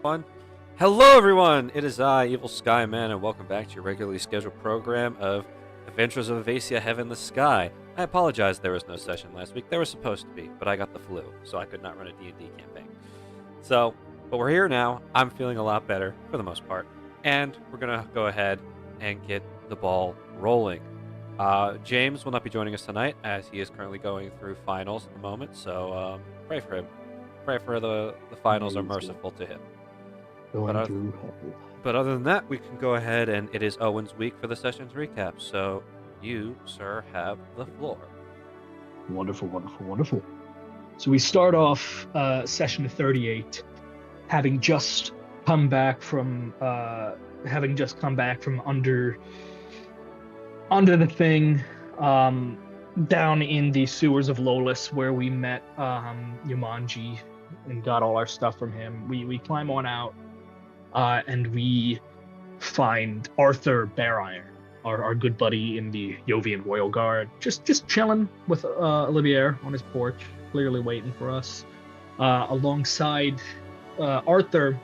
One. Hello, everyone! It is I, Evil Skyman, and welcome back to your regularly scheduled program of Adventures of Avacia, Heavenless. I apologize there was no session last week. There was supposed to be, but I got the flu, so I could not run a D&D campaign. But we're here now. I'm feeling a lot better, for the most part. And we're going to go ahead and get the ball rolling. James will not be joining us tonight, as he is currently going through finals at the moment, so pray for him. Pray for the finals are merciful to him. Going through hell. But other than that, we can go ahead, and it is Owen's week for the session's recap. So you, sir, have the floor. Wonderful, wonderful, wonderful. So we start off session 38, having just come back from under the thing, down in the sewers of Lolis, where we met Yumanji and got all our stuff from him. We climb on out. And we find Arthur Beariron, our good buddy in the Jovian Royal Guard, just chilling with Olivier on his porch, clearly waiting for us. Alongside Arthur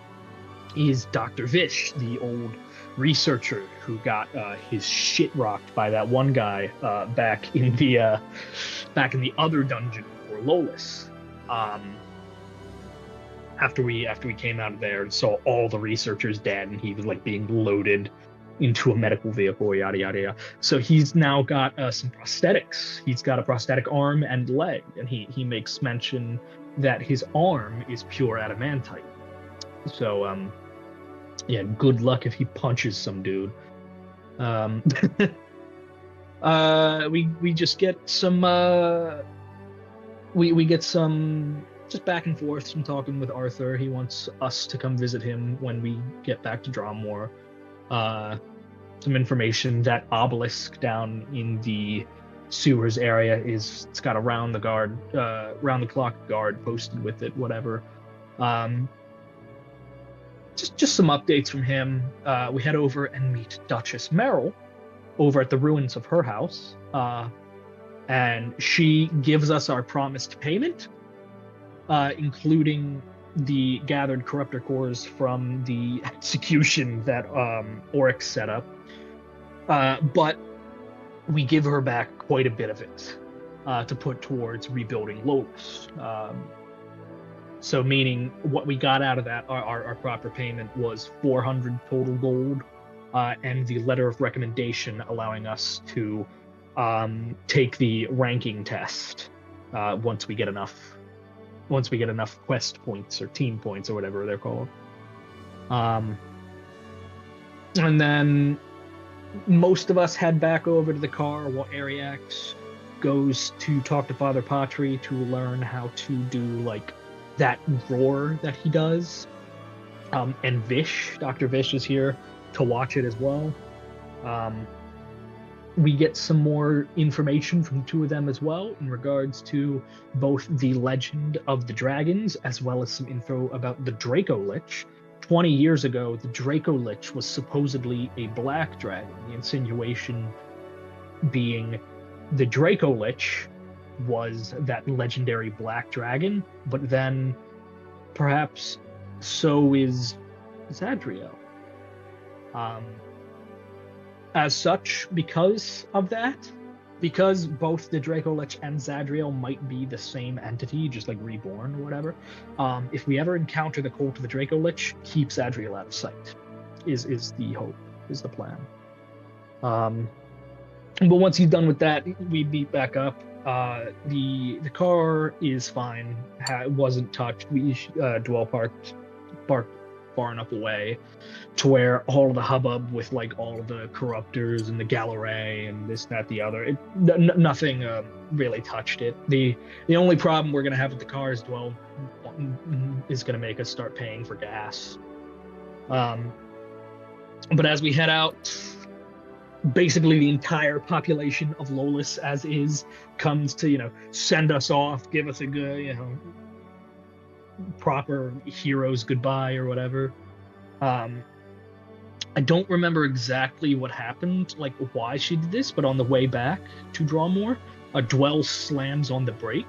is Dr. Vish, the old researcher who got his shit rocked by that one guy back in the other dungeon for Lolis. After we came out of there and saw all the researchers dead, and he was like being loaded into a medical vehicle, yada yada yada. So he's now got some prosthetics. He's got a prosthetic arm and leg, and he makes mention that his arm is pure adamantite. So yeah, good luck if he punches some dude. We just get some we get some just back and forth, some talking with Arthur. He wants us to come visit him when we get back to Dromore. Some information that obelisk down in the sewers area it's got a round the clock guard posted with it, whatever. Just some updates from him. We head over and meet Duchess Merrill over at the ruins of her house, and she gives us our promised payment, including the gathered corruptor cores from the execution that Oryx set up. But we give her back quite a bit of it to put towards rebuilding Lolis. So meaning what we got out of that, our proper payment was 400 total gold, and the letter of recommendation allowing us to take the ranking test once we get enough quest points or team points or whatever they're called. And then most of us head back over to the car while Ariax goes to talk to Father Patri to learn how to do like that roar that he does. And Vish, Dr. Vish is here to watch it as well. We get some more information from the two of them as well in regards to both the legend of the dragons as well as some info about the Draco Lich. 20 years ago, the Draco Lich was supposedly a black dragon. The insinuation being the Draco Lich was that legendary black dragon, but then perhaps so is Zadriel. As such, because of that, because both the Draco Lich and Zadriel might be the same entity, just like reborn or whatever, if we ever encounter the cult of the Draco Lich, keep Zadriel out of sight, is the hope, is the plan. But once he's done with that, we meet back up. The car is fine, wasn't touched. We dwell parked far enough away to where all of the hubbub with like all of the corruptors and the Galleray and this, that, the other, nothing really touched it. The only problem we're gonna have with the car is Dwell is gonna make us start paying for gas. But as we head out, basically the entire population of Lolis as is comes to send us off, give us a good proper hero's goodbye or whatever. I don't remember exactly what happened, like why she did this, but on the way back to Drawmore, a Dwell slams on the brake,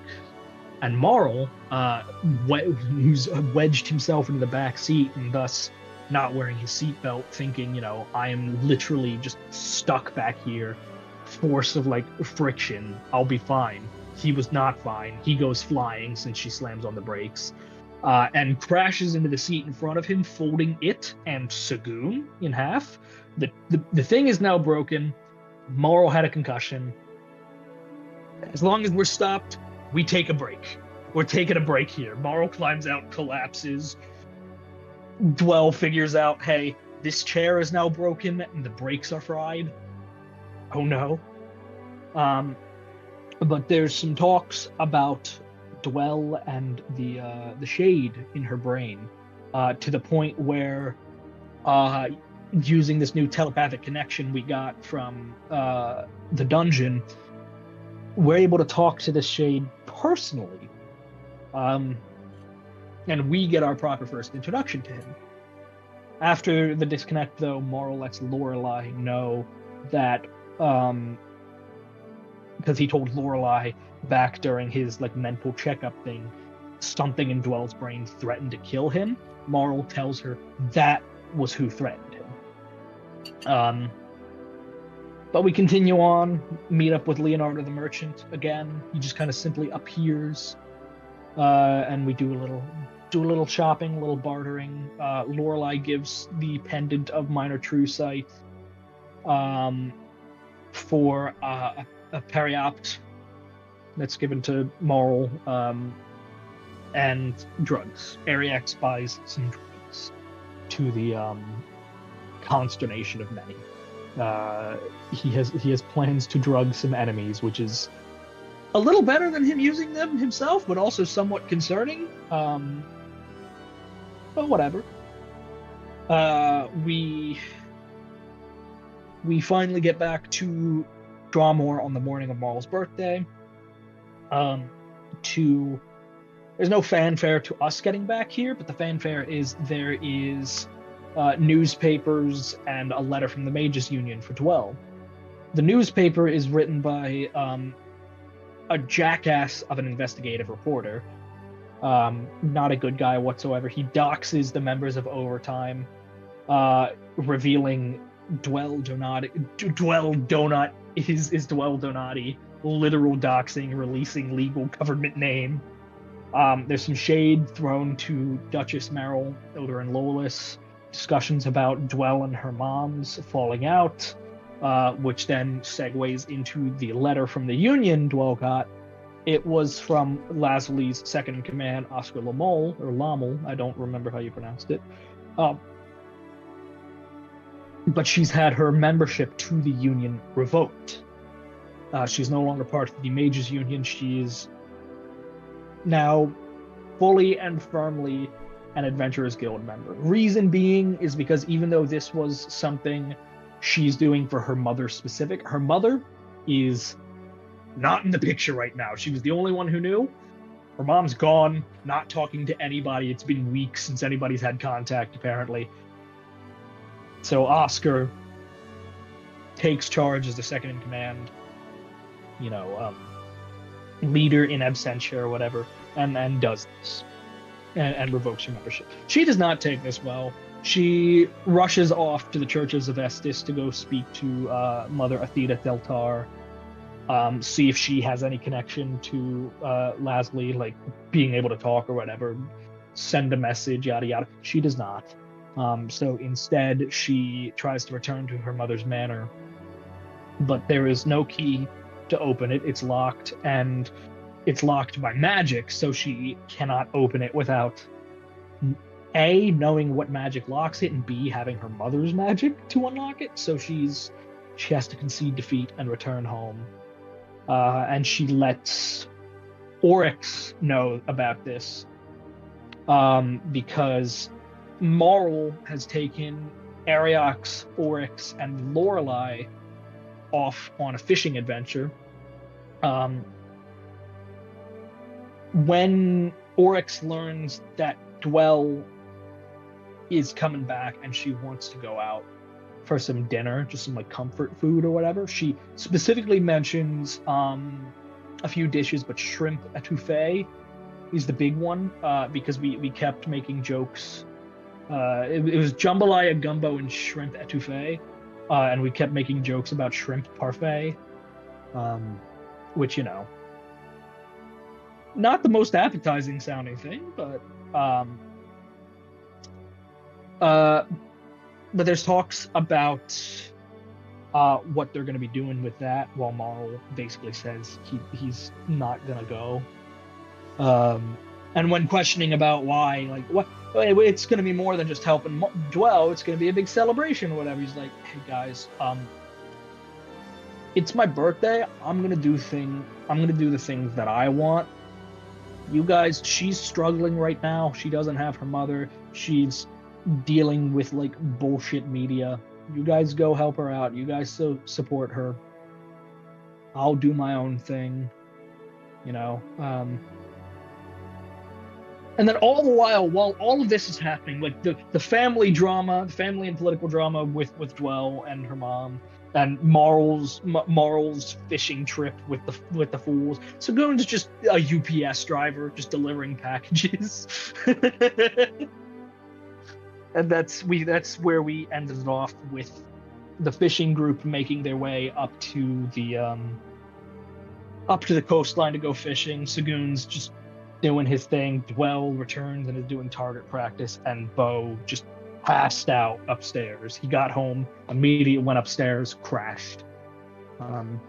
And Marl, who's wedged himself into the back seat and thus not wearing his seatbelt, thinking, I am literally just stuck back here, force of like friction, I'll be fine. He was not fine. He goes flying since she slams on the brakes, and crashes into the seat in front of him, folding it and Sagoon in half. The thing is now broken. Marl had a concussion. As long as we're stopped, we take a break. We're taking a break here. Marl climbs out, collapses. Dwell figures out, hey, this chair is now broken and the brakes are fried. Oh no. But there's some talks about Dwell and the shade in her brain, to the point where, using this new telepathic connection we got from the dungeon, we're able to talk to this shade personally. And we get our proper first introduction to him. After the disconnect, though, Marl lets Lorelei know that, because he told Lorelei back during his mental checkup thing, something in Dwell's brain threatened to kill him. Marl tells her that was who threatened him. But we continue on, meet up with Leonardo the Merchant again. He just kind of simply appears, and we do a little shopping, a little bartering. Lorelei gives the pendant of minor true sight for a periopt that's given to Marl, and drugs. Ariax buys some drugs, to the consternation of many. He has plans to drug some enemies, which is a little better than him using them himself, but also somewhat concerning. But whatever. We finally get back to Drawmore on the morning of Marl's birthday. There's no fanfare to us getting back here, but the fanfare is there is newspapers and a letter from the Mages Union for Dwell. The newspaper is written by a jackass of an investigative reporter. Not a good guy whatsoever. He doxes the members of Overtime, revealing Dwell Donati is Dwell Donati, literal doxing, releasing legal government name. There's some shade thrown to Duchess Merrill, Ilder, and Lolis. Discussions about Dwell and her mom's falling out, which then segues into the letter from the Union Dwell got. It was from Lasley's second in command, Oscar Lamol, I don't remember how you pronounced it. But she's had her membership to the Union revoked. She's no longer part of the Mages Union. She is now fully and firmly an Adventurers Guild member. Reason being is because even though this was something she's doing for her mother specific, her mother is not in the picture right now. She was the only one who knew. Her mom's gone, not talking to anybody. It's been weeks since anybody's had contact, apparently. So Oscar takes charge as the second in command, leader in absentia or whatever, and does this. And revokes her membership. She does not take this well. She rushes off to the Church of Zevestis to go speak to Mother Athena Theltar, see if she has any connection to Lasley, like being able to talk or whatever, send a message, yada yada. She does not. So instead, she tries to return to her mother's manor, but there is no key to open it. It's locked, and it's locked by magic, so she cannot open it without A, knowing what magic locks it, and B, having her mother's magic to unlock it. So she has to concede defeat and return home. And she lets Oryx know about this, because Marl has taken Ariox, Oryx, and Lorelei off on a fishing adventure. When Oryx learns that Dwell is coming back and she wants to go out for some dinner, just some comfort food or whatever, she specifically mentions a few dishes, but shrimp etouffee He's the big one, because we kept making jokes. It was jambalaya, gumbo, and shrimp etouffee, and we kept making jokes about shrimp parfait, which, not the most appetizing sounding thing, but there's talks about what they're going to be doing with that, while Marl basically says he's not going to go. And when questioning about why, like, what, it's going to be more than just helping Dwell, it's going to be a big celebration or whatever. He's like, hey guys, it's my birthday. I'm going to do the things that I want. You guys, she's struggling right now. She doesn't have her mother. She's dealing with like bullshit media. You guys go help her out. You guys support her. I'll do my own thing. And then all the while all of this is happening, like the family drama, the family and political drama with Dwell and her mom, and Marl's fishing trip with the fools. Sagoon's just a UPS driver, just delivering packages. And that's where we ended it off, with the fishing group making their way up to the coastline to go fishing. Sagoon's just doing his thing. Dwell returns and is doing target practice, and Bo just passed out upstairs. He got home, immediately went upstairs, crashed. And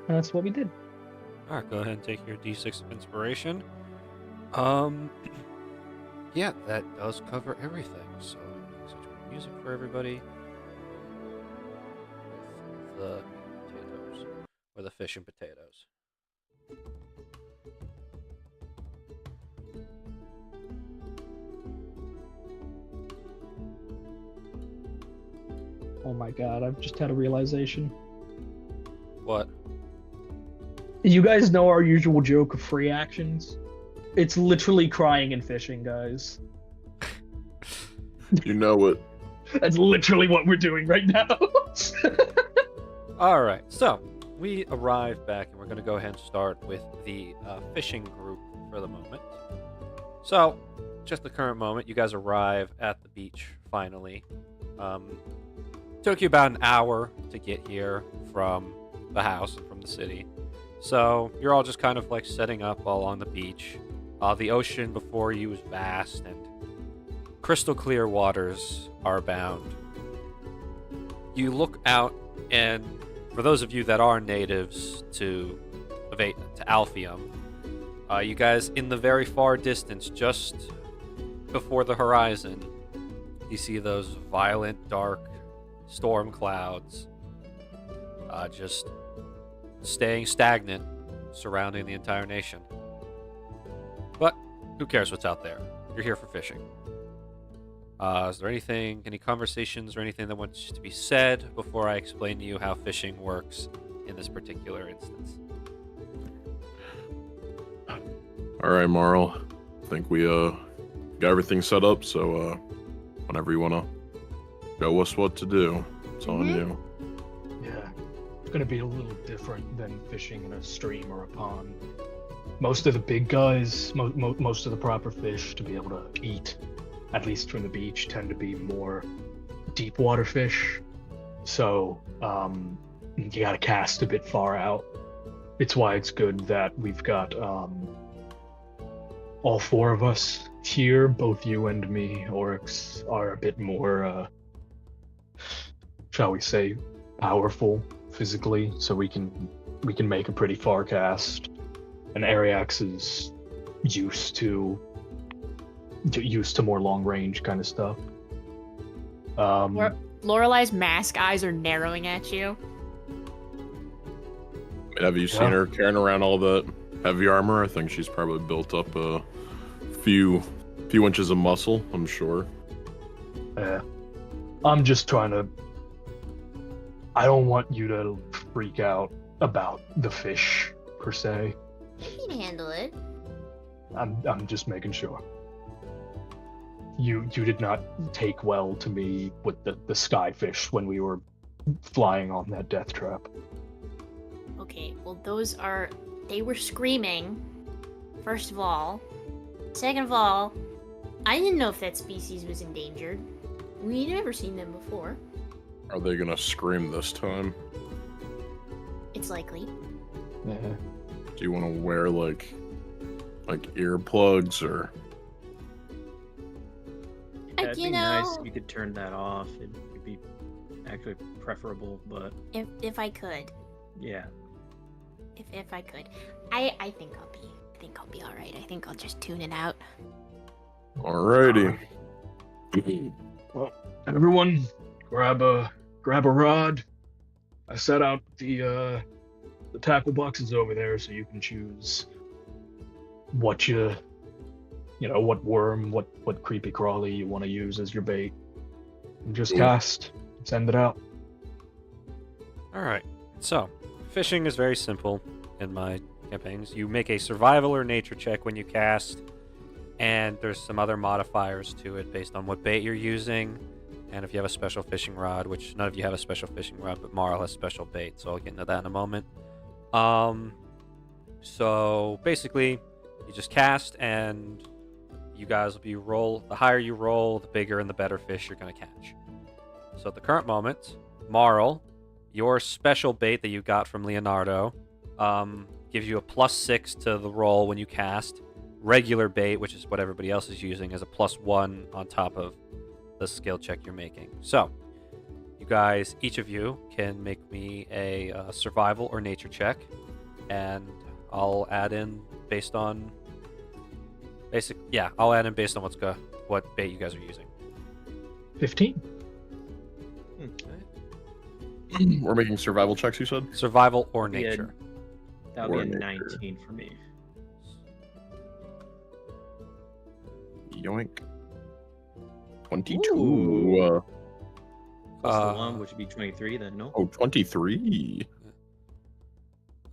that's what we did. All right, go ahead and take your D6 of inspiration. Yeah, that does cover everything. So, music for everybody. With the potatoes, or the fish and potatoes. Oh my god, I've just had a realization. What? You guys know our usual joke of free actions? It's literally crying and fishing, guys. You know it. That's literally what we're doing right now. All right, so we arrive back, and we're going to go ahead and start with the fishing group for the moment. So, just the current moment, you guys arrive at the beach finally. Took you about an hour to get here from the house and from the city. So you're all just kind of like setting up along the beach. The ocean before you is vast, and crystal clear waters are abound. You look out, and for those of you that are natives to Alphium, you guys, in the very far distance, just before the horizon, you see those violent, dark storm clouds just staying stagnant, surrounding the entire nation. But who cares what's out there? You're here for fishing. Is there any conversations or anything that wants to be said before I explain to you how fishing works in this particular instance? All right, Marl. I think we got everything set up, so whenever you want to show us what to do, it's on you. Yeah, it's going to be a little different than fishing in a stream or a pond. Most of the big guys, most of the proper fish to be able to eat, at least from the beach, tend to be more deep water fish. So you got to cast a bit far out. It's why it's good that we've got all four of us here, both you and me. Oryx are a bit more, shall we say, powerful physically, so we can make a pretty far cast. And Ariax is used to more long range kind of stuff. Lorelei's mask eyes are narrowing at you. Have you seen her carrying around all that heavy armor? I think she's probably built up a few inches of muscle, I'm sure. Yeah. I'm just trying to... I don't want you to freak out about the fish, per se. You can handle it. I'm just making sure. You did not take well to me with the skyfish when we were flying on that death trap. Okay, well they were screaming First of all. Second of all, I didn't know if that species was endangered. We'd never seen them before. Are they gonna scream this time? It's likely. Yeah. Do you want to wear like earplugs or? That'd You be nice know, if you could turn that off. It'd be actually preferable, but if I could. yeah. If I could. I think I'll be alright. I think I'll just tune it out. Alrighty. Well, everyone, grab a rod. I set out the tackle boxes over there, so you can choose what what worm, what creepy crawly you want to use as your bait, and just Cool. cast, send it out. All right. So, fishing is very simple in my campaigns. You make a survival or nature check when you cast, and there's some other modifiers to it based on what bait you're using, and if you have a special fishing rod, which none of you have a special fishing rod, but Marl has special bait, so I'll get into that in a moment. So basically, you just cast, and you guys will be the higher you roll, the bigger and the better fish you're going to catch. So at the current moment, Marl, your special bait that you got from Leonardo gives you a +6 to the roll when you cast. Regular bait, which is what everybody else is using, is a +1 on top of the skill check you're making. So, you guys, each of you can make me a survival or nature check, and I'll add in based on what bait you guys are using. 15. We're making survival checks, you said? Survival or Yeah. nature. That would be a Or 19 for me. Yoink. 22. Ooh. Plus Uh, the 1, which would be 23 then, no? 23.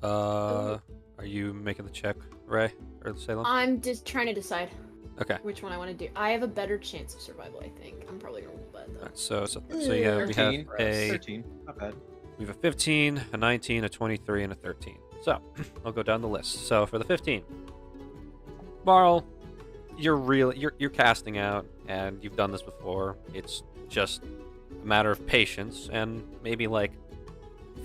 Are you making the check, Ray or Salem? I'm just trying to decide Okay. which one I want to do. I have a better chance of survival, I think. I'm probably gonna roll that though. Alright, so yeah, we have 13. a 13. Not bad. We have a 15, a 19, a 23, and a 13. So, I'll go down the list. So, for the 15, Marl, you're casting out, and you've done this before. It's just a matter of patience, and maybe like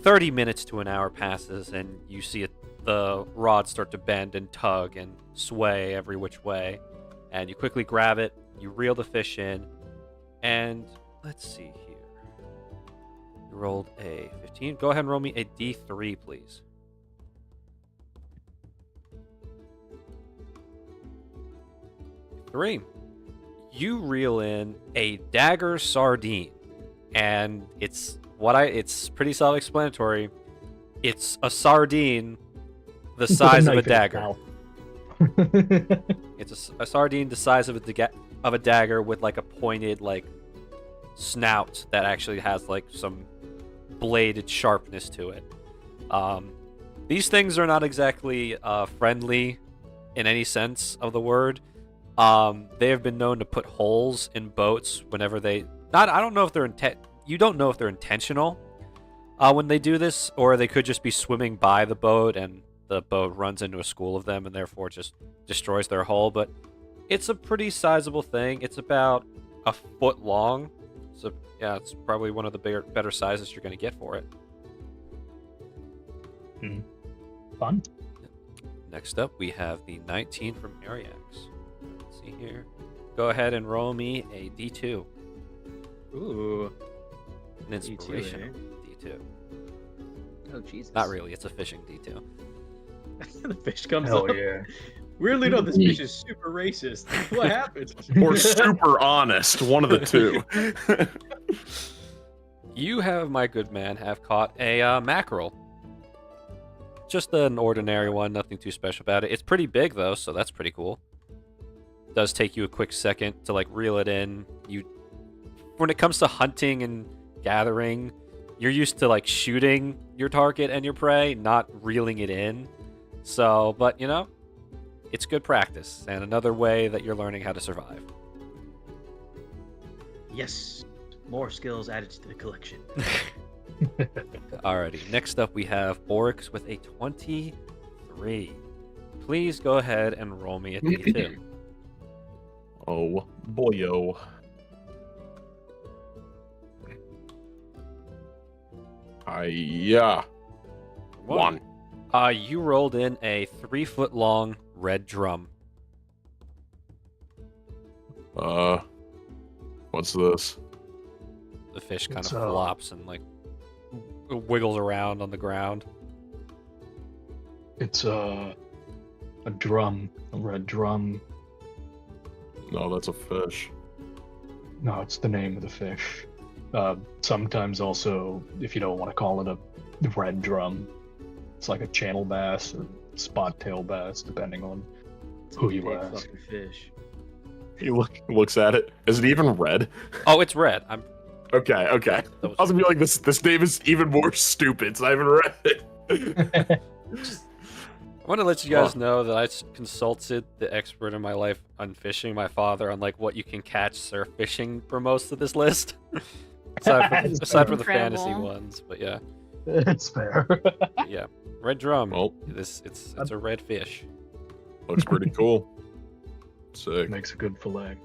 30 minutes to an hour passes, and you see the rod start to bend and tug and sway every which way, and you quickly grab it, you reel the fish in, and let's see here. You rolled a 15. Go ahead and roll me a D3, please. Three. You reel in a dagger sardine, and it's pretty self-explanatory. It's a sardine the size of a dagger. It's a sardine the size of a dagger with like a pointed like snout that actually has like some bladed sharpness to it. These things are not exactly friendly in any sense of the word. They have been known to put holes in boats whenever I don't know if they're you don't know if they're intentional when they do this, or they could just be swimming by the boat and the boat runs into a school of them and therefore just destroys their hull. But it's a pretty sizable thing. It's about a foot long. So yeah, it's probably one of the better sizes you're going to get for it. Fun. Next up, we have the 19 from Ariax. Let's see here. Go ahead and roll me a D2. Ooh. An inspiration D2. Oh, Jesus. Not really, it's a fishing D2. The fish comes Hell up. yeah. Weirdly, no, this fish is super racist. What happened? Or super honest. One of the two. You have, my good man, have caught a mackerel. Just an ordinary one, nothing too special about it. It's pretty big, though, so that's pretty cool. It does take you a quick second to, like, reel it in. When it comes to hunting and gathering, you're used to, like, shooting your target and your prey, not reeling it in. So, but, you know, it's good practice, and another way that you're learning how to survive. Yes. More skills added to the collection. Alrighty, next up we have Oryx with a 23. please go ahead and roll me a D2. Oh, boyo. Yeah. One. You rolled in a 3-foot-long red drum. What's this? The fish kind It's, of flops and like wiggles around on the ground. It's a drum, a red drum. No, that's a fish. No, it's the name of the fish. Sometimes also, if you don't want to call it a red drum, it's like a channel bass or spot tail bass, depending on who you Big ask. fucking fish. He looks at it. Is it even red? Oh, it's red. I'm. Okay. I was gonna be like, this name is even more stupid. It's not even red. I want to let you guys know that I consulted the expert in my life on fishing, my father, on like what you can catch surf fishing for most of this list. aside from the fantasy Incredible. ones, but yeah, It's fair. yeah, red drum. Well, It's a red fish. looks pretty cool. Sick. Makes a good fillet.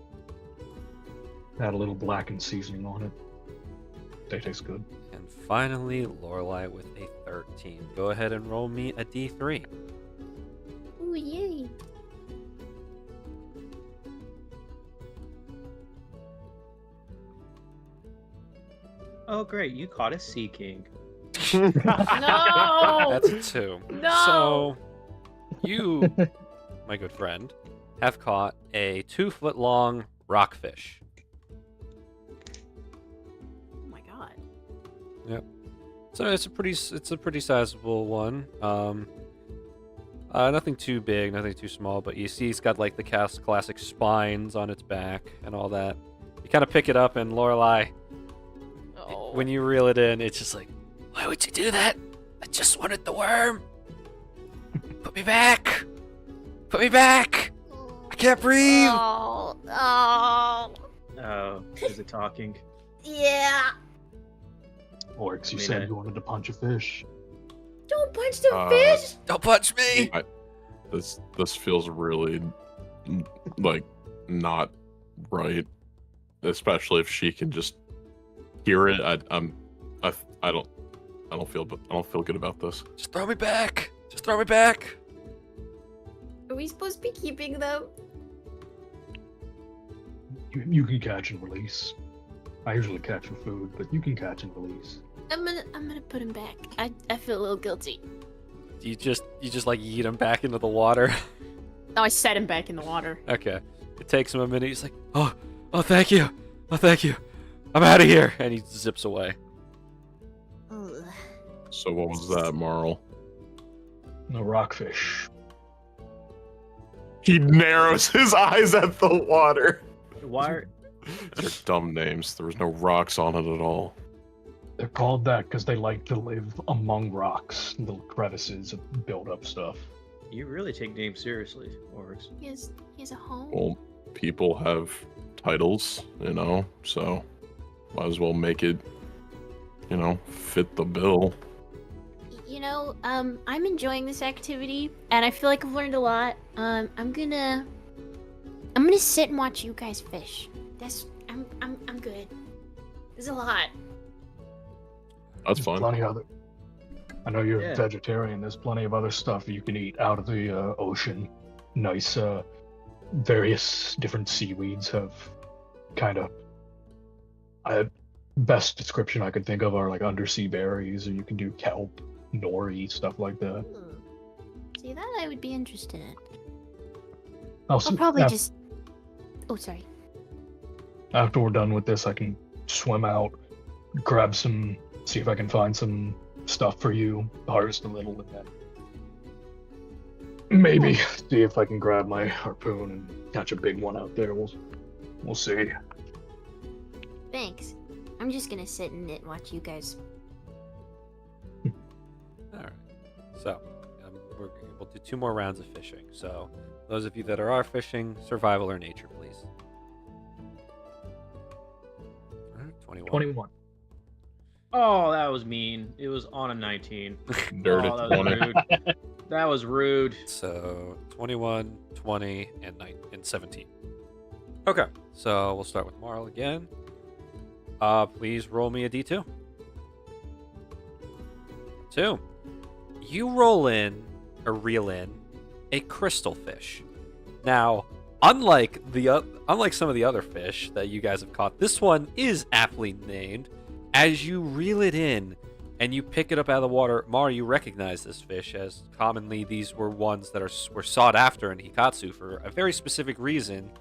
Add a little blackened seasoning on it. They taste good. And finally, Lorelai with a 13. Go ahead and roll me a D3. Ooh, yay. Oh, great. You caught a sea king. No! That's a 2. No! So, you, my good friend, have caught a 2-foot-long rockfish. Oh my god. So it's a pretty sizable one. Nothing too big, nothing too small, but you see it's got like the classic spines on its back and all that. You kind of pick it up, and Lorelai, Oh. when you reel it in, it's just like, why would you do that? I just wanted the worm. Put me back. Put me back. I can't breathe. Oh. Oh. Oh, is it talking? Yeah. Orcs, you I mean, said you wanted to punch a fish. Don't punch the Uh, fish. Don't punch me. This feels really like not right, especially if she can just hear it. I don't feel good about this. Just throw me back. Just throw me back. Are we supposed to be keeping them? You can catch and release. I usually catch for food, but you can catch and release. I'm gonna put him back. I feel a little guilty. You just like yeet him back into the water. Oh, I set him back in the water. Okay. It takes him a minute. He's like, oh, thank you. Oh, thank you. I'm out of here. And he zips away. Ugh. So what was that, Marl? No rockfish. He narrows his eyes at the water. Why are... They're dumb names. There was no rocks on it at all. They're called that because they like to live among rocks, little crevices of build-up stuff. You really take names seriously, orcs. He has a home. Well, people have titles, so might as well make it, fit the bill. You know, I'm enjoying this activity, and I feel like I've learned a lot. I'm gonna sit and watch you guys fish. I'm good. There's a lot. That's There's fine. plenty other. I know you're Yeah. vegetarian. There's plenty of other stuff you can eat out of the ocean. Nice, various different seaweeds have kind of. Best description I could think of are like undersea berries, or you can do kelp, nori, stuff like that. See, that I would be interested in. I'll I'll probably just. Oh, sorry. After we're done with this, I can swim out, grab some, see if I can find some stuff for you, harvest a little, and then maybe see if I can grab my harpoon and catch a big one out there. We'll see. Thanks. I'm just gonna sit and watch you guys. All right. So, we'll do 2 more rounds of fishing. So, those of you that are fishing, survival or nature, please. All right, 21. 21. Oh, that was mean. It was on a 19. Dirt Oh, at that was 20. rude. That was rude. So 21, 20, and 17. Okay, so we'll start with Marl again. Please roll me a d2. 2. You reel in a crystal fish. Now, unlike some of the other fish that you guys have caught, this one is aptly named. As you reel it in and you pick it up out of the water, Mara, you recognize this fish, as commonly these were ones that were sought after in Hikatsu for a very specific reason,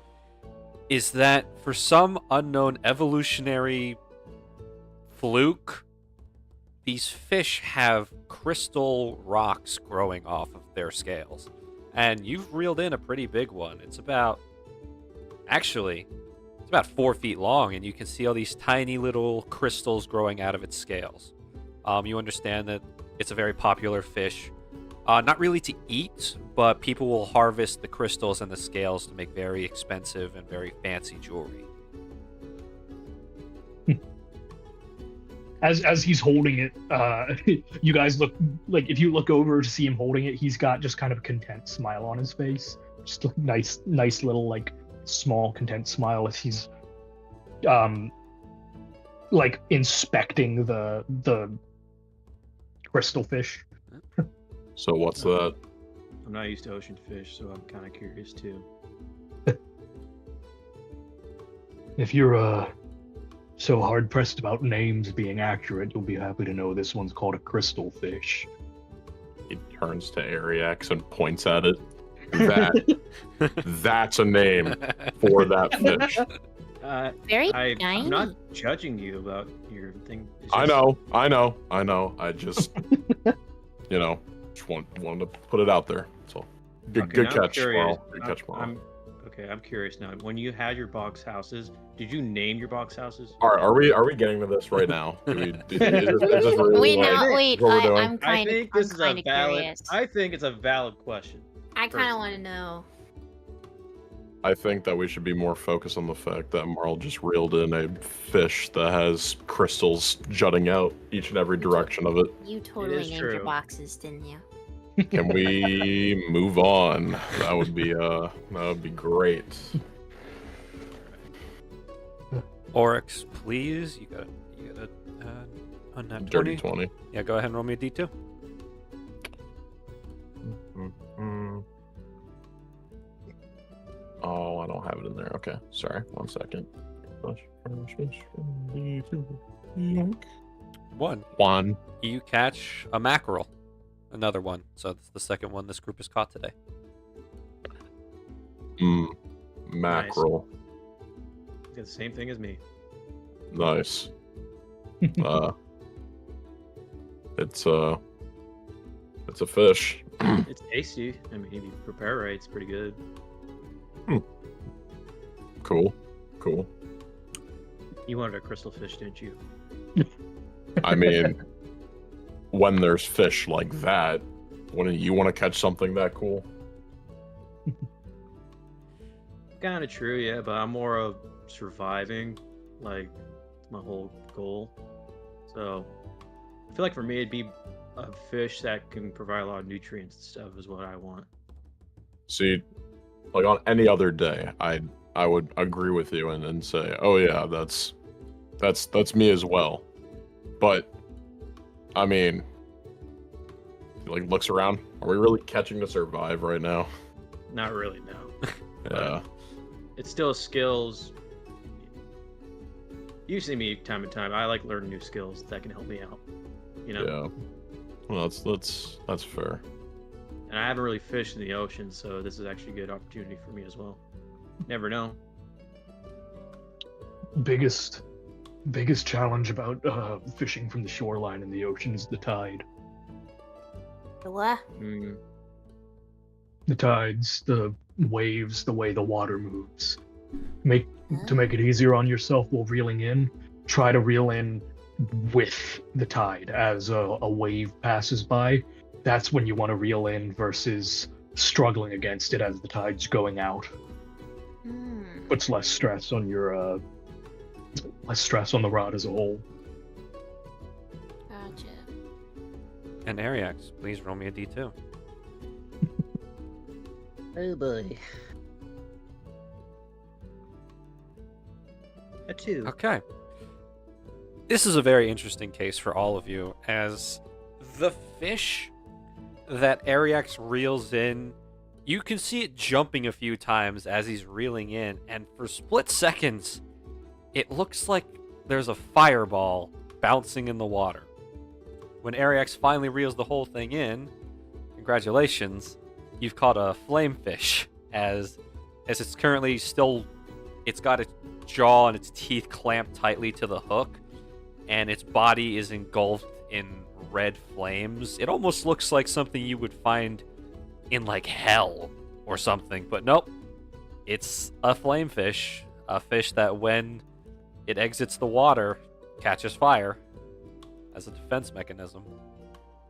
is that for some unknown evolutionary fluke, these fish have crystal rocks growing off of their scales. And you've reeled in a pretty big one. It's about 4 feet long, and you can see all these tiny little crystals growing out of its scales. You understand that it's a very popular fish. Not really to eat, but people will harvest the crystals and the scales to make very expensive and very fancy jewelry. As he's holding it, you guys look like, if you look over to see him holding it, he's got just kind of a content smile on his face. Just a nice little, like, small content smile as he's like inspecting the crystal fish. So what's that? I'm not used to ocean fish, so I'm kind of curious too. If you're so hard pressed about names being accurate, you'll be happy to know this one's called a crystal fish. He turns to Ariax and points at it. That's a name for that fish. Very I'm tiny. not judging you about your thing. It's I just- know. I just, just wanted to put it out there. So, good Okay, now I'm catch, curious. Marl. Good catch, Marl. I'm curious now. When you had your box houses, did you name your box houses? Are we getting to this right now? Is this really Wait, like no, wait. what we're doing? I'm I kind of think this is a valid. curious. I think it's a valid question. I kind of personally. want to know. I think that we should be more focused on the fact that Marl just reeled in a fish that has crystals jutting out each and every direction of it. You totally is named your true. boxes, didn't you? Can we move on? That would be great. Oryx, please. You got a nat 20. Dirty 20. Yeah, go ahead and roll me a d2. Mm. Oh, I don't have it in there. Okay, sorry. 1 second. 1. You catch a mackerel. Another one. So that's the second one this group has caught today. Mackerel. It's the same thing as me. Nice. It's a fish. It's tasty. I mean, if you prepare right, it's pretty good. Cool. You wanted a crystal fish, didn't you? I mean, when there's fish like that, wouldn't you want to catch something that cool? Kind of true, yeah, but I'm more of surviving. Like, it's my whole goal. So, I feel like for me, it'd be a fish that can provide a lot of nutrients and stuff is what I want. See, like on any other day, I would agree with you and say, oh yeah, that's me as well. But I mean, he, like, looks around. Are we really catching to survive right now? Not really, no. Yeah. It's still skills. You see me time to time. I like learning new skills that can help me out. You know. Yeah. Well, that's fair. And I haven't really fished in the ocean, so this is actually a good opportunity for me as well. Never know. Biggest challenge about fishing from the shoreline in the ocean is the tide. The what? Mm. The tides, the waves, the way the water moves. To make it easier on yourself while reeling in, try to reel in with the tide as a wave passes by. That's when you want to reel in versus struggling against it as the tide's going out. Puts less stress on your less stress on the rod as a whole. Gotcha. And Ariax, please roll me a d2. Oh boy. A 2. Okay. This is a very interesting case for all of you, as the fish that Ariax reels in, you can see it jumping a few times as he's reeling in, and for split seconds, it looks like there's a fireball bouncing in the water. When Ariax finally reels the whole thing in, congratulations, you've caught a flamefish, as it's currently still, it's got its jaw and its teeth clamped tightly to the hook, and its body is engulfed in red flames. It almost looks like something you would find in like hell or something, but nope. It's a flamefish, a fish that when it exits the water catches fire as a defense mechanism.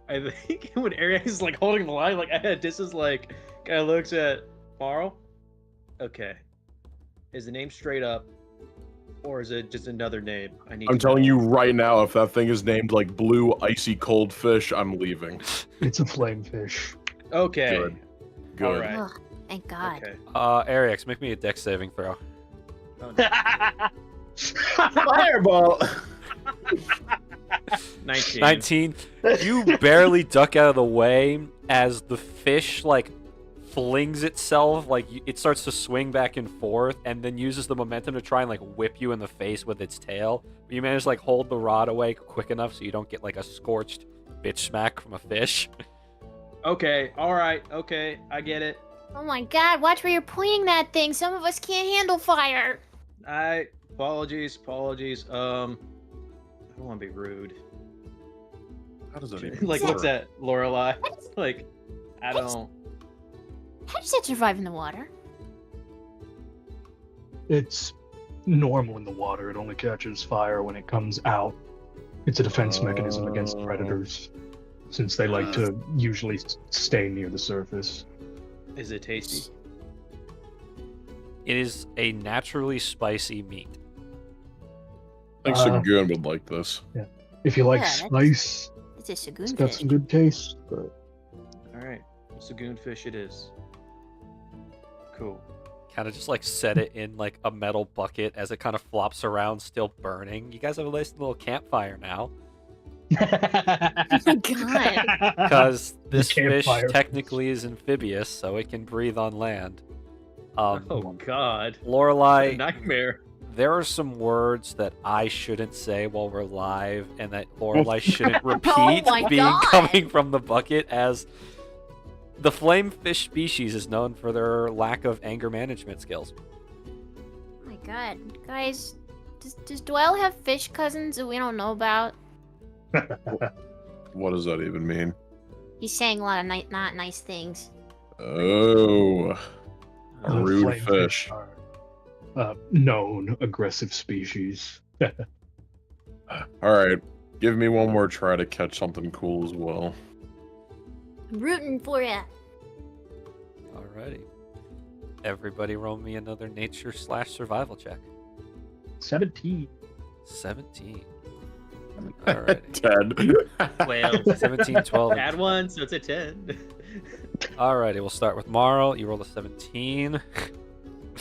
I think when Arias is like holding the line, like this is like kind of looks at Marl. Okay, is the name straight up, or is it just another name? I'm telling you right now, if that thing is named like blue icy cold fish, I'm leaving. It's a flamefish. Okay. Good. All right. Ugh, thank God. Okay. Ariax, make me a dex saving throw. Oh, no. Fireball. 19. 19. You barely duck out of the way as the fish like flings itself, like it starts to swing back and forth, and then uses the momentum to try and like whip you in the face with its tail. But you manage to like hold the rod away quick enough so you don't get like a scorched bitch smack from a fish. Okay. All right. Okay. I get it. Oh my God! Watch where you're pointing that thing. Some of us can't handle fire. Apologies. I don't want to be rude. How does that even Like, work? looks at Lorelai. Like, I don't. How does that survive in the water? It's normal in the water. It only catches fire when it comes out. It's a defense mechanism against predators, since they like to usually stay near the surface. Is it tasty? It is a naturally spicy meat. I think Sagoon would like this. If you like Yeah, that's- spice, It's a it's sagoon got fish. some good taste. But All right. Sagoon fish it is. Cool. Kind of just like set it in like a metal bucket as it kind of flops around, still burning. You guys have a nice little campfire now, Oh my God! because this fish campfire. technically is amphibious, so it can breathe on land. Oh God. What a Lorelai, nightmare. there are some words that I shouldn't say while we're live, and that Lorelai shouldn't repeat my being God. coming from the bucket, as the flamefish species is known for their lack of anger management skills. Oh my God, guys, does Dwell have fish cousins that we don't know about? What does that even mean? He's saying a lot of not nice things. Oh, the rude flamefish fish. are known aggressive species. All right, give me one more try to catch something cool as well. I'm rooting for ya. Alrighty. Everybody roll me another nature/survival check. 17. 17. Alrighty. 10. 12. 17, 12. Add one, so it's a 10. Alrighty, we'll start with Marl. You rolled a 17.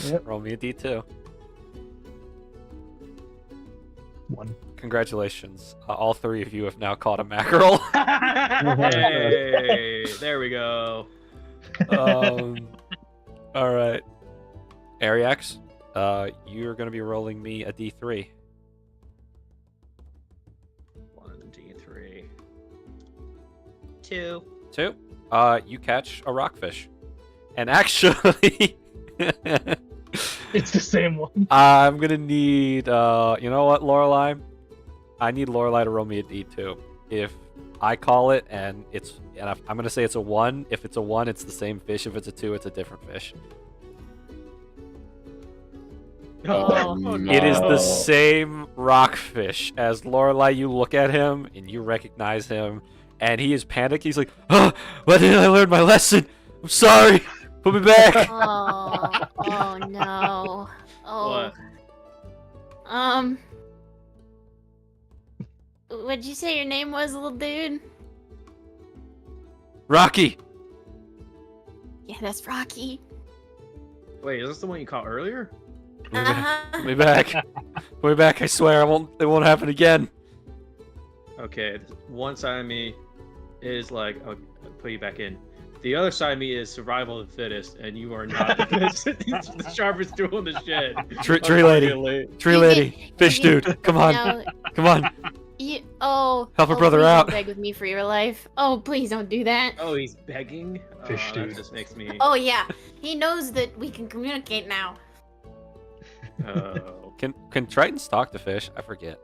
Yep. Roll me a d2. 1. Congratulations. All three of you have now caught a mackerel. Hey, there we go. Alright. Ariax, you're going to be rolling me a d3. 1d3. 2. 2. You catch a rockfish. And actually, It's the same one. I'm gonna need, you know what, Lorelai? I need Lorelai to roll me a d2. If I call it and I'm gonna say it's a 1. If it's a 1, it's the same fish. If it's a 2, it's a different fish. Oh, no. It is the same rockfish. As Lorelai, you look at him and you recognize him, and he is panicked. He's like, "Oh, why didn't I learn my lesson? I'm sorry. Put me back." Oh no. Oh. What? What'd you say your name was, little dude? Rocky. Yeah, that's Rocky. Wait, is this the one you caught earlier? Put me back. Put me back. I swear, it won't happen again. Okay, one side of me is like, I'll put you back in. The other side of me is survival of the fittest, and you are not the sharpest tool in the shed. Tree lady. Tree lady. Fish dude. Come on. No, Come on. Help her brother please out. Don't beg with me for your life. Oh, please don't do that. Oh, he's begging? Fish That dude. just makes me... Oh yeah, he knows that we can communicate now. Oh. Can Tritons talk to fish? I forget.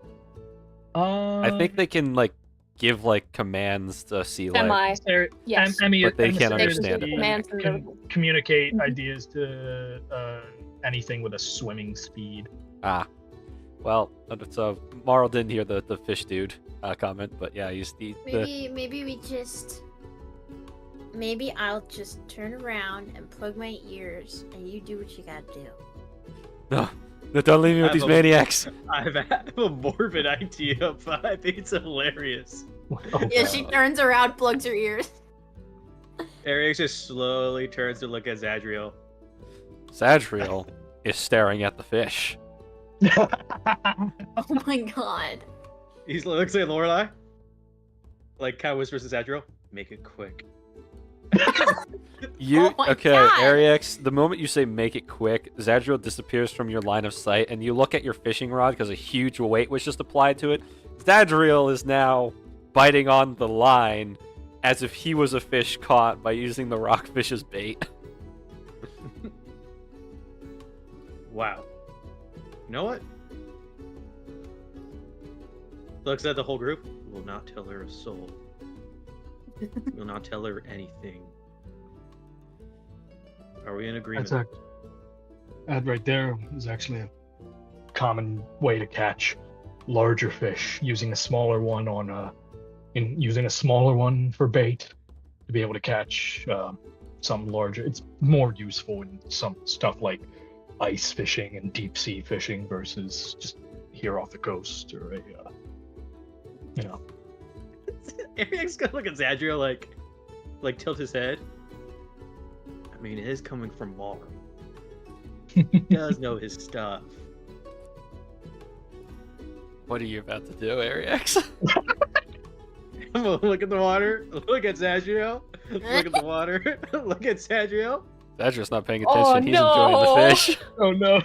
I think they can like give like commands to sea life. Yes. But they can't understand it. Commands from can the- communicate Mhm. ideas to anything with a swimming speed. Ah. Well, so Marl didn't hear the fish dude comment, but yeah, he's the Maybe I'll just turn around and plug my ears, and you do what you gotta do. No, don't leave me with I these have maniacs. I have a morbid idea, but I think it's hilarious. Oh, Yeah, she turns around, plugs her ears. Ariel just slowly turns to look at Zadriel. Zadriel is staring at the fish. Oh my god. He looks at Lorelai, like kind of whispers to Zadriel, "Make it quick." You Oh my okay, God. Ariex, the moment you say make it quick, Zadriel disappears from your line of sight, and you look at your fishing rod because a huge weight was just applied to it. Zadriel is now biting on the line as if he was a fish caught by using the rockfish as bait. Wow. You know what? Looks at the whole group. Will not tell her a soul. Will not tell her anything. Are we in agreement? That right there is actually a common way to catch larger fish, using a smaller one using a smaller one for bait to be able to catch something larger. It's more useful in some stuff like ice fishing and deep sea fishing versus just here off the coast or Ariel's gonna look at Zadriel like tilt his head. I mean, it is coming from Mar. He does know his stuff. What are you about to do, Ariex? I'm gonna look at the water. Look at Zadriel. Look at the water. Look at Zadriel. Zadriel's not paying Oh, attention. He's enjoying no. the fish. Oh no.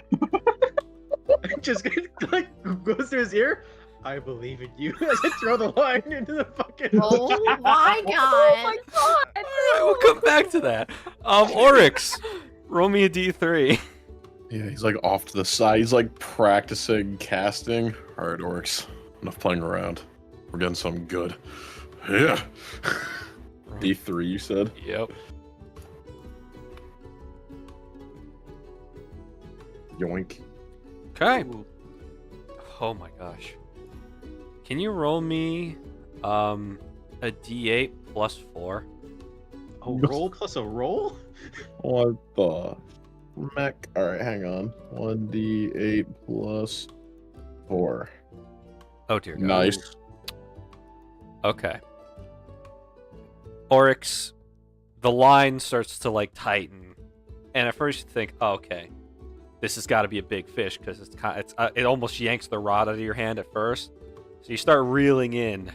Just like goes to his ear. I believe in you. As I throw the line into the fucking. Oh my god. Oh my god! Alright, we'll come back to that. Oryx, roll me a d3. Yeah, he's like off to the side. He's like practicing casting. All right, Oryx. Enough playing around. We're getting something good. Yeah. D3, you said? Yep. Yoink. Okay. Oh my gosh. Can you roll me a d8 plus 4? A roll plus a roll? What the heck? All right, hang on. 1d8 plus 4. Oh dear God. Nice. Okay. Oryx, the line starts to like tighten, and at first you think, oh, okay, this has got to be a big fish because it almost yanks the rod out of your hand at first. So you start reeling in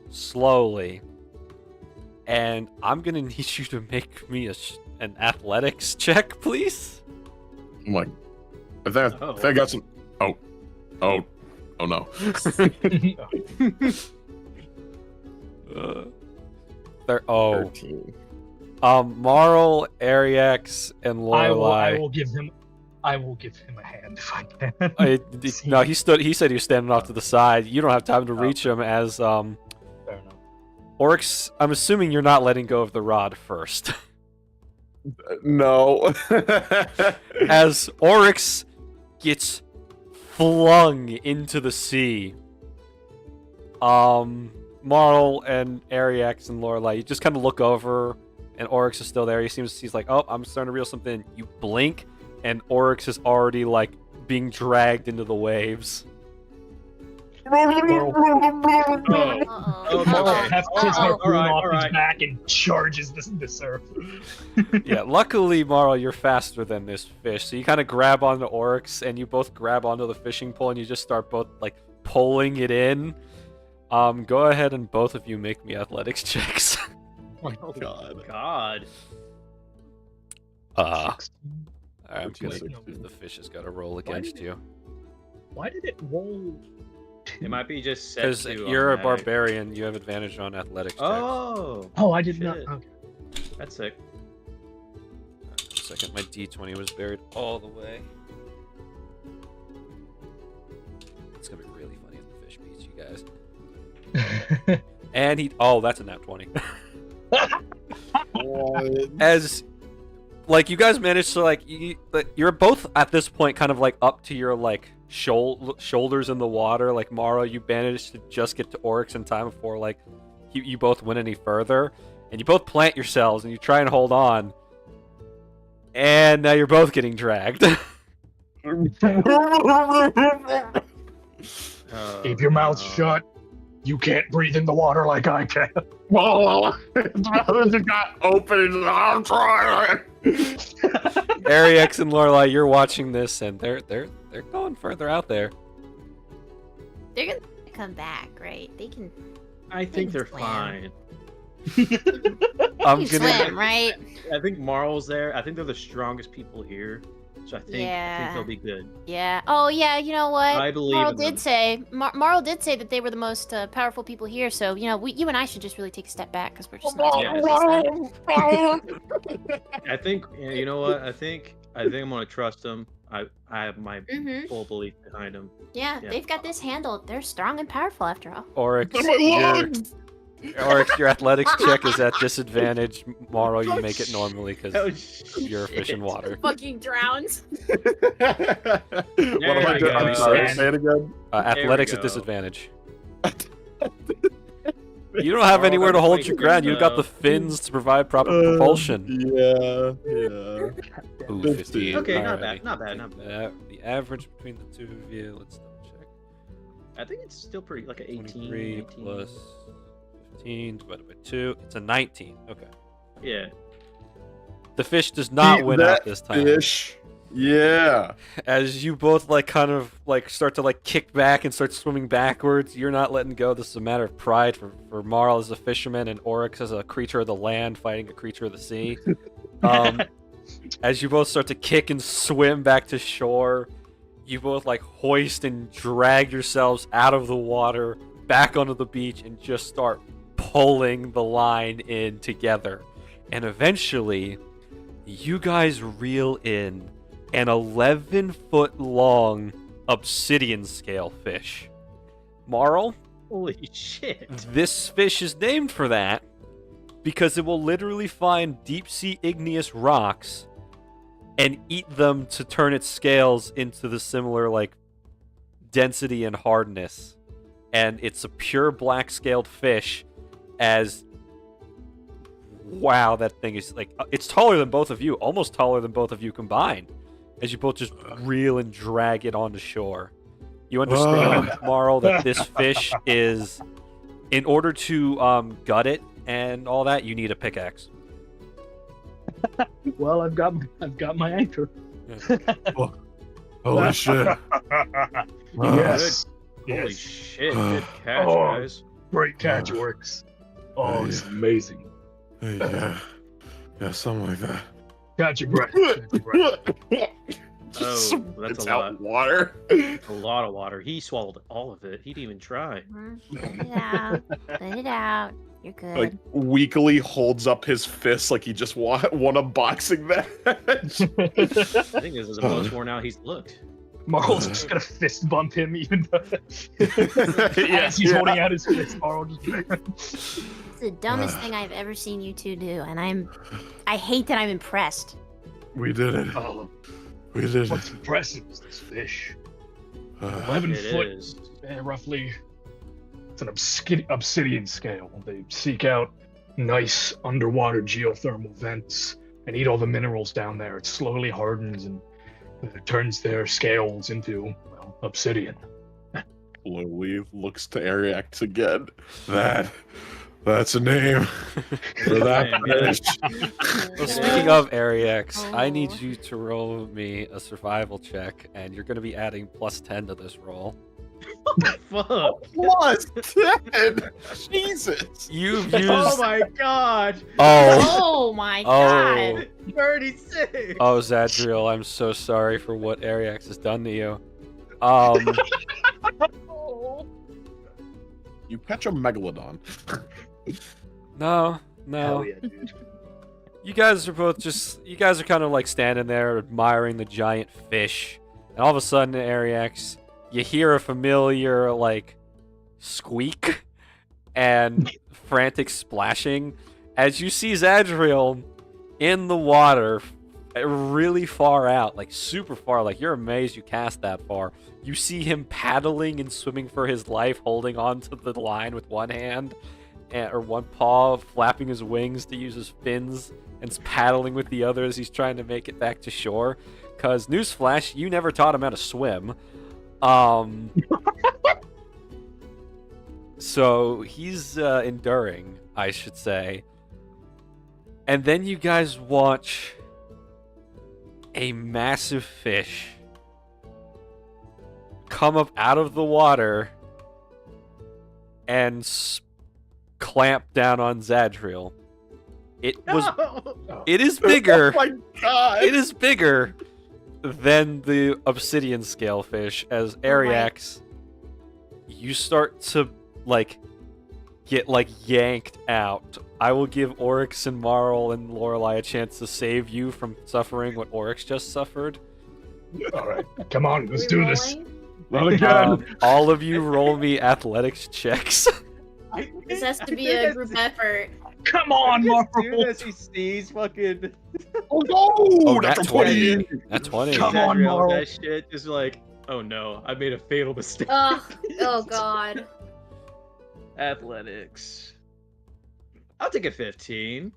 slowly, and I'm gonna need you to make me an athletics check, please. I'm like, I think I got some. Oh no. Oh, 13. Marl, Ariex, and Lorelai. I will give him a hand if I can. No, he said he was standing off to the side. You don't have time to reach him as Fair enough. Oryx. I'm assuming you're not letting go of the rod first. No. As Oryx gets flung into the sea. Marl and Ariex and Lorelai, you just kind of look over, and Oryx is still there. He's like, oh, I'm starting to reel something in. You blink, and Oryx is already like being dragged into the waves. Uh-oh. Marl Okay. hefts his All harpoon right, off all his right. back and charges the surf. Yeah, luckily, Marl, you're faster than this fish, so you kind of grab onto Oryx, and you both grab onto the fishing pole, and you just start both like pulling it in. Go ahead and both of you make me athletics checks. Oh my god. God. Alright, I'm 14, gonna. 16. The fish has got to roll against you Why did it roll? It might be just set because to you're a automatic. barbarian. You have advantage on athletics checks. Oh. Oh, I did not. Shit. Okay. That's sick. Alright, 1 second, my D20 was buried all the way. It's gonna be really funny if the fish beats you guys. And he. Oh, that's a nat 20. As like you guys managed to like you're both at this point kind of like up to your like shoulders in the water. Like Mara, you managed to just get to Oryx in time before like you both went any further, and you both plant yourselves and you try and hold on, and now you're both getting dragged. Keep your mouth no. shut. You can't breathe in the water like I can. His mouth just got open. I'm trying. Ariex and Lorelai, you're watching this, and they're going further out there. They're gonna come back, right? They can. I think they're Swim. fine. I'm You gonna. swim, right? I think Marl's there. I think they're the strongest people here. So I think Yeah. they'll be good. Yeah. Oh, yeah. You know what? I believe Marl in them. did say. Marl did say that they were the most powerful people here. So you know, you and I should just really take a step back because we're just not. Yeah. as powerful as them. I think you know what? I think I'm gonna trust them. I have my Mhm. full belief behind them. Yeah, Yeah. they've got this handled. They're strong and powerful after all. Oryx, My Oryx, your athletics check is at disadvantage. Morrow, you make it normally because Oh, you're a fish in shit. water. Fucking drowns. What am I we doing? I'm go. sorry, say it again. Athletics at go. disadvantage. You don't have We're all anywhere to gonna hold fight your here, ground. You've got the so- fins to provide proper propulsion. Yeah. Ooh, 15. 15. Okay, not Alrighty. bad, not bad, not bad. The average between the two of you, let's double check. I think it's still pretty like an 18. 23 18. plus 15 divided by 2. It's a 19. Okay. Yeah. The fish does not Eat win that out this time. Fish. Yeah. As you both like kind of like start to like kick back and start swimming backwards, you're not letting go. This is a matter of pride for Marl as a fisherman and Oryx as a creature of the land fighting a creature of the sea. As you both start to kick and swim back to shore, you both like hoist and drag yourselves out of the water back onto the beach and just start pulling the line in together. And eventually, you guys reel in an 11-foot long obsidian scale fish. Marl, Holy shit. this fish is named for that because it will literally find deep sea igneous rocks and eat them to turn its scales into the similar like density and hardness. And it's a pure black scaled fish. As wow, that thing is like it's taller than both of you, almost taller than both of you combined. As you both just reel and drag it onto shore. You understand, Marl, that this fish is, in order to gut it and all that, you need a pickaxe. Well, I've got my anchor. Holy shit. Yes. Holy Yes. shit. Good catch, Oh. guys. Great catch, Oryx. Oh, it's amazing. Yeah. Yeah, something like that. Catch your breath. Catch your breath. Oh, that's It's a out lot. water. A lot of water. He swallowed all of it. He didn't even try. Let it out. Let it out. You're good. Like weakly holds up his fist like he just won a boxing match. I think this is the most worn out he's looked. Marl's just gonna fist bump him even though as he's yeah. holding out his fist. Marl just It's the dumbest thing I've ever seen you two do, and I hate that I'm impressed. We did it. oh, We did what's it. impressive is this fish. Uh, 11 It foot, is. roughly. It's an obsidian scale. They seek out nice underwater geothermal vents and eat all the minerals down there. It slowly hardens and turns their scales into, well, obsidian. slowly looks to Ariax again. That's a name for that fish. Well, speaking of Ariax, I Oh. need you to roll me a survival check, and you're going to be adding +10 to this roll. Fuck. Plus 10! Jesus! You've Oh used. my god. Oh. Oh my god. 36. Oh, Zadriel, I'm so sorry for what Ariax has done to you. You catch a megalodon. No. Hell yeah, dude. You guys are kind of like standing there admiring the giant fish. And all of a sudden, Ariax, you hear a familiar, like, squeak and frantic splashing as you see Zadriel in the water really far out, like super far, like you're amazed you cast that far. You see him paddling and swimming for his life, holding onto the line with one hand or one paw, flapping his wings to use his fins, and paddling with the other as he's trying to make it back to shore. Because, newsflash, you never taught him how to swim. So he's enduring, I should say. And then you guys watch a massive fish come up out of the water and clamp down on Zadriel. It is bigger. Oh my god! It is bigger than the obsidian scalefish. As Ariax, you start to get yanked out. I will give Oryx and Marl and Lorelei a chance to save you from suffering what Oryx just suffered. All right, come on, let's do this. Not again! All of you roll me athletics checks. This has to be a group effort. Come on, Dude, Marvel. as he sees fucking Oh no! Nat That's a 20. 20! Nat 20. Come on, Zadriel, Marl. that shit is like, oh no, I made a fatal mistake. Oh god. Athletics. I'll take a 15.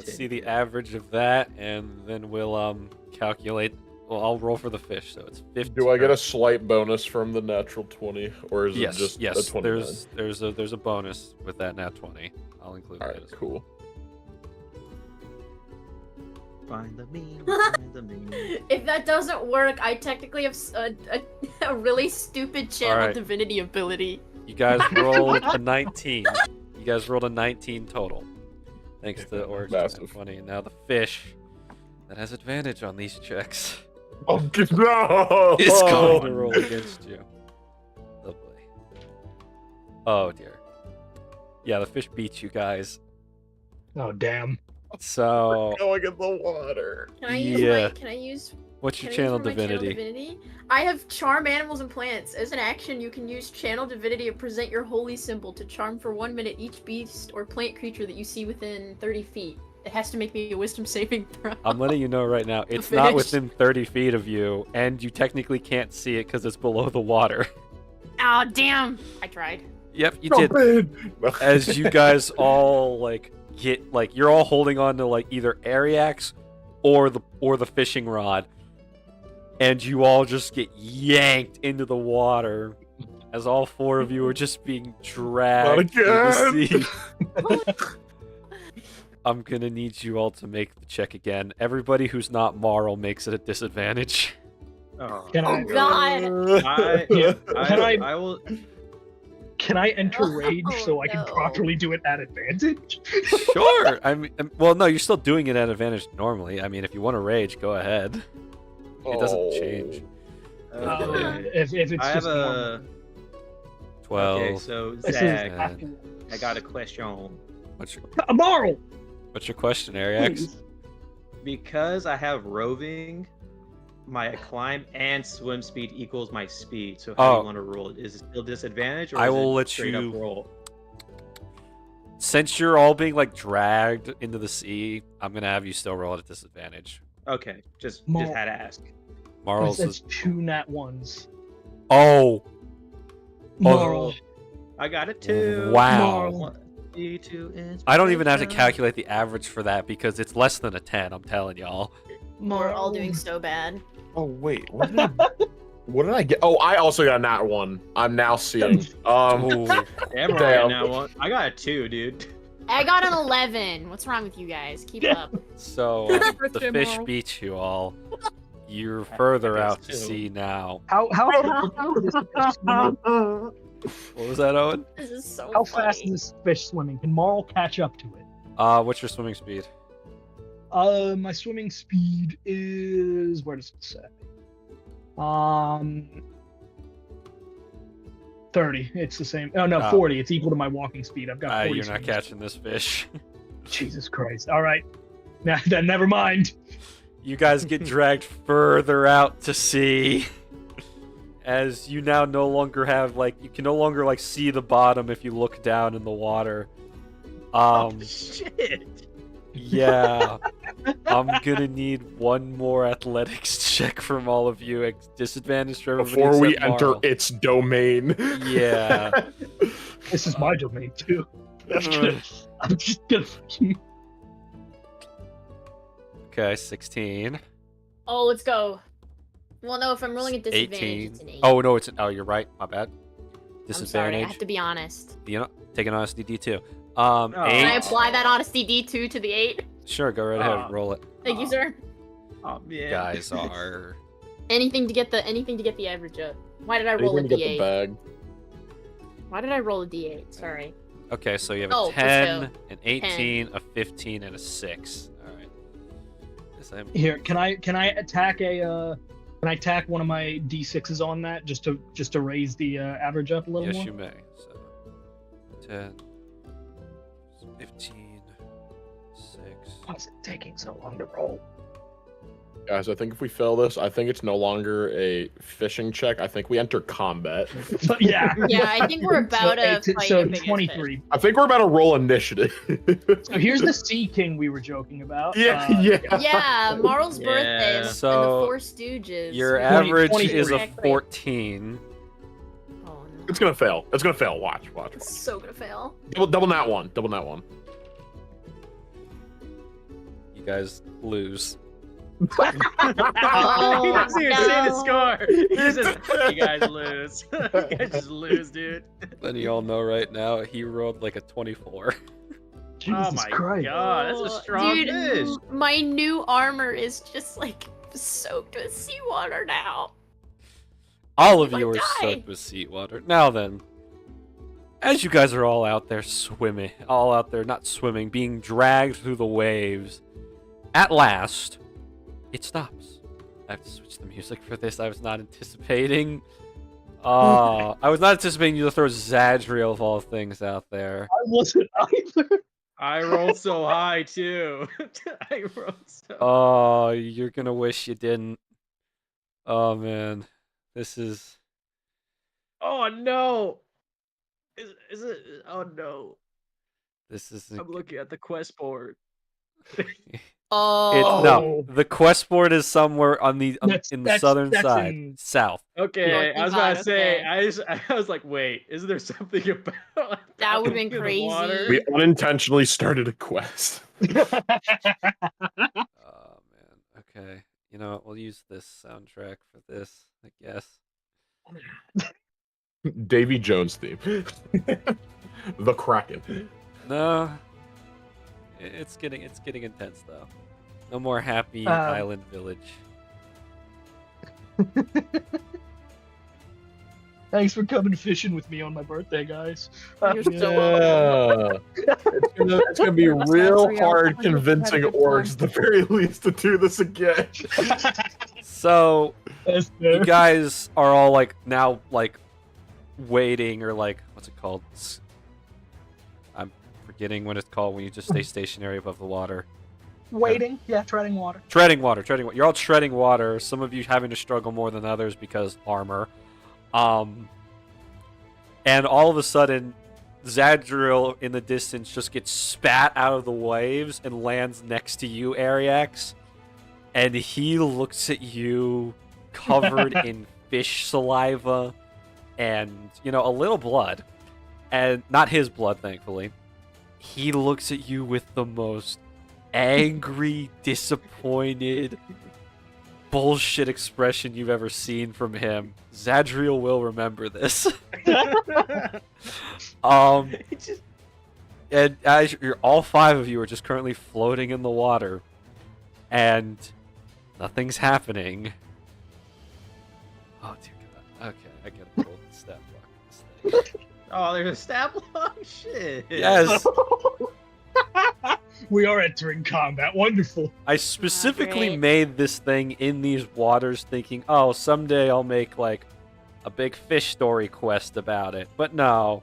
See the average of that, and then we'll calculate. Well, I'll roll for the fish, so it's 50. Do I get a slight bonus from the natural 20, or is Yes, it just yes. a 29? There's a bonus with that nat 20. I'll include All that right, as well. cool. Find the meme. Find the meme. If that doesn't work, I technically have a really stupid channel Alright. divinity ability. You guys rolled a 19. You guys rolled a 19 total, thanks to Oryx Massive. 20. And now the fish that has advantage on these checks Oh no! is going to roll against you. Oh boy. Oh dear. Yeah, the fish beats you guys. Oh damn. So, Going in the water. Can I use Yeah. can I use what's your can I use channel for my channel divinity? divinity? I have charm animals and plants. As an action, you can use channel divinity and present your holy symbol to charm for 1 minute each beast or plant creature that you see within 30 feet. It has to make me a wisdom saving throw. I'm letting you know right now, it's not fish. within 30 feet of you, and you technically can't see it because it's below the water. Oh damn! I tried. Yep, you did. As you guys all get you're all holding on to either Ariax or the fishing rod, and you all just get yanked into the water as all four of you are just being dragged through the sea. I'm gonna need you all to make the check again. Everybody who's not Marl makes it a disadvantage. Oh, Can I? God. I will. Can I enter Oh, rage so I can no. properly do it at advantage? Sure. I mean, well, no, you're still doing it at advantage normally. I mean, if you want to rage, go ahead. It doesn't change. Okay. If it's I have just a. 12. Okay, so This is- Zach, and I got a question. what's your Marl, question, Ariax? please. Because I have roving, my climb and swim speed equals my speed. So how do Oh. you want to roll it? Is it still disadvantage, or I is will it let straight you- up roll? Since you're all being dragged into the sea, I'm gonna have you still roll at a disadvantage. Okay, just Mar- had to ask. Marl's That's is... two nat ones. Oh, Marl, I got it too. wow. Marl. I don't even have to calculate the average for that because it's less than a 10, I'm telling y'all. We're all doing so bad. Oh wait, what did I... What did I get? Oh, I also got a nat 1. I'm now seeing. Ooh. Damn, Damn. now one. I got a 2, dude. I got an 11. What's wrong with you guys? Keep up. So Happy the birthday, fish Marl. beat you all. You're further guess out to too. sea now. How fast is this fish swimming? What was that, Owen? This is so How funny. fast is this fish swimming? Can Marl catch up to it? What's your swimming speed? My swimming speed is, where does it say? 30. It's the same. Oh no, Oh. 40. It's equal to my walking speed. I've got 40. You're not swimming catching this fish. speed. Jesus Christ. All right. Nah, then never mind. You guys get dragged further out to sea. As you now no longer have, like, you can no longer, like, see the bottom if you look down in the water. Oh, shit. Yeah. I'm gonna need one more athletics check from all of you. Disadvantage for everybody Before we except enter Marl. its domain. Yeah. This is my domain too. Ugh. I'm just gonna fucking. Okay, 16. Oh, let's go. Well, no, if I'm rolling a disadvantage, 18. it's an 8. Oh, no, it's an... Oh, you're right. My bad. I'm sorry. I Disadvantage. have to be honest. You know, take an honesty D2. Oh. 8. Can I apply that honesty D2 to the 8? Sure, go right ahead. Roll it. Thank you, sir. Oh, man. Guys are... Anything to get the average up. Why did I roll a Anything to get the D8? bag. Why did I roll a D8? Sorry. Okay, so you have a Oh, let's 10, go. an 18, a 15, and a 6. All right. Yes, I'm... Here, can I attack can I tack one of my d6s on that just to raise the average up a little Yes, more? you may. So, 10, 15, 6. Why is it taking so long to roll? Guys, I think if we fail this, I think it's no longer a fishing check. I think we enter combat. Yeah. Yeah, I think we're about to fight so a big 23. I think we're about to roll initiative. So here's the Sea King we were joking about. yeah. Yeah, Marl's birthday and So, the Four Stooges. Your 20 average 24. is a Exactly. 14. Oh, no. It's gonna fail. It's gonna fail. Watch. It's so gonna fail. Double that one. Double that one. You guys lose. Oh, He doesn't even say the no. score. He just, you guys lose. You guys just lose, dude. Then you all know right now he rolled like a 24. Jesus Oh my Christ. god, that's a strong Dude, fish. my new armor is just like soaked with seawater now. All of I you are die. soaked with seawater. Now then, as you guys are all out there swimming, all out there not swimming, being dragged through the waves, at last, it stops. I have to switch the music for this. I was not anticipating. I was not anticipating you to throw Zadriel of all things out there. I wasn't either. I rolled so high too. I rolled so. Oh, you're gonna wish you didn't. Oh man, this is. Oh no! Is it? Oh no! This is. I'm looking at the quest board. Oh, No, the quest board is somewhere on the in the southern that's side, in- south. Okay, I was North about and to say. okay. I was like, wait, isn't there something about That would've been in the crazy. water? We unintentionally started a quest. Oh man. Okay. You know what? We'll use this soundtrack for this, I guess. Davy Jones theme. The Kraken. No. It's getting intense though. No more happy Um, island village. Thanks for coming fishing with me on my birthday, guys. You're so welcome. Yeah. It's gonna be That's real real. hard I hope you had a convincing good orcs time. at the very least to do this again. So That's you fair. guys are all like now like waiting or like what's it called? I'm forgetting what it's called when you just stay stationary above the water. Waiting, yeah, treading water. Treading water. You're all treading water. Some of you having to struggle more than others because armor. And all of a sudden, Zadriel in the distance just gets spat out of the waves and lands next to you, Ariax. And he looks at you covered in fish saliva and, you know, a little blood. And not his blood, thankfully. He looks at you with the most angry, disappointed, bullshit expression you've ever seen from him. Zadriel will remember this. It just And as you're all 5 of you are just currently floating in the water, and nothing's happening. Oh dear God. Okay, I gotta roll the stat block for this thing. oh, there's a stat block. Shit. Yes, We are entering combat. Wonderful. I specifically great. made this thing in these waters, thinking, oh, someday I'll make like a big fish story quest about it. But no,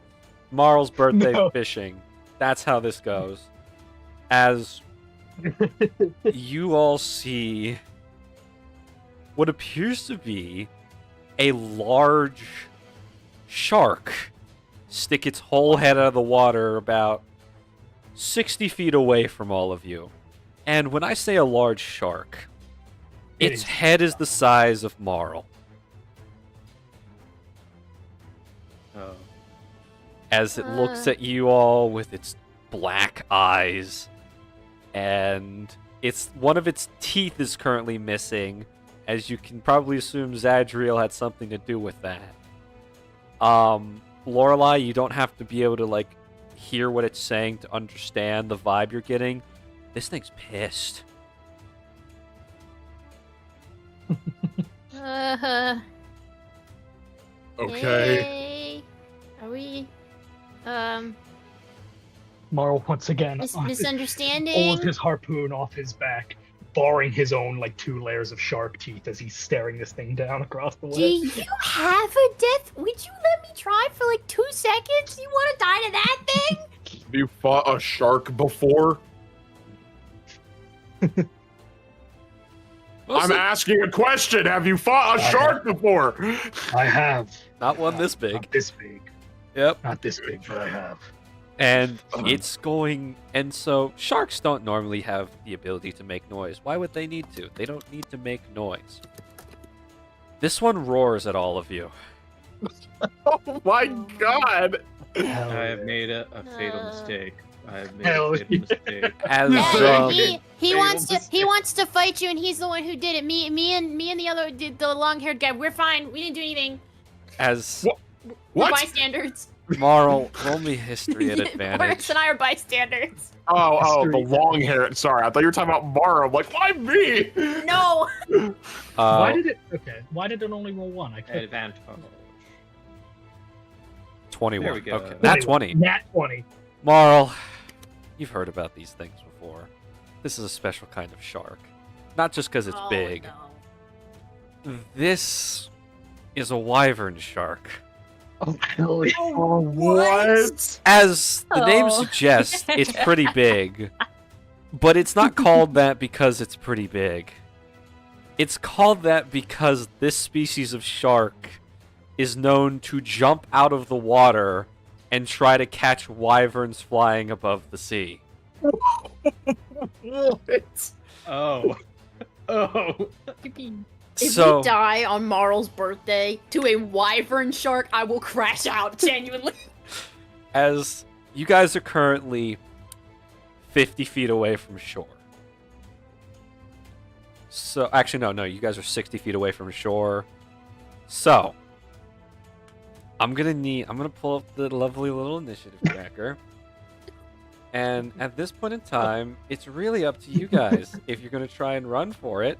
Marl's birthday No. fishing. That's how this goes. As you all see what appears to be a large shark stick its whole head out of the water about 60 feet away from all of you. And when I say a large shark, It its is. head is the size of Marl. Oh. As it looks at you all with its black eyes, and one of its teeth is currently missing, as you can probably assume Zadriel had something to do with that. Lorelei, you don't have to be able to like hear what it's saying to understand the vibe you're getting. This thing's pissed. Okay. Hey, are we Marl once again pulls misunderstanding? his harpoon off his back, barring his own like 2 layers of shark teeth as he's staring this thing down across the Do way. you have a death? Would you let me try for like 2 seconds? You want to die to that thing? Have you fought a shark before? I'm asking a question. Have you fought a shark before? I have. Not one this big. Not this big. Yep. Not this big, but I have. And it's going. And so sharks don't normally have the ability to make noise. Why would they need to? They don't need to make noise. This one roars at all of you. Oh my god! Hell I have yeah. made a fatal mistake. I have made Hell a fatal mistake. As Yeah, um, he wants to fight you, and he's the one who did it. Me and the other the long-haired guy. We're fine. We didn't do anything. as We're What? bystanders. Marl, roll me history at advantage. Boris and I are bystanders. Oh, the History. long hair. Sorry, I thought you were talking about Mara. I'm like, why me? No. Why did it? Okay. Why did it only roll 1? I clicked. Advantage. 21. There we go. Okay, not 20. Nat 20. Marl, you've heard about these things before. This is a special kind of shark. Not just because it's Oh, big. no. This is a wyvern shark. Oh, hell yeah. What? As the name Oh. suggests, it's pretty big. But it's not called that because it's pretty big. It's called that because this species of shark is known to jump out of the water and try to catch wyverns flying above the sea. What? Oh. Oh. If So, we die on Marl's birthday to a wyvern shark, I will crash out, genuinely. as you guys are currently 50 feet away from shore. So, actually, no, you guys are 60 feet away from shore. So, I'm gonna pull up the lovely little initiative tracker. And at this point in time, it's really up to you guys if you're gonna try and run for it,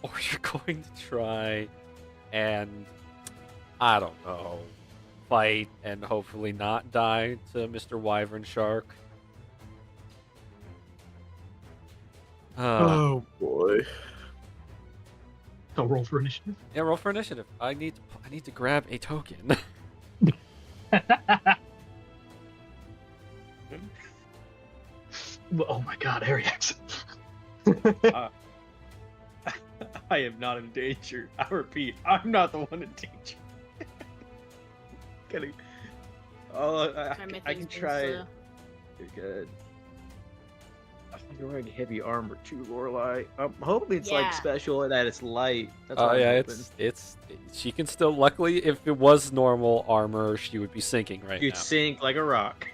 or you're going to try and, I don't know, fight and hopefully not die to Mr. Wyvern Shark. Oh boy. So roll for initiative. Yeah, roll for initiative. I need to grab a token. Oh my god, Ariax. I am not in danger. I repeat, I'm not the one in danger. Kidding. Oh, I can try. You're good. I think you're wearing heavy armor too, Lorelai. I'm hoping it's Yeah. like special and that it's light. That's Oh what I'm yeah, hoping. it's she can still. Luckily, if it was normal armor, she would be sinking right You'd now. sink like a rock.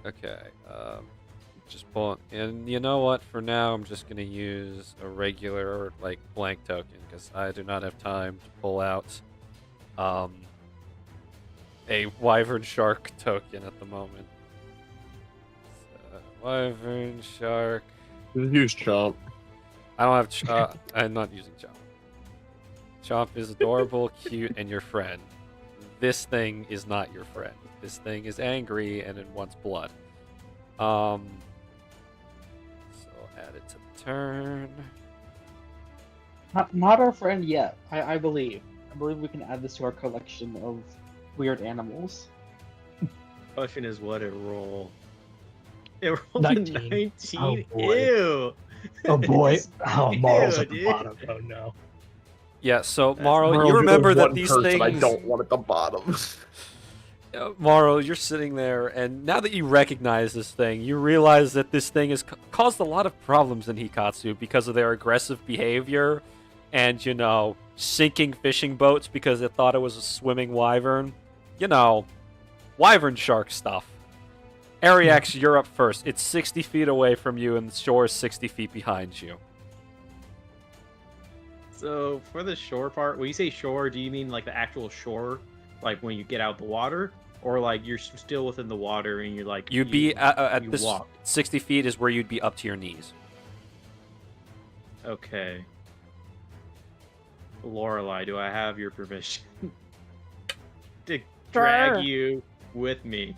Okay. just pull, and you know what? For now, I'm just gonna use a regular like blank token because I do not have time to pull out a wyvern shark token at the moment. So, wyvern shark. Use Chomp. I don't have. I'm not using Chomp. Chomp is adorable, cute, and your friend. This thing is not your friend. This thing is angry and it wants blood. So add it to the turn. Not our friend yet. I believe. I believe we can add this to our collection of weird animals. Question is, what it roll? It rolled 19. a 19. Oh, boy. Ew. Oh boy. Oh, Marl's Ew, at the dude. bottom. Oh no. Yeah, so That's Morrow, Merle, you you're remember the that one these person things. I don't want at the bottom. Morrow, you're sitting there, and now that you recognize this thing, you realize that this thing has caused a lot of problems in Hikatsu because of their aggressive behavior and, you know, sinking fishing boats because they thought it was a swimming wyvern. You know, wyvern shark stuff. Ariax, you're up first. It's 60 feet away from you, and the shore is 60 feet behind you. So for the shore part, when you say shore, do you mean like the actual shore, like when you get out of the water, or like you're still within the water and you're like You'd be at you this walk. 60 feet is where you'd be up to your knees. Okay. Lorelei, do I have your permission to drag you with me?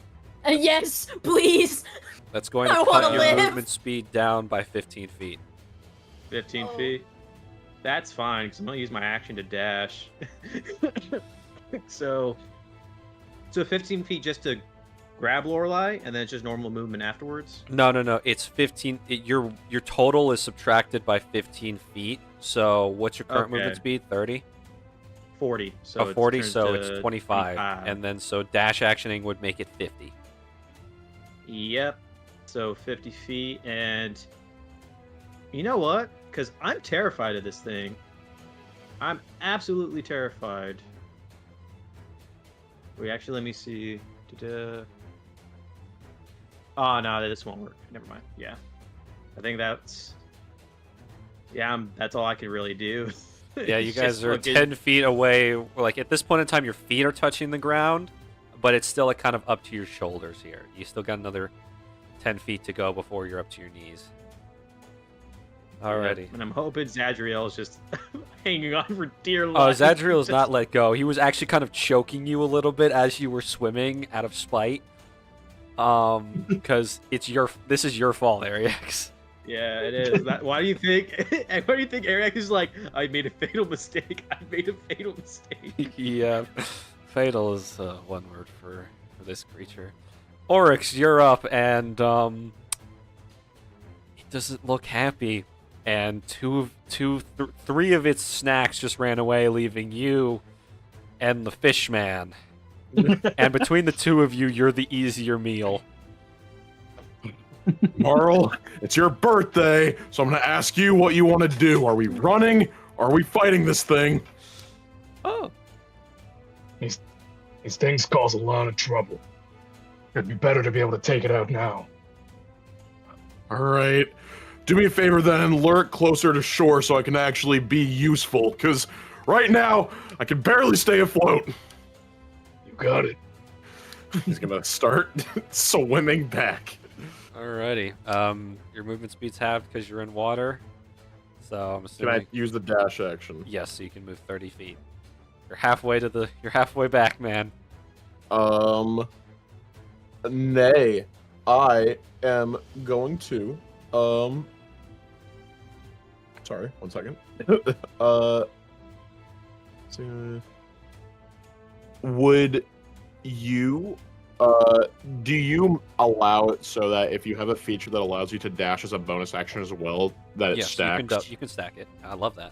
Yes, please. That's going to I cut wanna your live. movement speed down by 15 feet. 15 Oh. feet? That's fine, because I'm going to use my action to dash. so 15 feet just to grab Lorelei, and then it's just normal movement afterwards? No. It's 15. Your total is subtracted by 15 feet. So what's your current movement Okay. speed? 30? 40. So Oh, 40, turns so to it's 25. And then so dash actioning would make it 50. Yep. So 50 feet, and you know what? Because I'm terrified of this thing. I'm absolutely terrified. Wait, actually, let me see. Da-da. Oh, no, this won't work. Never mind. Yeah. I think that's... Yeah, that's all I can really do. Yeah, you It's guys just are fucking- 10 feet away. Like, at this point in time, your feet are touching the ground, but it's still like kind of up to your shoulders here. You still got another 10 feet to go before you're up to your knees. Alrighty. And I'm hoping Zadriel is just hanging on for dear Oh, life. Zadriel is Just- not let go. He was actually kind of choking you a little bit as you were swimming out of spite. Because this is your fault, Ariax. Yeah, it is. Why do you think? Why do you think Eric is like? I made a fatal mistake. I made a fatal mistake. Yeah, fatal is one word for this creature. Oryx, you're up, and he doesn't look happy. And three of its snacks just ran away, leaving you and the fish man. And between the two of you, you're the easier meal. Marl, it's your birthday, so I'm gonna ask you what you want to do. Are we running? Or are we fighting this thing? Oh, These things cause a lot of trouble. It'd be better to be able to take it out now. All right. Do me a favor then, lurk closer to shore so I can actually be useful, because right now, I can barely stay afloat. You got it. He's gonna start swimming back. alrighty. Your movement speed's halved because you're in water. So I'm Can assuming I use the dash action? yes, so you can move 30 feet. You're halfway back, man. Nay. I am going to, sorry, 1 second. Would you, do you allow it so that if you have a feature that allows you to dash as a bonus action as well, that it Yes, stacks? you can stack it. I love that.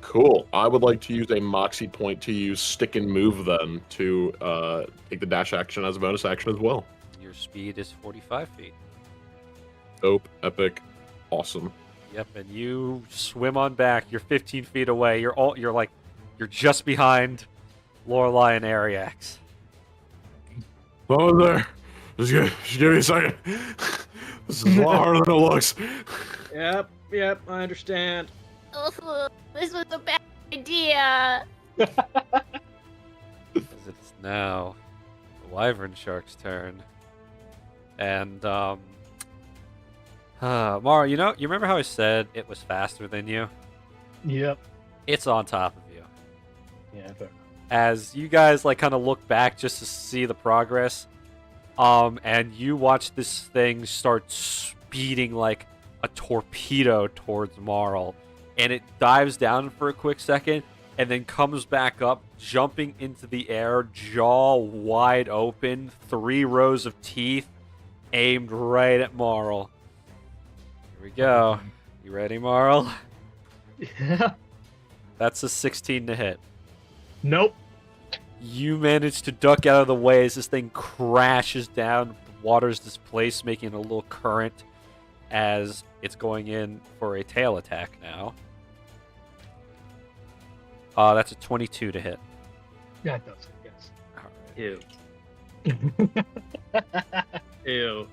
Cool. I would like to use a moxie point to use stick and move then to take the dash action as a bonus action as well. Your speed is 45 feet. Dope, epic, awesome. Yep, and you swim on back. You're 15 feet away. You're just behind Lorelei and Ariax. Oh, there. Just give me a second. This is a lot harder than it looks. Yep, I understand. Oh, this was a bad idea. As it's now the Wyvern Shark's turn. And, Mara, you remember how I said it was faster than you? Yep. It's on top of you. Yeah, fair. As you guys, like, kind of look back just to see the progress, and you watch this thing start speeding like a torpedo towards Marl, and it dives down for a quick second, and then comes back up, jumping into the air, jaw wide open, 3 rows of teeth, aimed right at Marl. Here we go. You ready, Marl? Yeah. That's a 16 to hit. Nope. You manage to duck out of the way as this thing crashes down. The water's displaced, making a little current as it's going in for a tail attack now. That's a 22 to hit. Yeah, it does. Yes. Ew. Ew.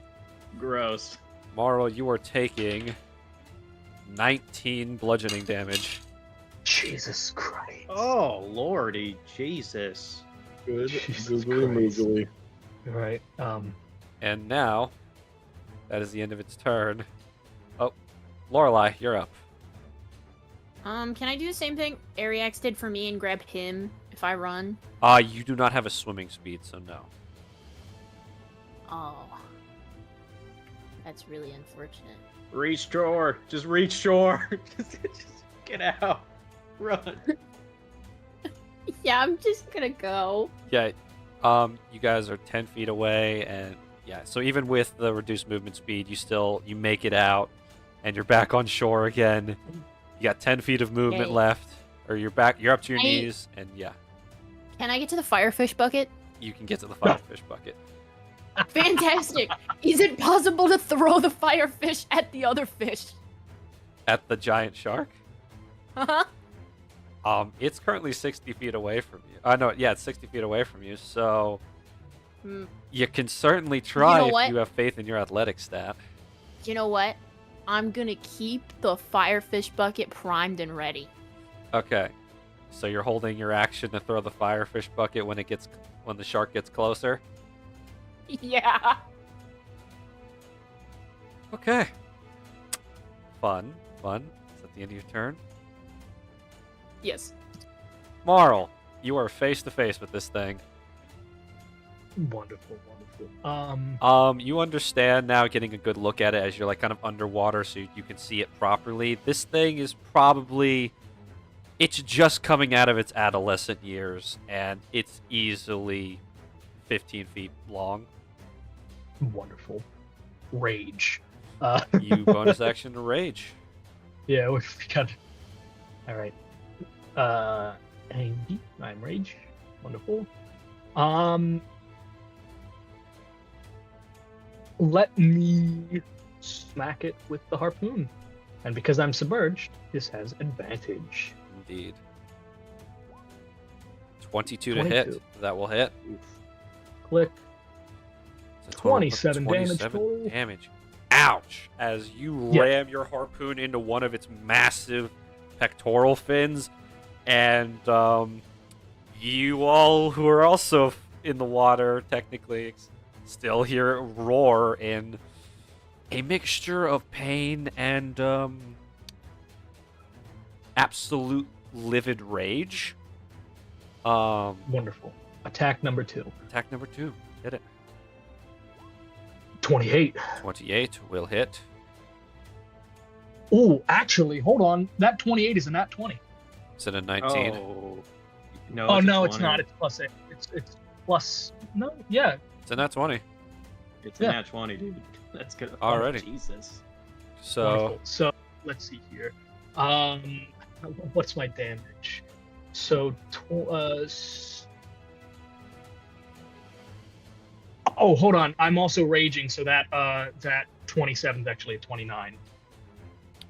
Gross. Marl, you are taking 19 bludgeoning damage. Jesus Christ. Oh, lordy Jesus. Good. Jesus Googly Christ. moogly. All right. And now, that is the end of its turn. Oh, Lorelei, you're up. Can I do the same thing Ariax did for me and grab him if I run? You do not have a swimming speed, so no. Oh. That's really unfortunate. Reach shore. Just reach shore. just get out. Run. Yeah, I'm just gonna go. Yeah, you guys are 10 feet away, and yeah, so even with the reduced movement speed, you make it out, and you're back on shore again. You got 10 feet of movement Yay. left, or you're up to your I- knees, and yeah, Can I get to the firefish bucket? you can get to the firefish bucket. Fantastic! Is it possible to throw the firefish at the other fish? At the giant shark? Huh? It's currently 60 feet away from you. No, yeah, it's 60 feet away from you, so Hmm. you can certainly try if what? you have faith in your athletic stat. You know what? I'm gonna keep the firefish bucket primed and ready. Okay, so you're holding your action to throw the firefish bucket when the shark gets closer? Yeah. Okay. Fun. Is that the end of your turn? Yes. Marl, you are face to face with this thing. Wonderful. Wonderful. You understand now, getting a good look at it as you're like kind of underwater so you can see it properly. This thing is it's just coming out of its adolescent years, and it's easily 15 feet long. Wonderful. Rage. You bonus action to rage. Yeah, we got. All right. Angry. I'm rage. Wonderful. Let me smack it with the harpoon, and because I'm submerged, this has advantage. Indeed. 22 to hit. 22. That will hit. Click. It's a total of 27 damage 27 total. damage. Ouch! As you Yeah. ram your harpoon into one of its massive pectoral fins, and you all who are also in the water technically still hear it roar in a mixture of pain and absolute livid rage. Wonderful. Attack number 2. Attack number 2. Hit it. 28. 28 will hit. Oh, actually, hold on. That 28 is a nat 20. Is it a 19? Oh. No, Oh it's a no, it's 20. not. It's plus 8. It's plus. No, yeah. It's a nat 20. It's Yeah. a nat 20, dude. That's good. Alrighty. Oh, Jesus. So, Wonderful. So let's see here. What's my damage? So, oh, hold on. I'm also raging, so that 27 is actually a 29.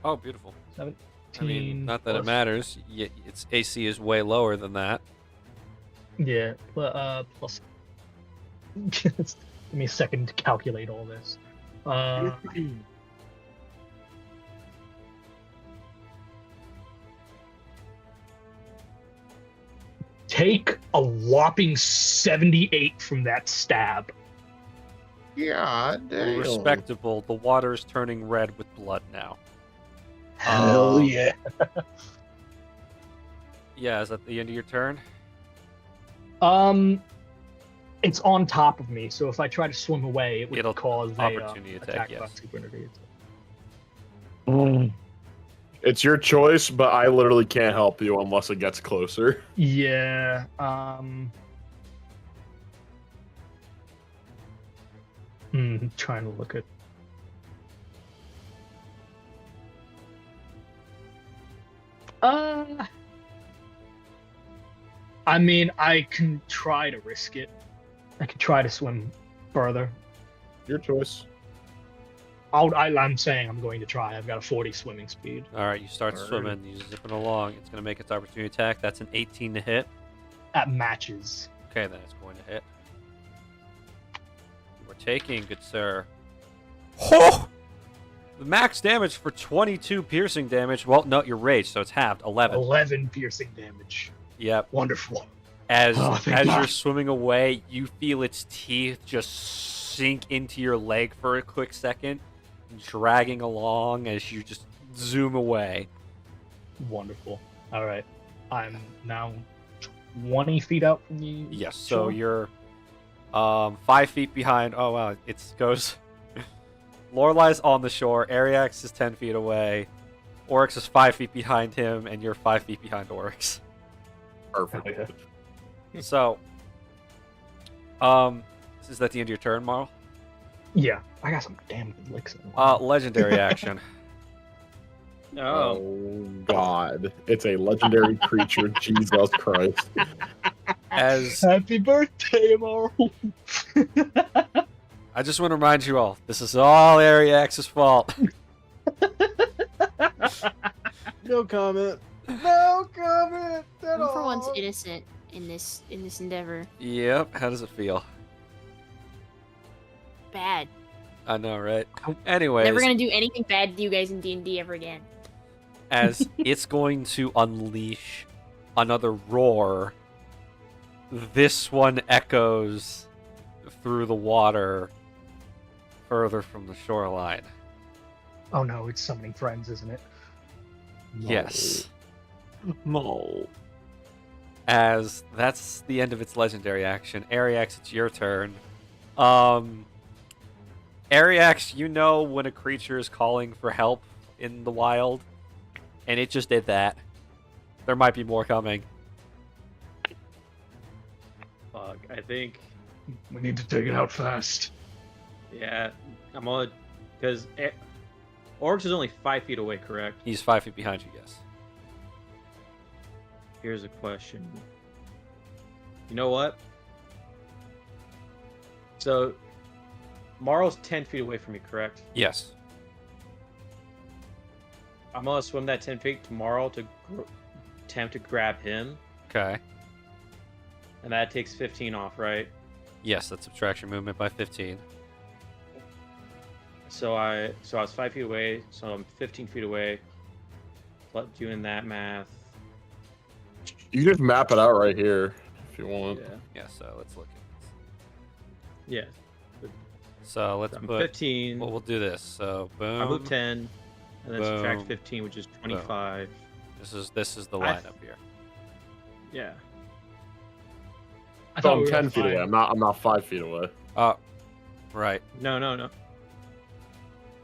oh, beautiful. 17. I mean, not that it plus- matters. Its AC is way lower than that. Yeah. Plus. Give me a second to calculate all this. Uh, take a whopping 78 from that stab. Yeah, damn. Respectable. The water is turning red with blood now. Hell yeah. Yeah, is that the end of your turn? It's on top of me, so if I try to swim away, it would It'll cause a opportunity attack, on yes. opportunity. It's your choice, but I literally can't help you unless it gets closer. Yeah. Trying to look at. I mean, I can try to risk it. I can try to swim further. Your choice. I'm saying I'm going to try. I've got a 40 swimming speed. All right, you start Alright. swimming. You're zipping along. It's going to make its opportunity attack. That's an 18 to hit. That matches. Okay, then it's going to hit. You are taking, good sir. Oh! The max damage for 22 piercing damage. Well, no, you're raged, so it's halved. 11. 11 piercing damage. Yep. Wonderful. As thank as God. you're swimming away, you feel its teeth just sink into your leg for a quick second, dragging along as you just zoom away. Wonderful. All right. I'm now 20 feet out from the Yes, so shore? you're 5 feet behind. Oh wow, it goes. Lorelai's on the shore. Ariax is 10 feet away. Oryx is 5 feet behind him, and you're 5 feet behind Oryx. Perfect. Oh, yeah. So, is that the end of your turn, Marl? Yeah, I got some damn good licks in one. Legendary action. Oh, God. It's a legendary creature. Jesus Christ. As Happy birthday, Marl! I just want to remind you all, this is all Ariax's fault. no comment. No comment at I'm for once innocent in this endeavor. Yep. How does it feel? Bad. I know, right? Anyways, Never gonna do anything bad to you guys in D&D ever again. as it's going to unleash another roar, this one echoes through the water further from the shoreline. Oh no, it's summoning friends, isn't it? Yes. No. As that's the end of its legendary action. Ariax, it's your turn. Ariax, you know when a creature is calling for help in the wild, and it just did that. There might be more coming. Fuck, I think, We need to take it out fast. yeah, I'm on, because Oryx is only 5 feet away, correct? He's 5 feet behind you, yes. Here's a question. You know what? So, Marl's 10 feet away from me, correct? Yes. I'm gonna swim that 10 feet to Marl to attempt to grab him, Okay. and that takes 15 off, right? Yes, that subtracts your movement by 15. So I was 5 feet away, so I'm 15 feet away. Doing that math. You can just map it out right here if you want. Yeah. Yeah, so let's look at this. Yeah. So let's I'm put. 15. Well, we'll do this. So boom. I move 10, and then subtract Boom. 15, which is 25. This is the I- lineup here. Yeah. I So thought I'm we were 10 feet away. fine. I'm not 5 feet away. Right. No.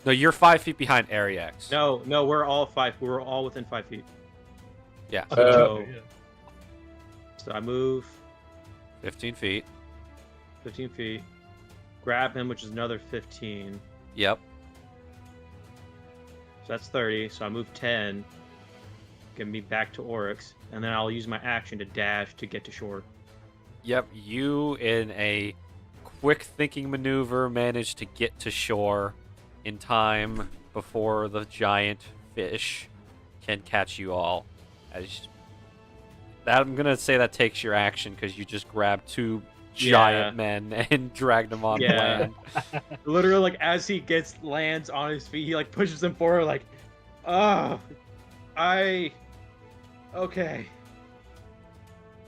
No, you're 5 feet behind Ariax. No, we're all 5. We're all within 5 feet. Yeah. I thought So- you were- So I move 15 feet. 15 feet, grab him, which is another 15. Yep. So that's 30. So I move 10, get me back to Oryx, and then I'll use my action to dash to get to shore. Yep. You, in a quick thinking maneuver, managed to get to shore in time before the giant fish can catch you all. As that, I'm gonna say that takes your action because you just grabbed two giant men and dragged them on Yeah. land. Literally, like as he lands on his feet, he like pushes them forward, like, oh, okay,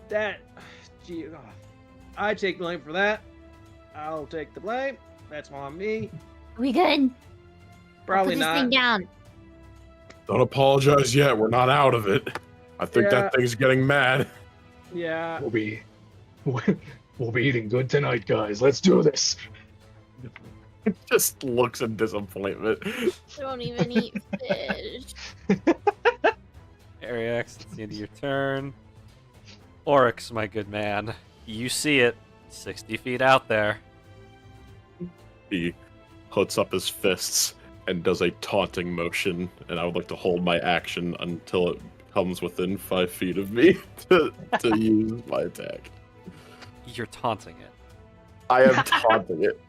that, gee, oh, I take blame for that. I'll take the blame. That's on me. We good? Probably Put this not. thing down. Don't apologize yet. We're not out of it. I think Yeah. that thing's getting mad. Yeah. We'll be eating good tonight, guys. Let's do this. It just looks in disappointment. We don't even eat fish. Ariax, it's the end of your turn. Oryx, my good man. You see it 60 feet out there. He puts up his fists and does a taunting motion, and I would like to hold my action until it comes within 5 feet of me to use my attack. You're taunting it. I am taunting it.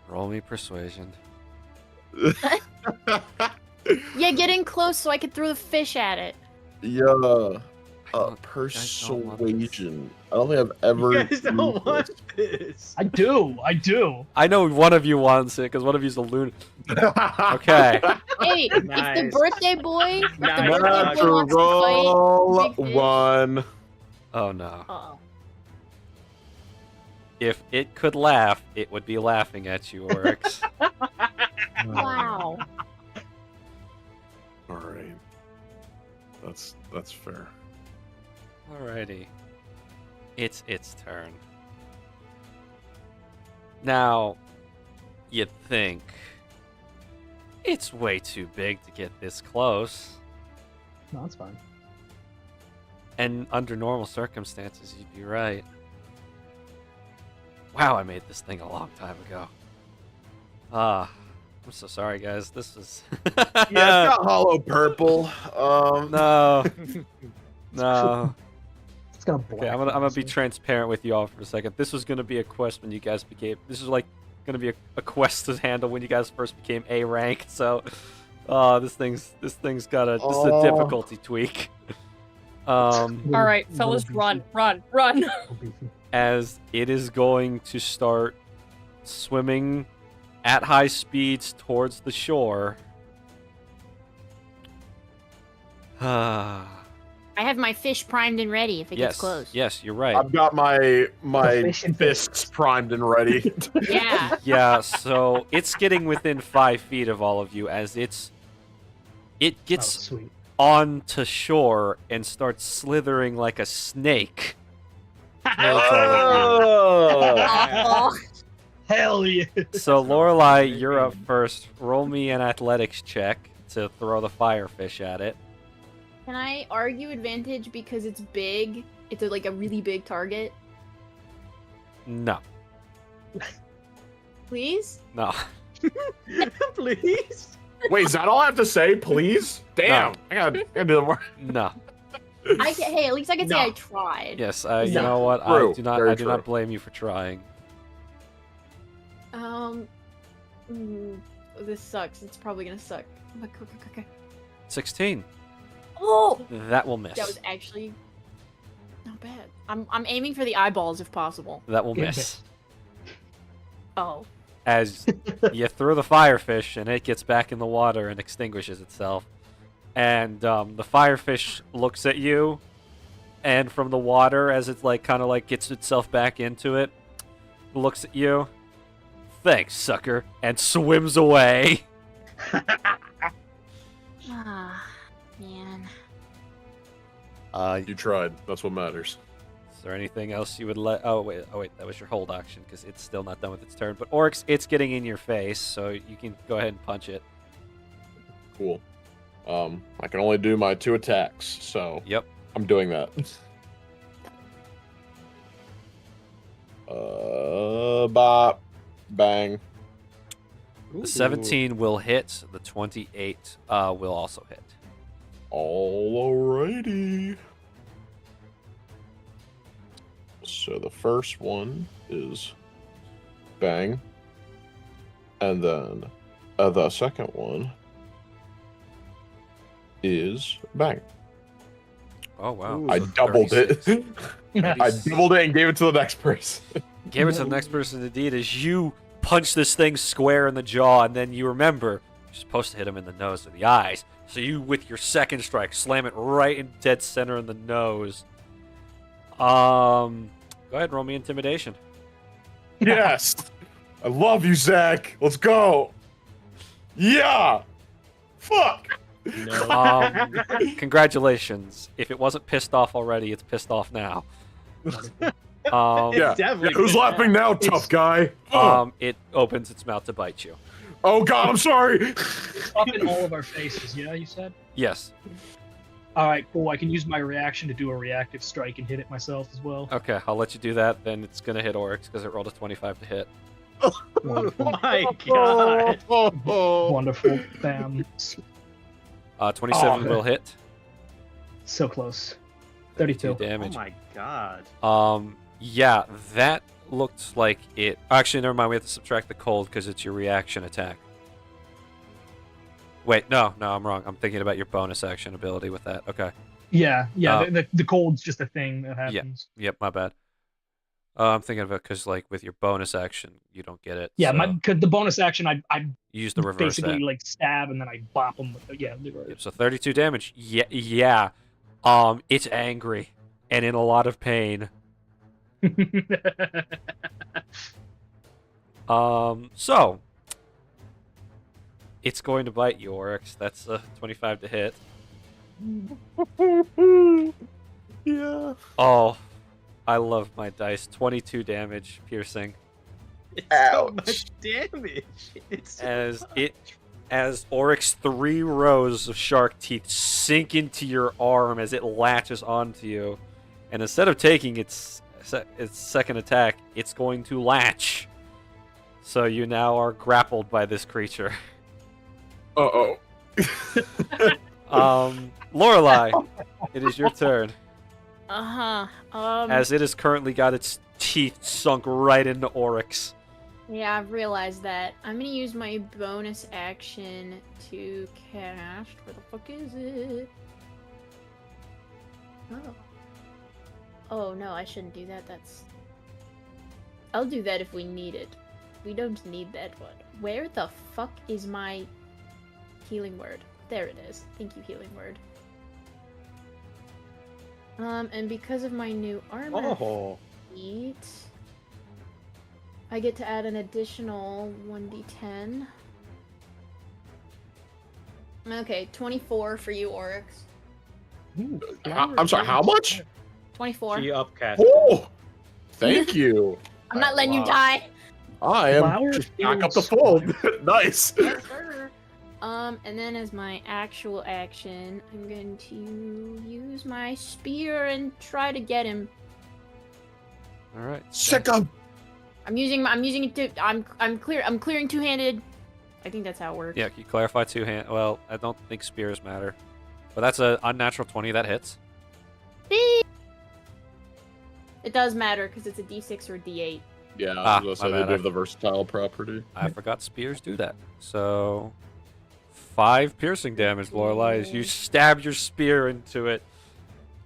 Roll me persuasion. Yeah, get in close so I can throw the fish at it. Yeah. don't- guys don't want this. Persuasion. I don't think I've ever. You guys don't used want this. this. I do. I know one of you wants it because one of you's a loon. Okay. Hey, if the Nice. birthday boy, if the Nice. birthday boy wants to Natural fight, big fish. one. Oh no. Uh-oh. If it could laugh, it would be laughing at you, Oryx. Wow. All right. That's fair. Alrighty. It's its turn. Now, you'd think it's way too big to get this close. No, it's fine. And under normal circumstances, you'd be right. Wow, I made this thing a long time ago. I'm so sorry, guys. This is... Yeah, it's got hollow purple. No. No. It's gonna Okay, I'm gonna be transparent with you all for a second. This was gonna be a quest when you guys became. This is like gonna be a quest to handle when you guys first became A rank. So, this thing's got a difficulty tweak. All right, fellas, run. As it is going to start swimming at high speeds towards the shore. I have my fish primed and ready if it Yes, gets close. yes, you're right. I've got my fish and fists primed and ready. Yeah. Yeah, so it's getting within 5 feet of all of you as it gets sweet. onto shore and starts slithering like a snake. Oh! Hell yeah! So Lorelai, you're up first. Roll me an athletics check to throw the firefish at it. Can I argue advantage because it's big? It's like a really big target. No, Please? no. Please. Wait, is that all I have to say? Please? Damn, I gotta do the work. No. Hey, at least I can say No. I tried. Yes, you No. know what? True, I do not. very I do not true. blame you for trying. This sucks. It's probably gonna suck. Okay. 16. Oh, That will miss. that was actually not bad. I'm aiming for the eyeballs if possible. That will Yeah. miss. Oh, As you throw the firefish and it gets back in the water and extinguishes itself. And the firefish looks at you, and from the water, as it kind of gets itself back into it, looks at you. Thanks, sucker, and swims away. Ah, man. You tried. That's what matters. Is there anything else you would let? Oh wait, that was your hold action because it's still not done with its turn. But Oryx, it's getting in your face, so you can go ahead and punch it. Cool. I can only do my 2 attacks, so Yep. I'm doing that. Bop, bang. The 17 will hit. The 28 will also hit. Alrighty. So the first one is bang, and then the second one is bang. Oh wow! I So doubled 36. it. I doubled it and gave it to the next person. Gave it to the next person indeed as you punch this thing square in the jaw, and then you remember you're supposed to hit him in the nose or the eyes. So you, with your second strike, slam it right in dead center in the nose. Go ahead, roll me intimidation. Yes. I love you, Zach. Let's go. Yeah. Fuck. No. Congratulations. If it wasn't pissed off already, it's pissed off now. Yeah. definitely Who's good laughing now, tough guy? It opens its mouth to bite you. Oh God, I'm sorry. Up in all of our faces, yeah, you said? Yes. Alright, cool. I can use my reaction to do a reactive strike and hit it myself as well. Okay, I'll let you do that. Then it's gonna hit Oryx because it rolled a 25 to hit. Oh my god. Wonderful. Bam. 27 Oh. will hit. So close. 32. Oh damage. my god. Yeah, that looks like it. Actually, never mind. We have to subtract the cold because it's your reaction attack. Wait, no, I'm wrong. I'm thinking about your bonus action ability with that. Okay. Yeah, the cold's just a thing that happens. Yep, my bad. I'm thinking of it because, like, with your bonus action, you don't get it. Yeah, so cause the bonus action, I you use the reverse basically that. like stab and then I bop them with the, Yep, so 32 damage. Yeah. It's angry and in a lot of pain. So it's going to bite you, Oryx. That's a 25 to hit. Yeah. Oh, I love my dice. 22 damage, piercing. It's so much damage. It's so As Oryx 3 rows of shark teeth sink into your arm as it latches onto you, and instead of taking its second attack, it's going to latch. So you now are grappled by this creature. Uh-oh. Lorelai, it is your turn. As it has currently got its teeth sunk right into Oryx. Yeah, I've realized that. I'm gonna use my bonus action to cast. Where the fuck is it? Oh. Oh no, I shouldn't do that. I'll do that if we need it. We don't need that one. Where the fuck is my healing word? There it is. Thank you, healing word. And because of my new armor feat, I get to add an additional 1d10. Okay, 24 for you, Oryx. Ooh, I'm sorry, how much? 24. She upcast. Oh, thank you. I'm not letting you Wow. die. I am Flower just back up feels the full. fine. Nice. Yes, sir. And then as my actual action, I'm going to use my spear and try to get him. All right. Sick of. I'm using it to. I'm clearing two-handed. I think that's how it works. Yeah, can you clarify two-hand? Well, I don't think spears matter. But that's a unnatural 20 that hits. Beep. It does matter because it's a D6 or a D8. Yeah, Ah, I was my gonna say bad. they have the versatile property. I forgot spears do that. So 5 piercing damage, Lorelai, as you stab your spear into it.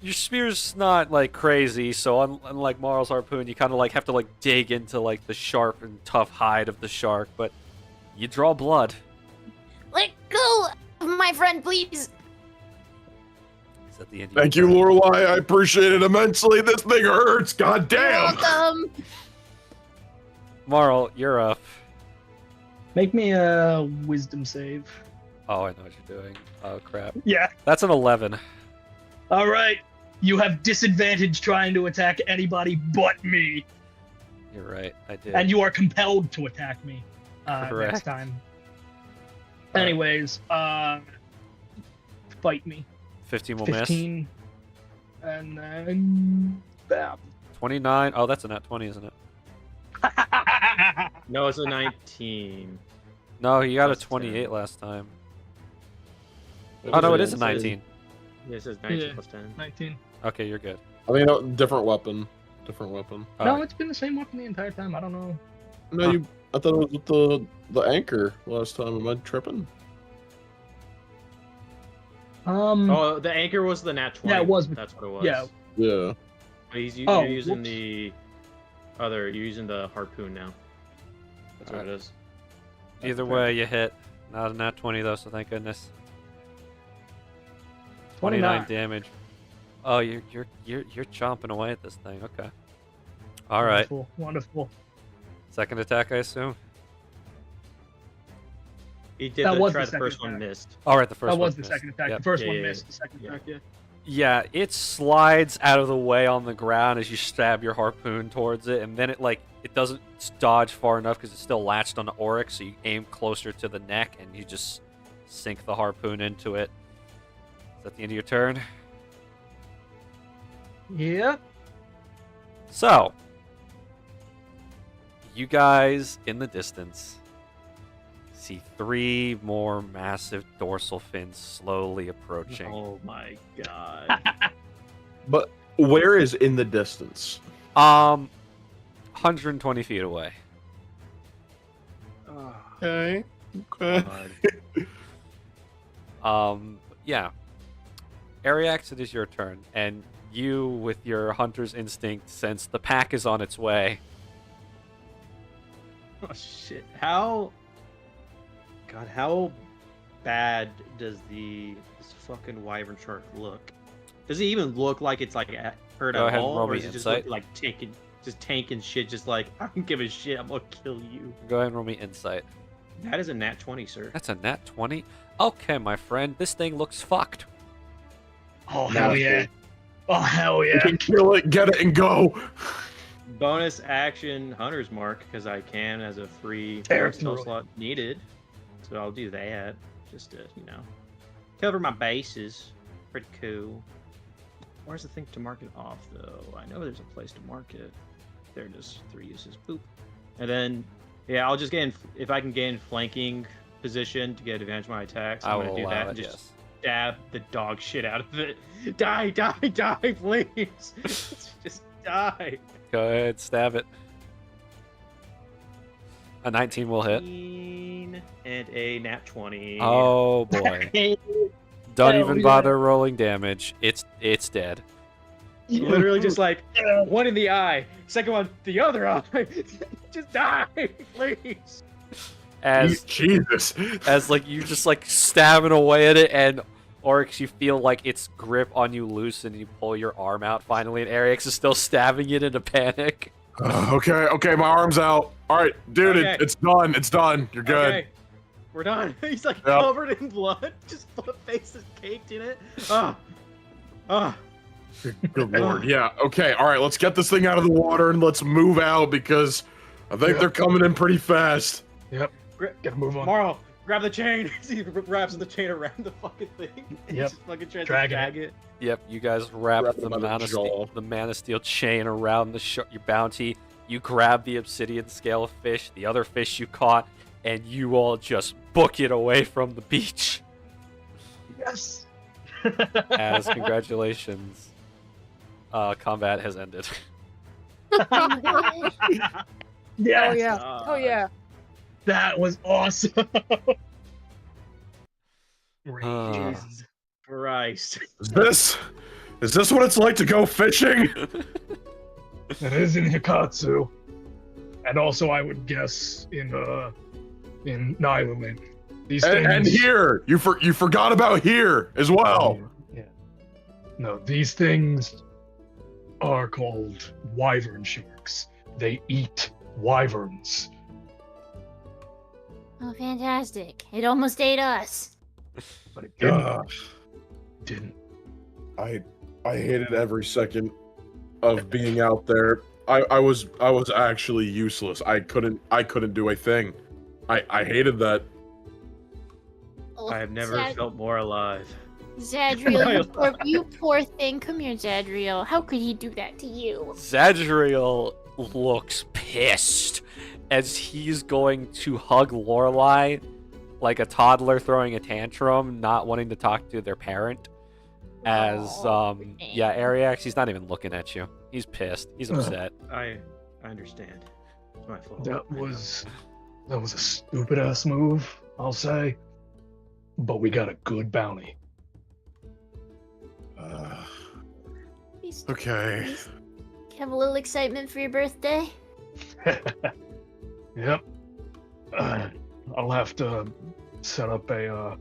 Your spear's not like crazy, so unlike Marl's harpoon, you kind of like have to like dig into like the sharp and tough hide of the shark, but you draw blood. Let go of my friend, please. Is that the end? of Thank your you, turn? Lorelai. I appreciate it immensely. This thing hurts. God You're damn. welcome. Marl, you're up. Make me a wisdom save. Oh, I know what you're doing. Oh crap. Yeah. That's an 11. All right. You have disadvantage trying to attack anybody but me, You're right. I did. and you are compelled to attack me Correct. next time. All right. Anyways, fight me. 15 will miss. 15, and then bam. 29. Oh, that's a nat 20, isn't it? No, it's a 19. No, you got a That's 28 10. last time. Oh no, it is a It says- 19. Yeah, it says 19 Yeah. plus 10. 19. Okay, you're good. I mean, no, different weapon. Different weapon. All No, right. it's been the same weapon the entire time. I don't know. No, Huh. I thought it was with the anchor last time. Am I tripping? Oh, the anchor was the nat 20. Yeah, it was. That's what it was. Yeah. Yeah. But you're Oh, using whoops. you're using the harpoon now. That's what it is. Either way, you hit. Not a nat 20 though, so thank goodness. 29 damage. Oh, you're chomping away at this thing. Okay. All right. Wonderful. Wonderful. Second attack, I assume. He did That was try the the first second one attack. missed. All right, the first That one was the missed. second attack. Yep. The first Yeah, one yeah, missed. The second yeah. attack, yeah. Yeah, it slides out of the way on the ground as you stab your harpoon towards it, and then it doesn't dodge far enough because it's still latched on the oryx, so you aim closer to the neck and you just sink the harpoon into it. Is that the end of your turn? Yeah. So, you guys in the distance see 3 more massive dorsal fins slowly approaching. Oh my god. But where is in the distance? 120 feet away. Oh, Okay. Okay. God. Yeah. Ariax, it is your turn, and you, with your hunter's instinct, sense the pack is on its way. Oh shit. How bad does this fucking wyvern shark look? Does it even look like it's like hurt Go at ahead and all, roll or me is it just insight. look like tanking shit, just like I don't give a shit, I'm gonna kill you. Go ahead and roll me insight. That is a nat 20, sir. That's a nat 20? Okay, my friend, this thing looks fucked. Oh, hell yeah. Oh, hell You yeah. can kill it, get it, and go. Bonus action hunter's mark because I can as a free Territory. spell slot needed. So I'll do that just to, cover my bases. Pretty cool. Where's the thing to mark it off though? I know there's a place to mark it. There it is. 3 uses. Boop. And then I'll just gain if I can gain flanking position to get advantage of my attacks. I I'm will gonna do allow that it, and just yes. stab the dog shit out of it. Die, please. Just die. Go ahead, stab it. A 19 will hit. 15 and a nat 20. Oh boy. Don't Hell even yeah. bother rolling damage. It's dead. Literally just like one in the eye, second one the other eye. Just die, please. As Jesus. like you just like stabbing away at it, and Oryx, you feel like its grip on you loose, and you pull your arm out finally, and Arix is still stabbing it in a panic. Okay, my arm's out. All right, dude, Okay. it's done. It's done. You're good. Okay, we're done. He's like Yep. covered in blood, just face is caked in it. Ah, Good lord. Yeah. Okay. All right. Let's get this thing out of the water and let's move out because I think they're coming in pretty fast. Gotta move on. Morrow, grab the chain. He wraps the chain around the fucking thing. And Yep. just fucking tries to Dragging drag it. Yep, you guys wrap Wrap the him by the jaw. Man of Steel chain around your bounty. You grab the obsidian scale fish, the other fish you caught, and you all just book it away from the beach. Yes. As congratulations, combat has ended. Yes. Oh yeah. Oh yeah. That was awesome. Jesus Christ. Is this what it's like to go fishing? It is in Hikatsu, and also I would guess in Nyland. These things. And here, you forgot about here as well. Yeah. No, these things are called wyvern sharks. They eat wyverns. Oh, fantastic. It almost ate us. But it didn't. I hated every second of being out there. I was actually useless. I couldn't do a thing. I hated that. Oh, I have never felt more alive. Zadriel, you poor thing. Come here, Zadriel. How could he do that to you? Zadriel looks pissed as he's going to hug Lorelai like a toddler throwing a tantrum, not wanting to talk to their parent. As Ariax, he's not even looking at you. He's pissed. He's upset. I understand. It's my fault. That was a stupid ass move, I'll say. But we got a good bounty. least Okay. have a little excitement for your birthday. Yep. I'll have to set up a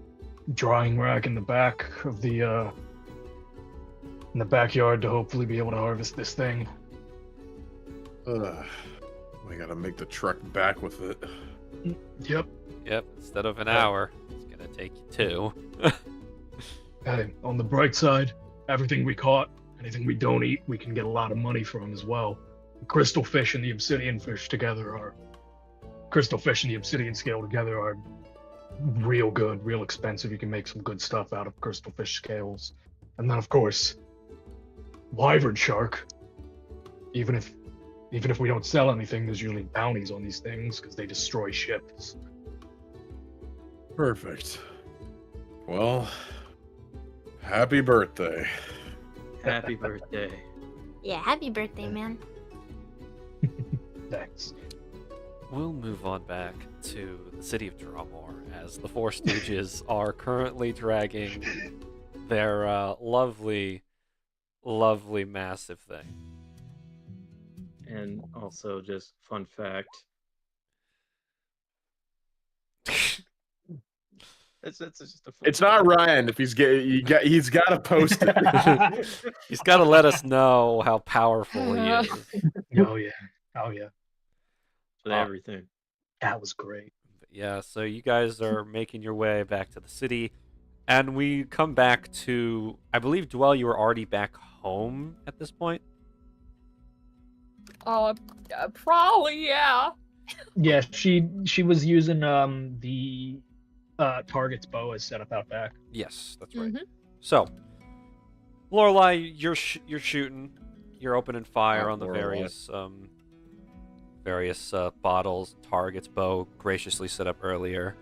drying rack in the back of the in the backyard to hopefully be able to harvest this thing. We gotta make the truck back with it. Yep. Yep, instead of an hour, it's gonna take you 2. Hey, on the bright side, everything we caught, anything we don't eat, we can get a lot of money from as well. The crystal fish and the obsidian fish together are crystal fish and the obsidian scale together are real good, real expensive. You can make some good stuff out of crystal fish scales. And then of course, wyvern shark. Even if we don't sell anything, there's usually bounties on these things because they destroy ships. Perfect. Well, happy birthday. Happy birthday. Yeah, happy birthday, man. Thanks. We'll move on back to the city of Drawmore as the Four Stooges are currently dragging their lovely, lovely, massive thing. And also, just fun fact. It's just a fun It's not Ryan if he's he's got to post it. He's got to let us know how powerful he is. Oh yeah. Oh yeah. for everything. That was great. Yeah, so you guys are making your way back to the city, and we come back to, I believe, Dwell, you were already back home at this point? Probably, yeah. Yeah, she was using the target's bow as setup out back. Yes, that's right. So, Lorelai, you're shooting, you're opening fire on the Lorelai. various bottles, targets, bow, graciously set up earlier.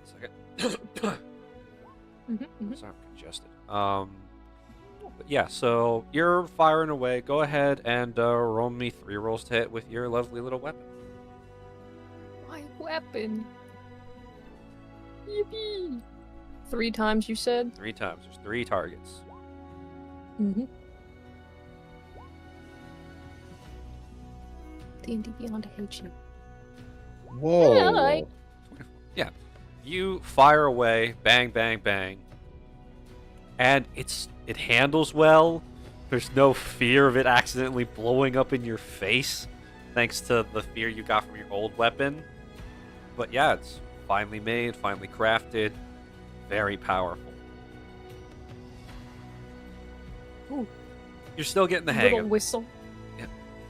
Sorry, I'm congested. But yeah, so you're firing away. Go ahead and roll me 3 rolls to hit with your lovely little weapon. My weapon. Yippee. 3 times, you said? 3 times. There's 3 targets. Mm-hmm. D&D Beyond hates you. Whoa. Yeah, like- Yeah. You fire away, bang, bang, bang. And it handles well. There's no fear of it accidentally blowing up in your face, thanks to the fear you got from your old weapon. But yeah, it's finely made, finely crafted, very powerful. Ooh. You're still getting the hang Little of it. whistle.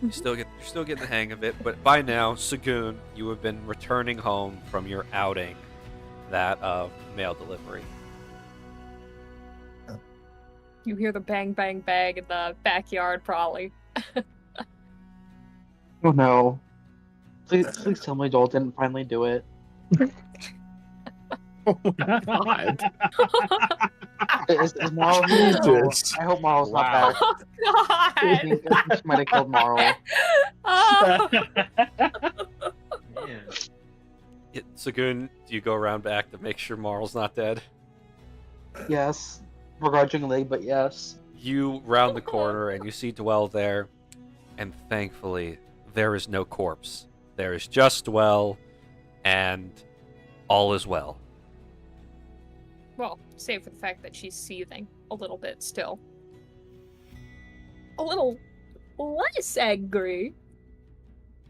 You're still getting the hang of it, but by now, Sagoon, you have been returning home from your outing, that of mail delivery. You hear the bang, bang, bang in the backyard, probably. Oh no. Please tell me Joel didn't finally do it. Oh my god. Is Marl Jesus. I hope Marl's not back. Oh, I God! think she might have killed Marl. Oh. Man. Sagoon, do you go around back to make sure Marl's not dead? Yes. Begrudgingly, but yes. You round the corner and you see Dwell there, and thankfully, there is no corpse. There is just Dwell, and all is well. Well, save for the fact that she's seething a little bit still. A little less angry.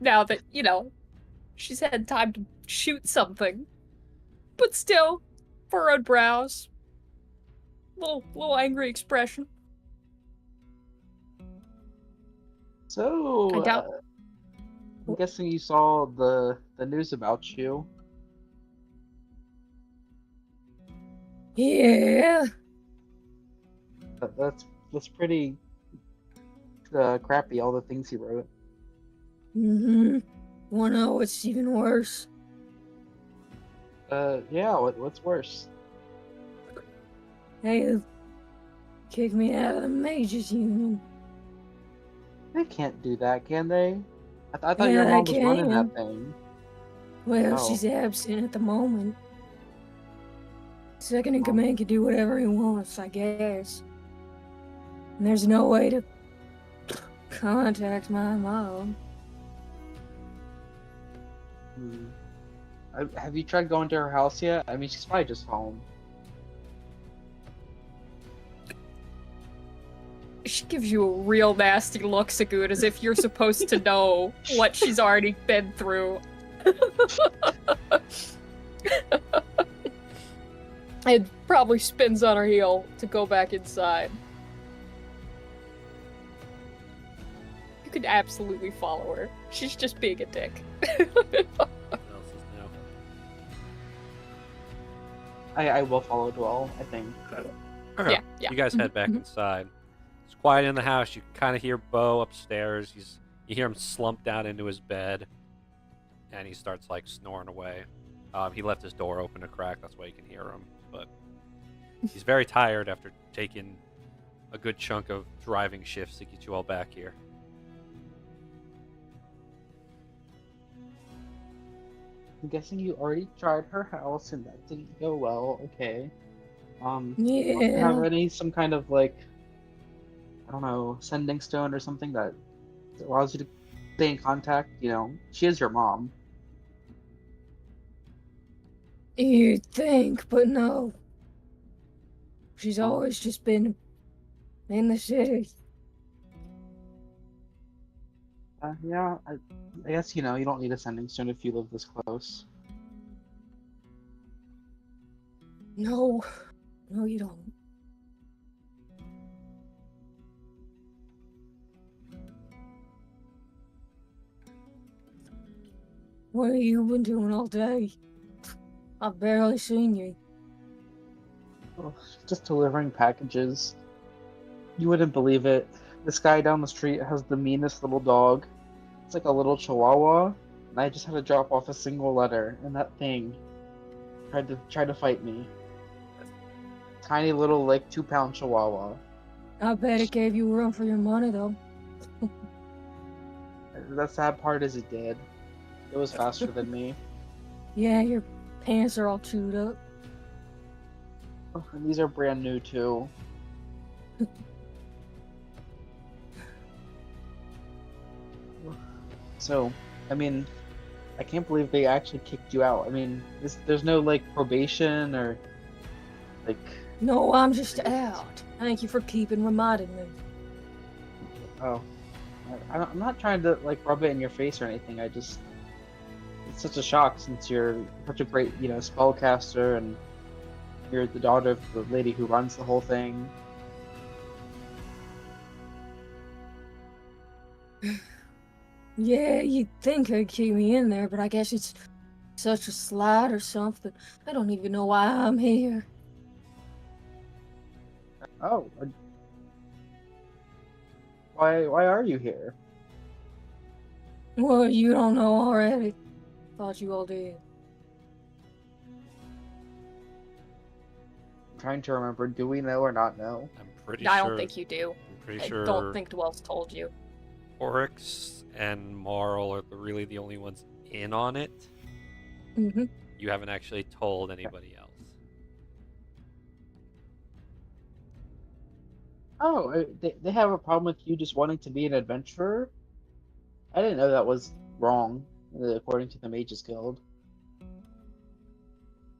Now that, she's had time to shoot something. But still, furrowed brows. Little angry expression. So, I doubt- I'm guessing you saw the news about you. Yeah. That's pretty crappy. All the things he wrote. Mm-hmm. Wanna know what's even worse? Yeah. What's worse? They kicked me out of the Mages Union. They can't do that, can they? I thought Yeah, your they mom was running can. that thing. Well, Oh. she's absent at the moment. Second in command can do whatever he wants, I guess. And there's no way to contact my mom. Have you tried going to her house yet? I mean, she's probably just home. She gives you a real nasty look, Sagood, as if you're supposed to know what she's already been through. And probably spins on her heel to go back inside. You could absolutely follow her. She's just being a dick. What else is new? I will follow Dwell, I think. Yeah. You guys head back inside. It's quiet in the house. You kind of hear Bo upstairs. You hear him slump down into his bed, and he starts like snoring away. He left his door open a crack. That's why you can hear him. But he's very tired after taking a good chunk of driving shifts to get you all back here. I'm guessing you already tried her house and that didn't go well. Okay. Do you Yeah. have some kind of like, I don't know, sending stone or something that allows you to stay in contact? You know, she is your mom. You'd think, but no. She's always just been in the city. Yeah, I guess, you know, you don't need a sending stone if you live this close. No, you don't. What have you been doing all day? I've barely seen you. Oh, just delivering packages. You wouldn't believe it. This guy down the street has the meanest little dog. It's like a little chihuahua, and I just had to drop off a single letter, and that thing tried to fight me. Tiny little, like, 2-pound chihuahua. I bet it gave you a run for your money, though. The sad part is it did. It was faster than me. Yeah, your pants are all chewed up. Oh, and these are brand new, too. So, I mean, I can't believe they actually kicked you out. I mean, there's no, like, probation or, like... No, I'm just out. Thank you for keeping reminding me. Oh. I'm not trying to, like, rub it in your face or anything. It's such a shock since you're such a great, you know, spellcaster and you're the daughter of the lady who runs the whole thing. Yeah, you'd think I'd keep me in there, but I guess it's such a slide or something. I don't even know why I'm here. Oh. Why are you here? Well, you don't know already. Thought you all did. I'm trying to remember, do we know or not know? I'm pretty I sure. don't think you do. I'm pretty I sure. don't think Dwell's told you. Oryx and Marl are really the only ones in on it. Mm-hmm. You haven't actually told anybody else. Oh, they have a problem with you just wanting to be an adventurer? I didn't know that was wrong, according to the Mages Guild.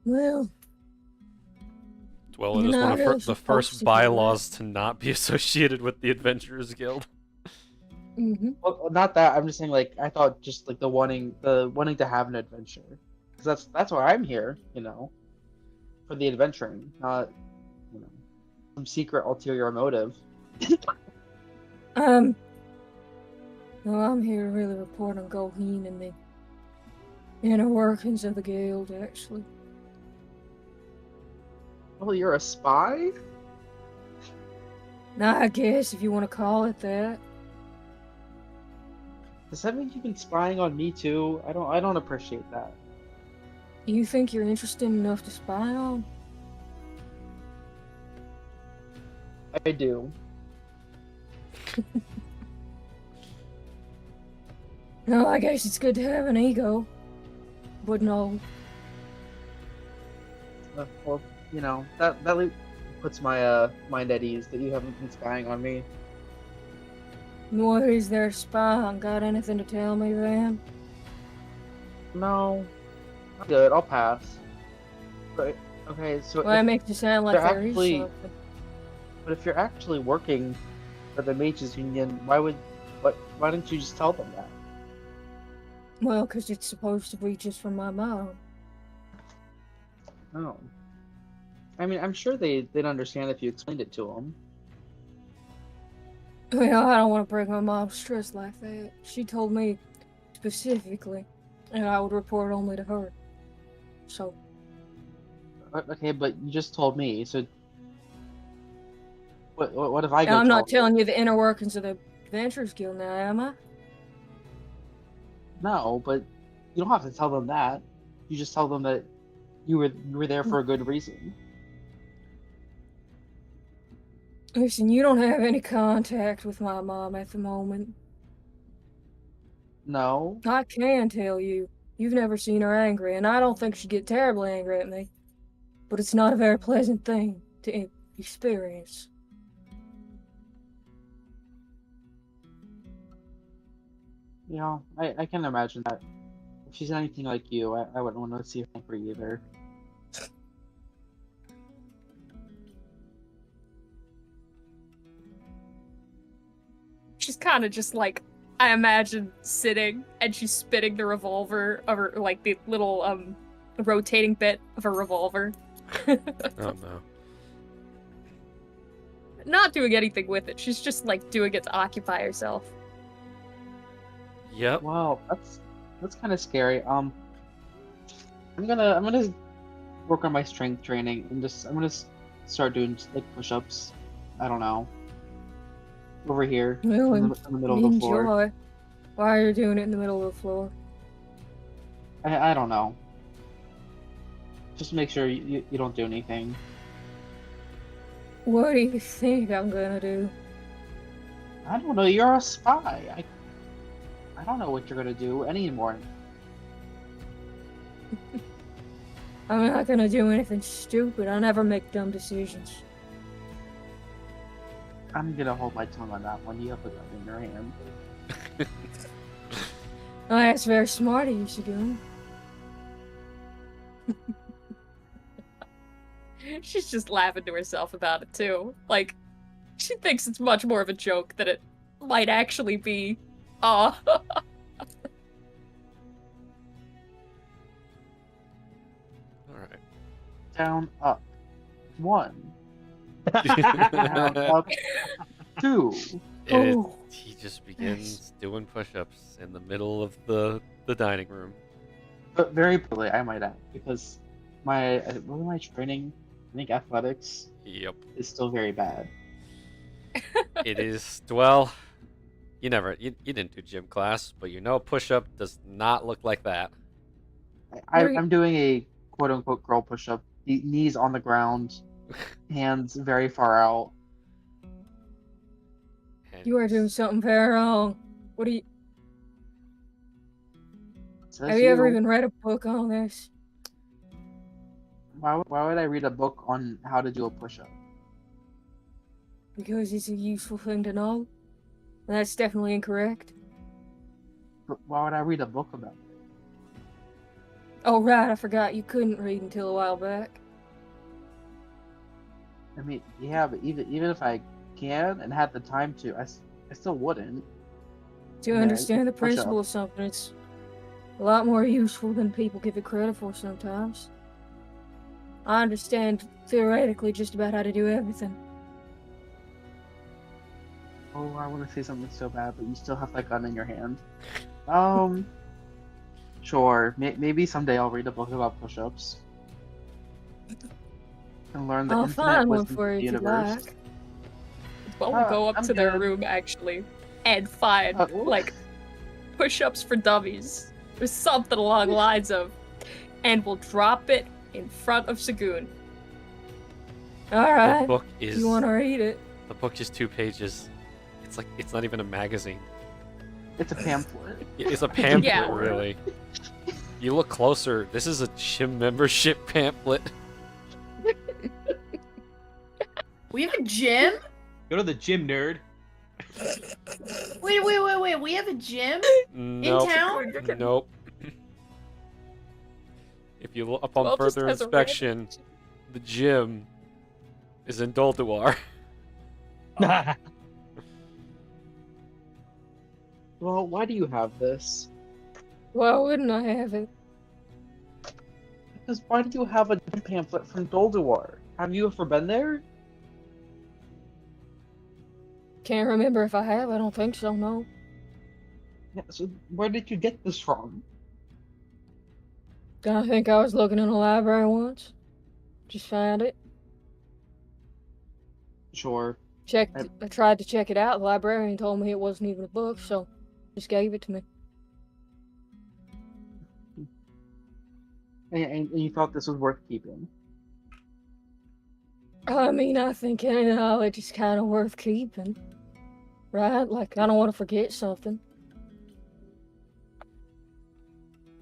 Well, Well, it You're is one not of really the supposed first to do bylaws to not be associated with the Adventurers Guild. mm-hmm. Well, not that. I'm just saying, like, I thought just like the wanting to have an adventure, because that's why I'm here, you know, for the adventuring, not, you know, some secret ulterior motive. Well, I'm here to really report on Goheen and the inner workings of the guild, actually. Well, you're a spy? Now, I guess if you want to call it that. Does that mean you've been spying on me too? I don't appreciate that. You think you're interested enough to spy on? I do. No, I guess it's good to have an ego. But no. Well, you know, that puts my mind at ease that you haven't been spying on me. What is their spy? Got anything to tell me, then? No. I'm good. I'll pass. But okay, so Well, that makes it sound like they're there is actually- something. but if you're actually working for the Mages Union, why didn't you just tell them that? Well, 'cause it's supposed to be just from my mom. Oh. I mean, I'm sure they'd understand if you explained it to them. Well, I don't want to break my mom's trust like that. She told me specifically, and I would report only to her. So, Okay, but you just told me, so what if I go I'm tell not telling you the inner workings of the Adventurers Guild now, am I? No, but you don't have to tell them that. You just tell them that you were there for a good reason. Listen, you don't have any contact with my mom at the moment. No. I can tell you, you've never seen her angry, and I don't think she'd get terribly angry at me. But it's not a very pleasant thing to experience. You know, I can imagine that. If she's anything like you, I wouldn't want to see her angry either. She's kind of just like, I imagine sitting and she's spinning the revolver of her, like the little rotating bit of her revolver. Oh no. Not doing anything with it. She's just like doing it to occupy herself. Yep. Wow, that's kind of scary. I'm gonna work on my strength training and I'm gonna start doing like push-ups. I don't know. Over here Well, in the middle of the floor. enjoy. Why are you doing it in the middle of the floor? I don't know. Just make sure you don't do anything. What do you think I'm gonna do? I don't know. You're a spy. I don't know what you're gonna do anymore. I'm not gonna do anything stupid. I never make dumb decisions. I'm gonna hold my tongue on that one. You have a gun in your hand. Oh, that's very smart of you, Sagoon. She's just laughing to herself about it too. Like, she thinks it's much more of a joke than it might actually be. Aw. Alright. Down, up. 1. Down, up. 2. Oh. He just begins doing push-ups in the middle of the dining room. But very poorly, I might add, because my training, I think athletics, Yep. is still very bad. It is, well, you didn't do gym class, but you know push-up does not look like that. I'm doing a quote-unquote girl push-up, knees on the ground, hands very far out. And You are doing something very wrong. What do you... Says Have you ever even read a book on this? Why would I read a book on how to do a push-up? Because it's a useful thing to know. And that's definitely incorrect. But why would I read a book about it? Oh, right, I forgot you couldn't read until a while back. I mean, yeah, but even if I can and had the time to, I still wouldn't. To Yeah, understand the push-up. principle of something, it's a lot more useful than people give it credit for sometimes. I understand theoretically just about how to do everything. Oh, I want to say something so bad, but you still have that gun in your hand. Sure. Maybe someday I'll read a book about push-ups and learn the I'll infinite find one wisdom for of the you if you'd universe. like. Well, we'll go up I'm to their good. room actually and find like push-ups for dummies or something along the lines of, and we'll drop it in front of Sagoon. the Alright, book if is you want to read it. the book is 2 pages. It's not even a magazine. It's a pamphlet. It's a pamphlet, Yeah. really. You look closer. This is a gym membership pamphlet. We have a gym? Go to the gym, nerd. Wait, Wait. We have a gym Nope. in town? Nope. If you look upon 12 just further has a random inspection, the gym is in Dolduar. Well, why do you have this? Why wouldn't I have it? Because why do you have a gym pamphlet from Dolduar? Have you ever been there? Can't remember if I have. I don't think so, no. Yeah, so where did you get this from? I think I was looking in the library once. Just found it. Sure. I tried to check it out. The librarian told me it wasn't even a book, so just gave it to me. And you thought this was worth keeping? I mean, I think any knowledge is kind of worth keeping. Right? Like, I don't want to forget something.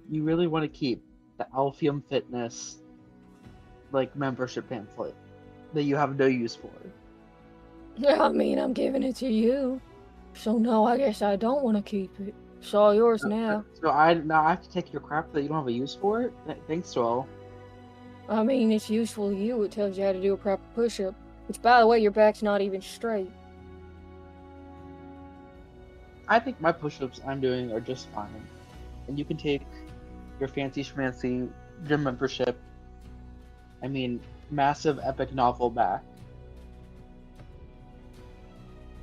You really want to keep the Alphium Fitness, like, membership pamphlet that you have no use for? I mean, I'm giving it to you. So no, I guess I don't want to keep it. It's all yours now. So now I have to take your crap that you don't have a use for it? Thanks, Joel. I mean, it's useful to you. It tells you how to do a proper push-up. Which, by the way, your back's not even straight. I think my push-ups I'm doing are just fine. And you can take your fancy schmancy gym membership, I mean, massive epic novel back.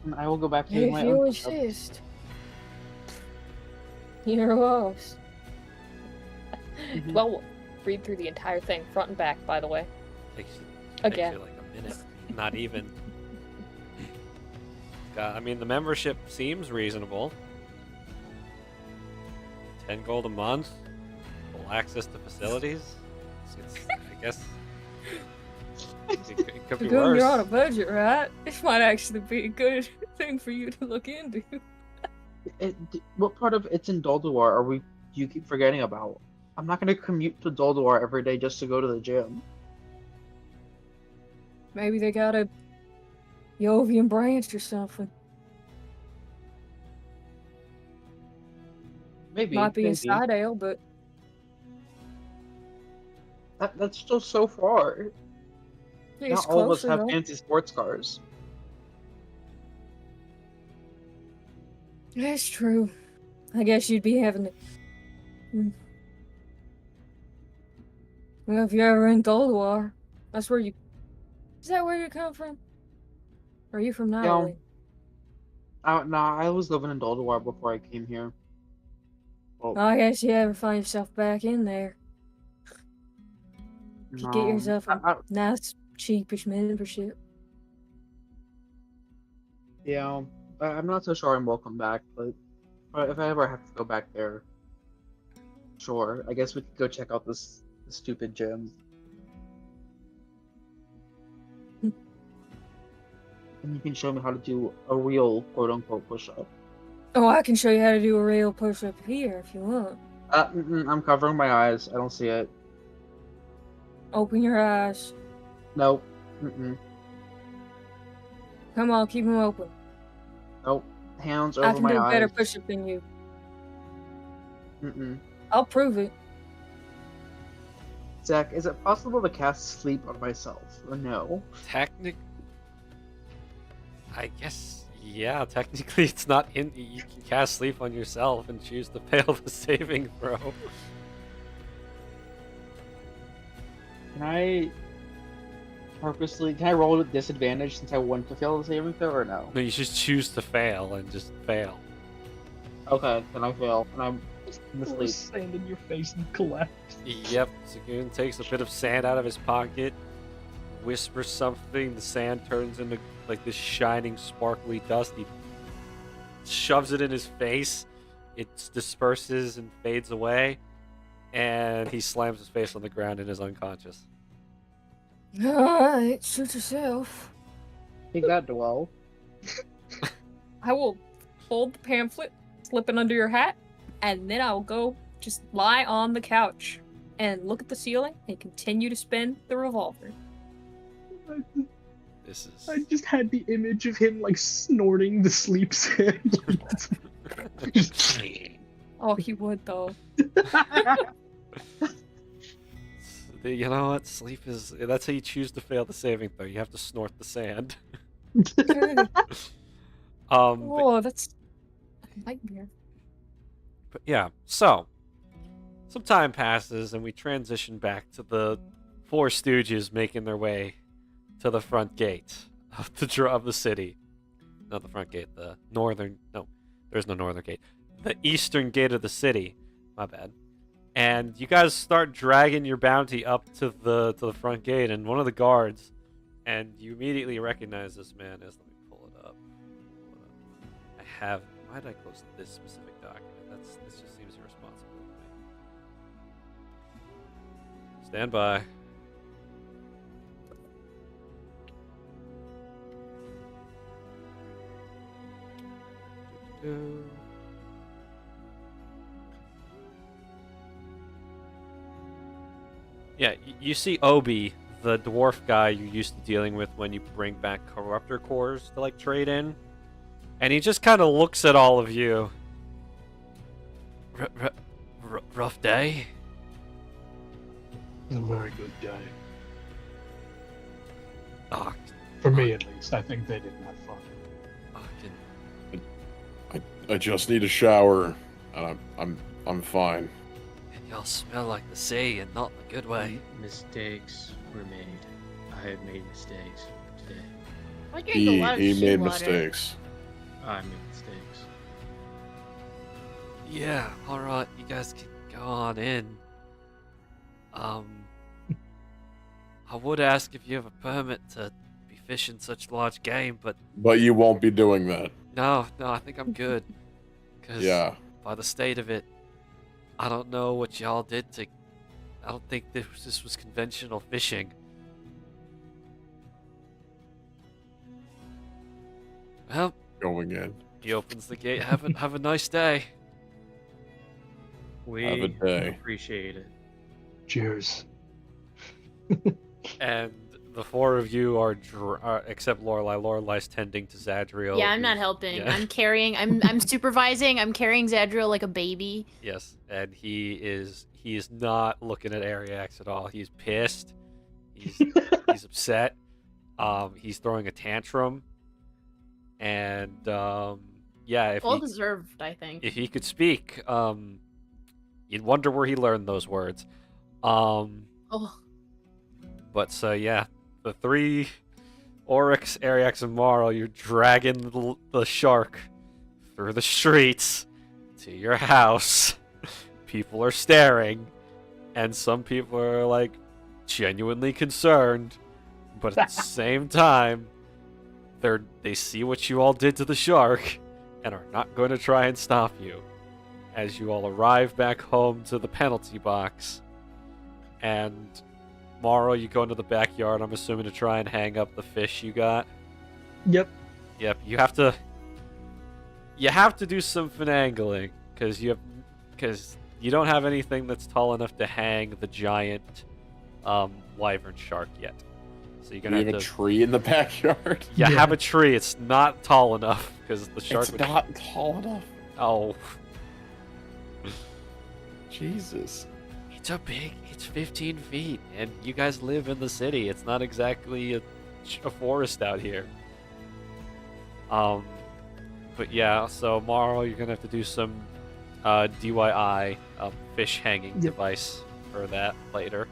And I will go back to doing If my you own push-ups. insist. You're lost. Mhm. Well, we'll read through the entire thing, front and back, by the way. Takes Again. you like a minute, not even. I mean, the membership seems reasonable. 10 gold a month, full access to facilities. I guess it could be You're worse. on a budget, right? This might actually be a good thing for you to look into. What part of it's in Dolduar do you keep forgetting about? I'm not going to commute to Dolduar every day just to go to the gym. Maybe they got a Yovian branch or something. Maybe. Might be in maybe. Sidale, but That's still so far. it's Not all of us closer, have though. fancy sports cars. That's true. I guess you'd be having to... Well, if you're ever in Dolduar, that's where you... Is that where you come from? Or are you from Nile? Nah, I was living in Dolduar before I came here. Well, I guess you ever find yourself back in there. You get yourself a nice, cheapish membership. Yeah, I'm not so sure I'm welcome back, but if I ever have to go back there, sure. I guess we could go check out this stupid gym. And you can show me how to do a real quote-unquote push-up. Oh, I can show you how to do a real push-up here if you want. I'm covering my eyes. I don't see it. Open your eyes. Nope. Come on, keep them open. Nope. Hands I over can my do a better eyes. push-up than you. Mm-mm. I'll prove it. Zach, is it possible to cast sleep on myself? Or no? I guess, yeah, technically it's not in. You can cast sleep on yourself and choose to fail the saving throw. Can I roll with disadvantage since I want to fail the saving throw or no? No, you just choose to fail and just fail. Okay, then I fail. And I'm Pour asleep. sand in your face and collapse. Yep, Sagoon takes a bit of sand out of his pocket, whispers something, the sand turns into like this shining, sparkly dust. He shoves it in his face, it disperses and fades away, and he slams his face on the ground and is unconscious. Alright, suit yourself. Take that, Dwell. I will fold the pamphlet, slip it under your hat, and then I will go just lie on the couch and look at the ceiling and continue to spin the revolver. This is. I just had the image of him like snorting the sleep sand. Just- Oh, he would though. You know what? Sleep is. That's how you choose to fail the saving throw. You have to snort the sand. But, Oh, that's a nightmare. but yeah, so some time passes and we transition back to the Four Stooges making their way to the front gate of the city. Not the front gate, the northern. No, there's no northern gate. The eastern gate of the city. My bad. And you guys start dragging your bounty up to the front gate, and one of the guards, and you immediately recognize this man as. Let me pull it up. I have. Why did I close this specific document? This just seems irresponsible to me. Stand by. Yeah, you see Obi, the dwarf guy you're used to dealing with when you bring back corruptor cores to like trade in, and he just kind of looks at all of you. Rough day. It's a very good day. Oh, For me, at least. I think they didn't have fun. I just need a shower, and I'm fine. Y'all smell like the sea, and not in a good way. Mistakes were made. I have made mistakes today. I drink a lot of He made seawater. mistakes. I made mistakes. Yeah, alright, you guys can go on in. I would ask if you have a permit to be fishing such large game, but But you won't be doing that. no, I think I'm good. Because Yeah. by the state of it, I don't know what y'all did to... I don't think this was conventional fishing. Well, Going in. he opens the gate. Have a nice day. We Have a day. appreciate it. Cheers. And the four of you are except Lorelei. Lorelai's tending to Zadriel. Yeah, I'm not who's- helping. yeah. I'm carrying. I'm supervising. I'm carrying Zadriel like a baby. Yes, and he is not looking at Ariax at all. He's pissed. He's upset. He's throwing a tantrum. And yeah, if Well he deserved, I think. if he could speak, you'd wonder where he learned those words. Oh, But so yeah, the three Oryx, Ariax, and Marl, you're dragging the shark through the streets to your house. People are staring, and some people are like genuinely concerned, but at the same time, they see what you all did to the shark and are not going to try and stop you. As you all arrive back home to the penalty box, and Morrow, you go into the backyard, I'm assuming, to try and hang up the fish you got. Yep. Yep, you have to do some finagling because you don't have anything that's tall enough to hang the giant wyvern shark yet. So you're Do gonna you have have a to. tree in the backyard? You Yeah. have a tree. It's not tall enough because the shark It's would. not tall enough. Oh, Jesus. it's 15 feet, and you guys live in the city. It's not exactly a forest out here. But yeah, so Morrow, you're gonna have to do some DIY fish hanging Yep. device for that later.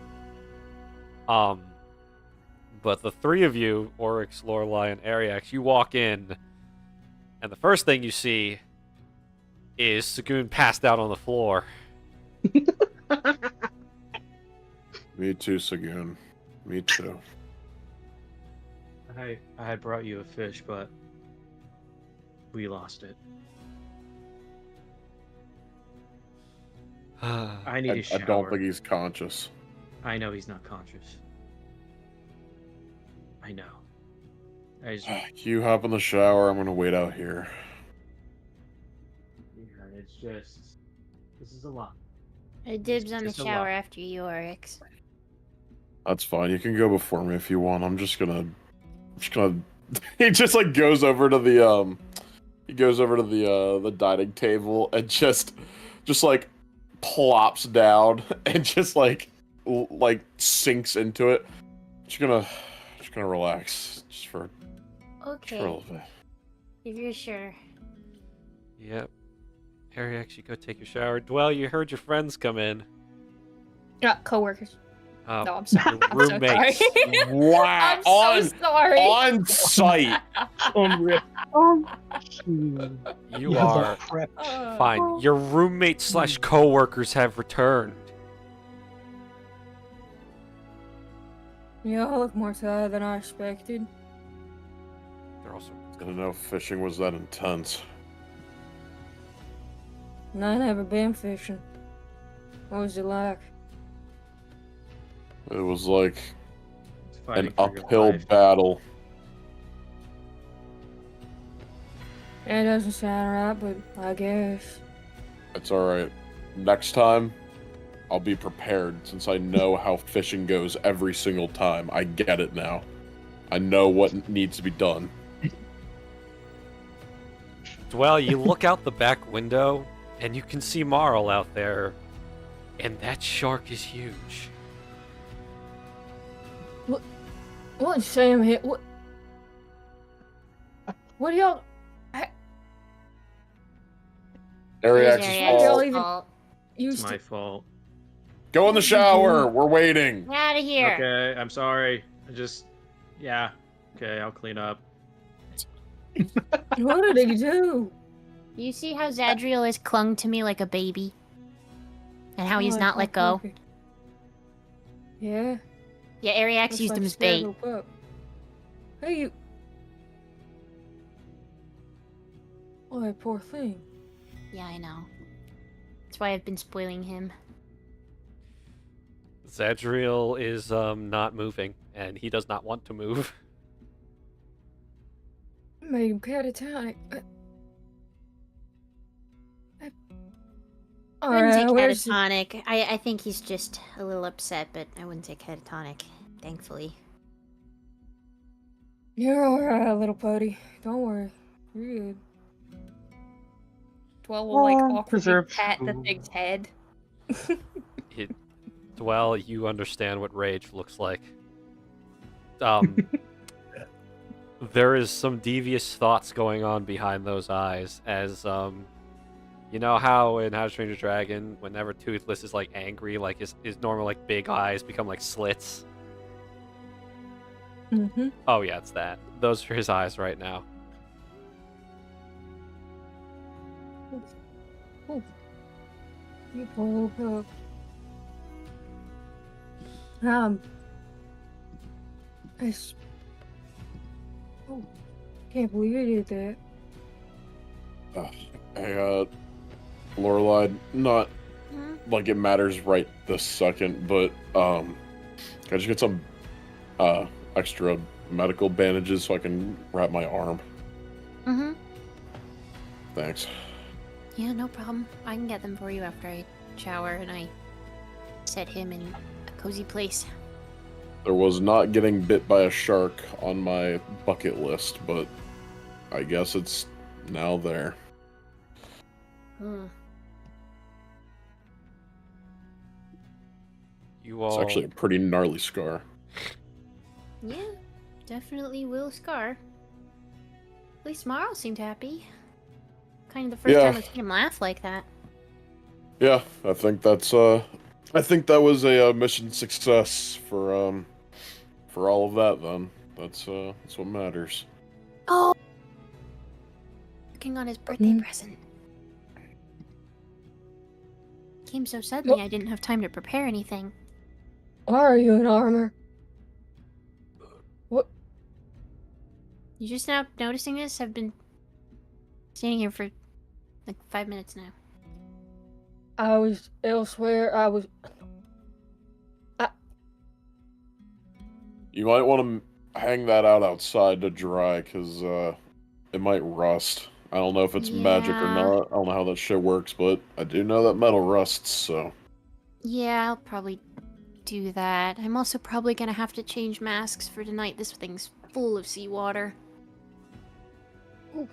But the three of you, Oryx, Lorelei, and Ariax, you walk in, and the first thing you see is Sagoon passed out on the floor. Me too, Sagoon. Me too. I had brought you a fish, but we lost it. I need a I shower. don't think he's conscious. I know he's not conscious. I know. I just, You hop in the shower. I'm gonna wait out here. yeah, it's just, this is a lot. I dibs on the Just a shower lot. after you, Oryx. That's fine. You can go before me if you want. I'm just gonna just gonna. He just like goes over to the the dining table and just like plops down and just like sinks into it. Just gonna relax just for a Okay, little bit. if you're sure. Yep. Ariax, you go take your shower. Dwell, you heard your friends come in. Coworkers. Oh, No, I'm sorry. your roommates. Wow! I'm so sorry. On site. Unreal. You Yeah, the are prep. fine. Your roommates slash coworkers have returned. Yeah, I look more tired than I expected. They're also Didn't know fishing was that intense. And I never been fishing. What was it like? It was like Fighting an for your uphill life. battle. It doesn't sound right, but I guess. It's alright. Next time, I'll be prepared since I know how fishing goes every single time. I get it now. I know what needs to be done. Dwell, you look out the back window, and you can see Marl out there, and that shark is huge. What Sam hit? What do y'all? Ariax's Ariax's fault. fault. It's Used my to. fault. Go in the shower. We're waiting. Get out of here. Okay, I'm sorry. Yeah. Okay, I'll clean up. What did he do? You see how Zadriel has clung to me like a baby? And how he's not let go? Yeah. Yeah, Ariax looks used like him a as scared bait. little pup. Hey, you. Oh, poor thing. Yeah, I know. That's why I've been spoiling him. Zadriel is not moving, and he does not want to move. Made him catatonic. I wouldn't say where's the- catatonic. I think he's just a little upset, but I wouldn't say catatonic, thankfully. You're alright, little putty. Don't worry. You're good. Dwell will like awkwardly preserve pat the food. thing's head. Dwell, you understand what rage looks like. There is some devious thoughts going on behind those eyes, as you know how in How to Train Your Dragon, whenever Toothless is like angry, like his normal like big eyes become like slits. Mm-hmm. Oh yeah, it's that. Those are his eyes right now. You poor little pup. Oh, can't believe you did that. Hey, Lorelai, not Hmm? like it matters right this second, but can I just get some extra medical bandages so I can wrap my arm? Mm-hmm. Thanks. Yeah, no problem. I can get them for you after I shower and I set him in a cozy place. There was not getting bit by a shark on my bucket list, but I guess it's now there. Hmm. You It's all actually a pretty gnarly scar. Yeah, definitely will scar. At least Marl seemed happy. Kind of the first Yeah. time I've seen him laugh like that. Yeah, I think that's I think that was a mission success for all of that then. That's what matters. Oh! Working on his birthday present. Came so suddenly I didn't have time to prepare anything. Why are you in armor? What? You just now noticing this? I've been standing here for like 5 minutes now. I was elsewhere. You might want to hang that out outside to dry, because it might rust. I don't know if it's magic or Yeah. not. I don't know how that shit works, but I do know that metal rusts, so... Yeah, I'll probably do that. I'm also probably gonna have to change masks for tonight. This thing's full of seawater.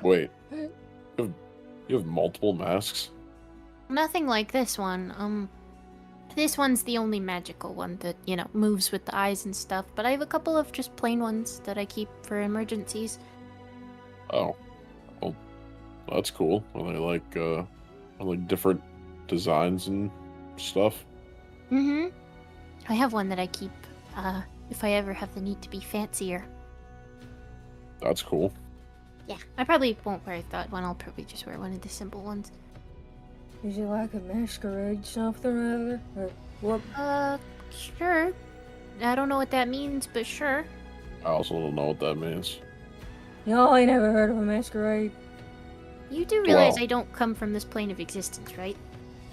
Wait, you have multiple masks? Nothing like this one. This one's the only magical one that, moves with the eyes and stuff, but I have a couple of just plain ones that I keep for emergencies. Oh, well, that's cool. Are they like different designs and stuff? Mm-hmm. I have one that I keep, if I ever have the need to be fancier. That's cool. Yeah, I probably won't wear that one. I'll probably just wear one of the simple ones. Is it like a masquerade something or other? Or what? Sure. I don't know what that means, but sure. I also don't know what that means. Y'all ain't never heard of a masquerade. You do realize Well- I don't come from this plane of existence, right?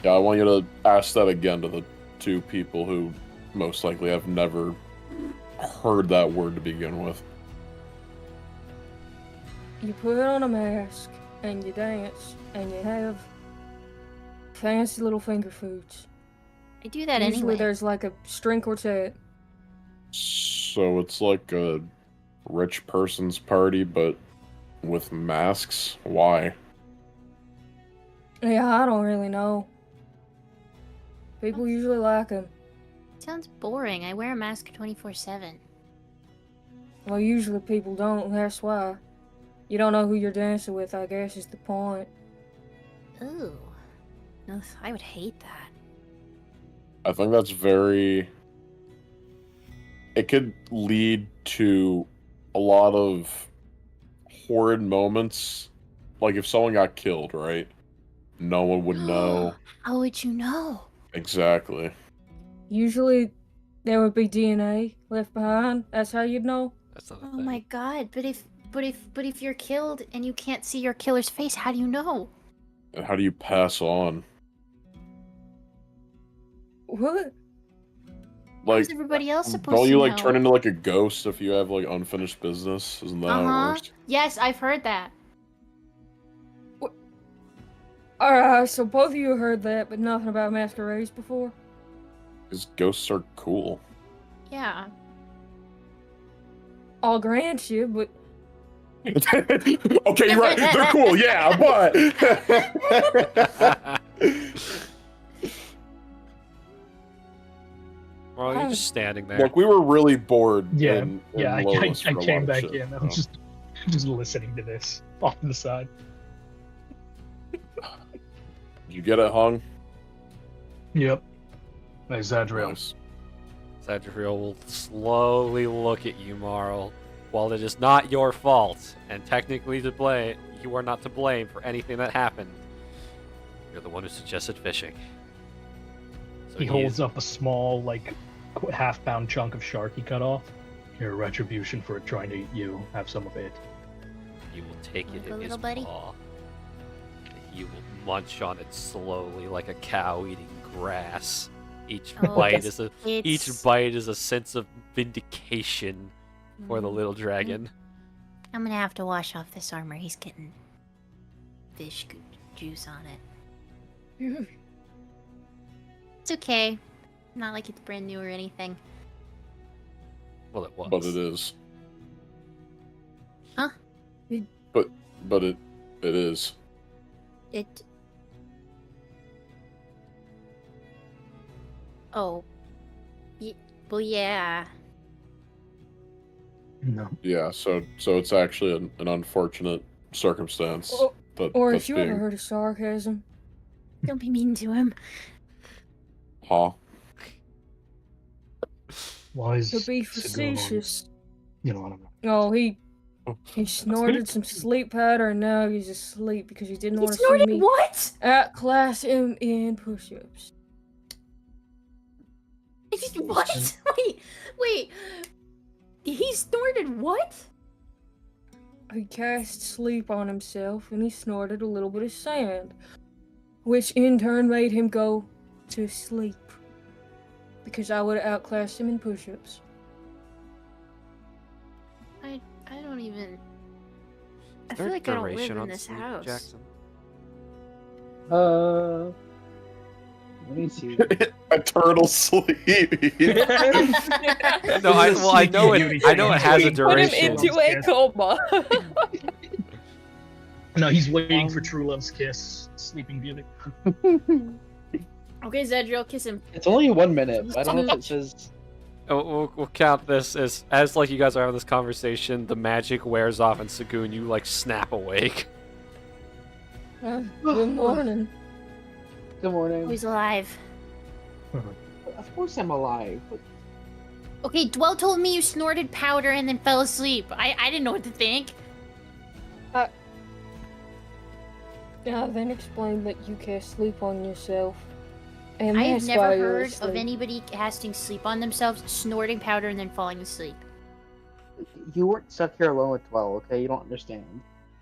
Yeah, I want you to ask that again to the two people who most likely have never heard that word to begin with. You put on a mask, and you dance, and you have fancy little finger foods. I do that Usually anyway. there's like a string quartet. So it's like a rich person's party, but with masks? Why? Yeah, I don't really know. People usually like them. Sounds boring. I wear a mask 24/7. Well, usually people don't, that's why. You don't know who you're dancing with, I guess, is the point. Ooh. No, I would hate that. I think that's very... It could lead to a lot of horrid moments. Like if someone got killed, right? No one would know. How would you know? Exactly. Usually there would be DNA left behind. That's how you'd know. That's not a Oh thing. my god, but if you're killed and you can't see your killer's face, how do you know? And how do you pass on? What? Like, How's everybody else supposed don't to you know? like turn into like a ghost if you have like unfinished business? Isn't that how it works? Yes, I've heard that. Alright, so both of you heard that, but nothing about masquerades before? Because ghosts are cool. Yeah. I'll grant you, but Okay, you're right. They're cool, yeah, but Well, you're just standing there. look, we were really bored. Yeah, in I Lois for a lot came of back shit, in. I'm so. just listening to this off to the side. You get it, Hung? Yep. Hey, Zadriel. Nice. Zadriel will slowly look at you, Marl. While it is not your fault, and technically to blame, you are not to blame for anything that happened. You're the one who suggested fishing. So He holds up a small, like, half-pound chunk of shark he cut off. Your retribution for it trying to eat you. Have some of it. You will take it Like a in his little buddy? paw. You will munch on it slowly, like a cow eating grass. Each Oh, bite it's- is a It's... each bite is a sense of vindication for the Mm. little dragon. I'm gonna have to wash off this armor. He's getting fish juice on it. It's okay. Not like it's brand new or anything. Well, it was. But it is. Huh? But it is. It... Oh. Well, yeah. No. Yeah, so it's actually an unfortunate circumstance. or that's if you being... ever heard of sarcasm. Don't be mean to him. Huh? Wise. To be Sigurd, facetious. You know what I mean. Oh, he snorted some sleep powder and now he's asleep because he didn't He want to see snorted me what? outclass him in push-ups. What? Wait. He snorted what? He cast sleep on himself and he snorted a little bit of sand, which in turn made him go to sleep because I would have outclassed him in push-ups. I don't even... I Is there feel like I don't live duration in on this sleep, house. Jackson? Let me see. Eternal sleep. No, I know it. I know it has a Put him Put him duration. into a coma. No, he's waiting for True Love's kiss, Sleeping Beauty. Okay, Zadriel, kiss him. It's only 1 minute. But I don't know if it says. We'll count this as like you guys are having this conversation. The magic wears off, and Sagoon, you like snap awake. Good morning. Good morning. He's alive. Of course I'm alive. Okay, Dwell told me you snorted powder and then fell asleep. I didn't know what to think. Yeah, then explain that you can't sleep on yourself. And I have that's never why you're heard of asleep. anybody casting sleep on themselves, snorting powder, and then falling asleep. You weren't stuck here alone with Dwell, okay? You don't understand.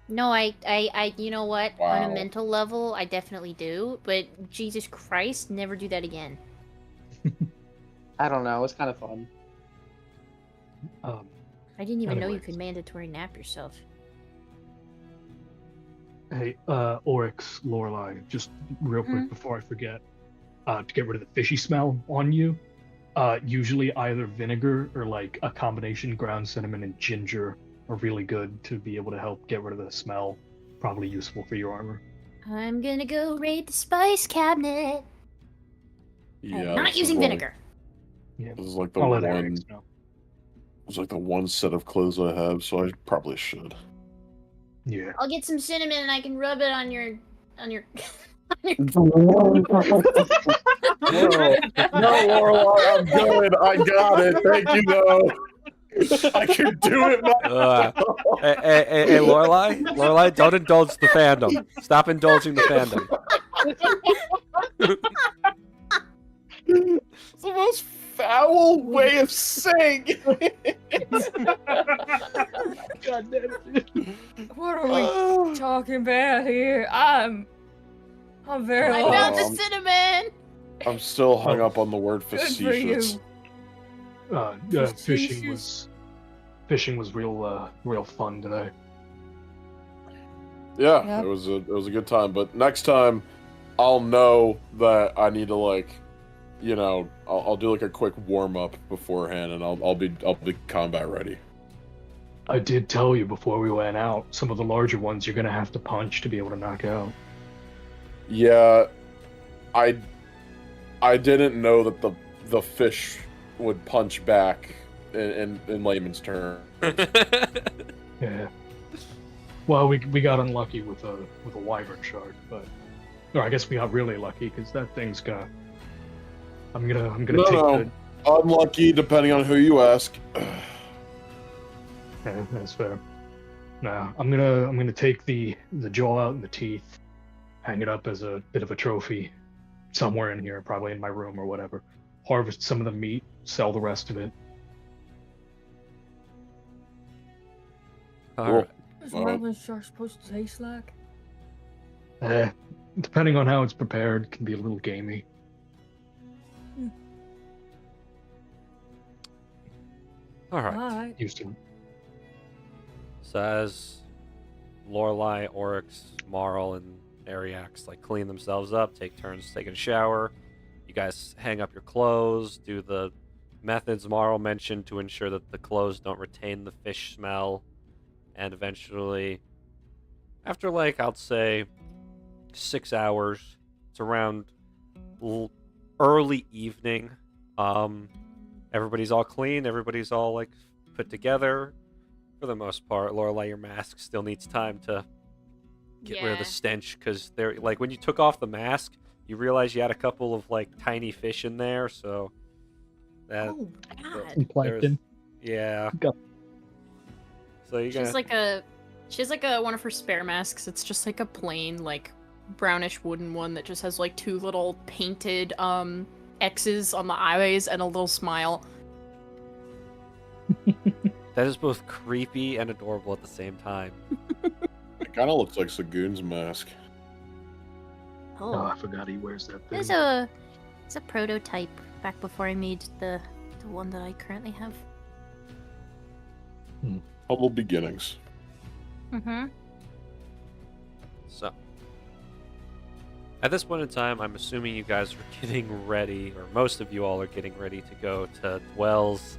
No, you know what? On Wow. a mental level, I definitely do. But Jesus Christ, never do that again. I don't know. It's kind of fun. I didn't even know you Anyways. could mandatory nap yourself. Hey, Oryx, Lorelei, just real quick before I forget, to get rid of the fishy smell on you, usually either vinegar or like a combination ground cinnamon and ginger are really good to be able to help get rid of the smell. Probably useful for your armor. I'm gonna go raid the spice cabinet. Yeah, I'm not this is using like- vinegar. Yeah, This is like the I'll let one. Oryx know. It's like the one set of clothes I have, so I probably should. Yeah. I'll get some cinnamon and I can rub it on your No, Lorelai, I'm good. I got it. Thank you, though. I can do it myself. Hey, Lorelai, don't indulge the fandom. Stop indulging the fandom. It's the most foul way of saying it. God damn it. What are we talking about here? I'm very I Oh, found the I'm- cinnamon. I'm still hung up on the word good for you. facetious. Fishing was real fun today. Yeah, Yep. it was a good time. But next time, I'll know that I need to I'll do like a quick warm up beforehand, and I'll be combat ready. I did tell you before we went out, some of the larger ones you're gonna have to punch to be able to knock out. Yeah, I didn't know that the fish would punch back in layman's terms. Yeah. Well, we got unlucky with a wyvern shark, or I guess we got really lucky because that thing's gonna. I'm gonna No, take no. Unlucky, depending on who you ask. Yeah, that's fair. Nah, I'm gonna take the jaw out and the teeth, hang it up as a bit of a trophy, somewhere in here, probably in my room or whatever. Harvest some of the meat, sell the rest of it. All right. What's Well- wyvern shark supposed to taste like? Depending on how it's prepared, it can be a little gamey. All right. Alright. Used to. So as Lorelai, Oryx, Marl, and Ariax like clean themselves up, take turns taking a shower, you guys hang up your clothes, do the methods Marl mentioned to ensure that the clothes don't retain the fish smell, and eventually, after like I'll say 6 hours, it's around early evening. Everybody's all clean. Everybody's all like put together. For the most part, Lorelai, your mask still needs time to get rid of the Yeah. stench because they're like when you took off the mask, you realized you had a couple of like tiny fish in there. So that Oh God. Some plankton. yeah. Go. So you She has gonna like a one of her spare masks. It's just like a plain like brownish wooden one that just has like two little painted X's on the eyes and a little smile. that is both creepy and adorable at the same time. It kind of looks like Sagoon's mask. Oh, I forgot he wears that thing. It's a prototype back before I made the one that I currently have. Humble beginnings. Mm-hmm. So At this point in time, I'm assuming you guys are getting ready, or most of you all are getting ready to go to Dwell's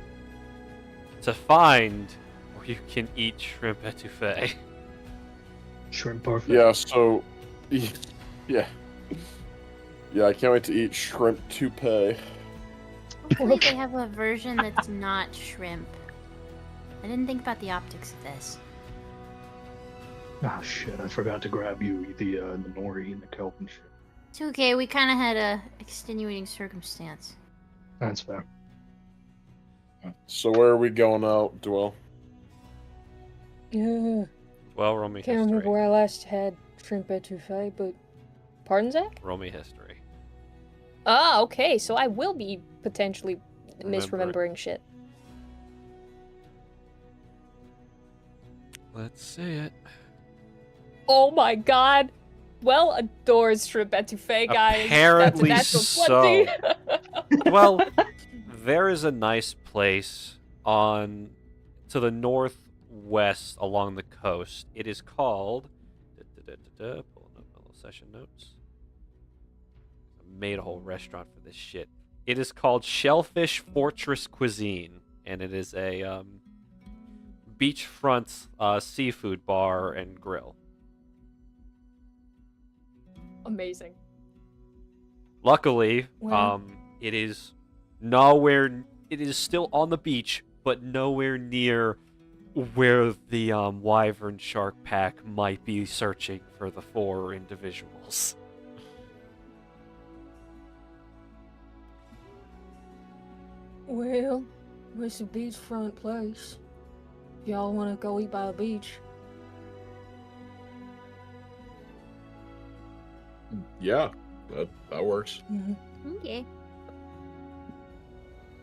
to find where you can eat shrimp etouffee. Shrimp parfait. Yeah, so yeah. Yeah, I can't wait to eat shrimp toupee. Hopefully they have a version that's not shrimp. I didn't think about the optics of this. Ah, shit! I forgot to grab you the nori and the kelp and shit. It's okay, we kind of had a extenuating circumstance. That's fair. So where are we going out, Dwell? Yeah. Well, roll me Can't history. remember where I last had shrimp etouffee, but pardon, Zach? Roll me history. Ah, okay, so I will be potentially Remember misremembering shit. Let's see it. Oh my god. Well adores shrimp etouffee, guys. Apparently That's a so. natural 20. Well, there is a nice place to the northwest along the coast. It is called. Pulling up my little session notes. I made a whole restaurant for this shit. It is called Shellfish Fortress Cuisine, and it is a beachfront seafood bar and grill. Amazing. Luckily, Wow. it is nowhere. It is still on the beach, but nowhere near where the wyvern shark pack might be searching for the 4 individuals. Well, it's a beachfront place. Y'all want to go eat by the beach? Yeah, that works. Mm-hmm. Okay.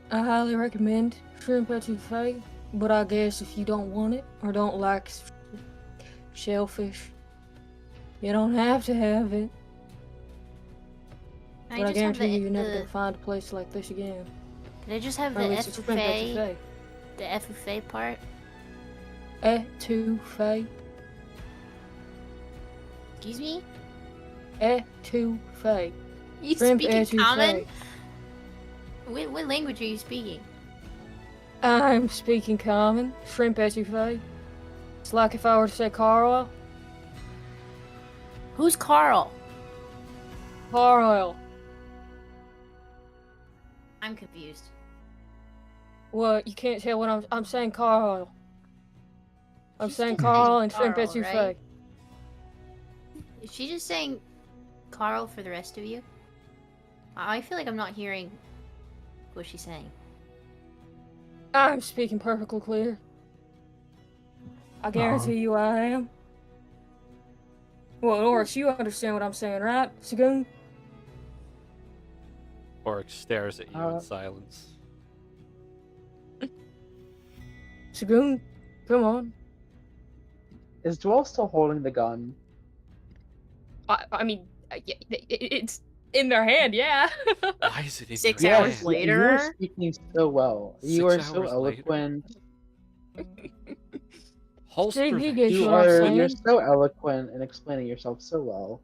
I highly recommend shrimp etouffee, but I guess if you don't want it or don't like shellfish, you don't have to have it. But I just have guarantee you, you're never the- gonna find a place like this again. Can I just have Or the at least it's shrimp etouffee, etouffee. the etouffee part? Etouffee. Excuse me? Etouffee. You Shrimp speaking common? etouffee. What language are you speaking? I'm speaking common. Shrimp etouffee. It's like if I were to say Carl. Who's Carl? Carl. I'm confused. What? You can't tell what I'm saying Carl. I'm She's saying just Carl saying and shrimp Carl, etouffee. right? Is she just saying Carl for the rest of you? I feel like I'm not hearing what she's saying. I'm speaking perfectly clear. I guarantee you I am. Well, Oryx, you understand what I'm saying, right, Sagoon? Oryx stares at you in silence. Sagoon, come on. Is Dwell still holding the gun? I mean, it's in their hand, yeah. Why is it in 6 your hours hand? later. You were speaking so well. You 6 are so hours later? eloquent. Holster See, he that. gets You what I'm are. saying. You're so eloquent in explaining yourself so well.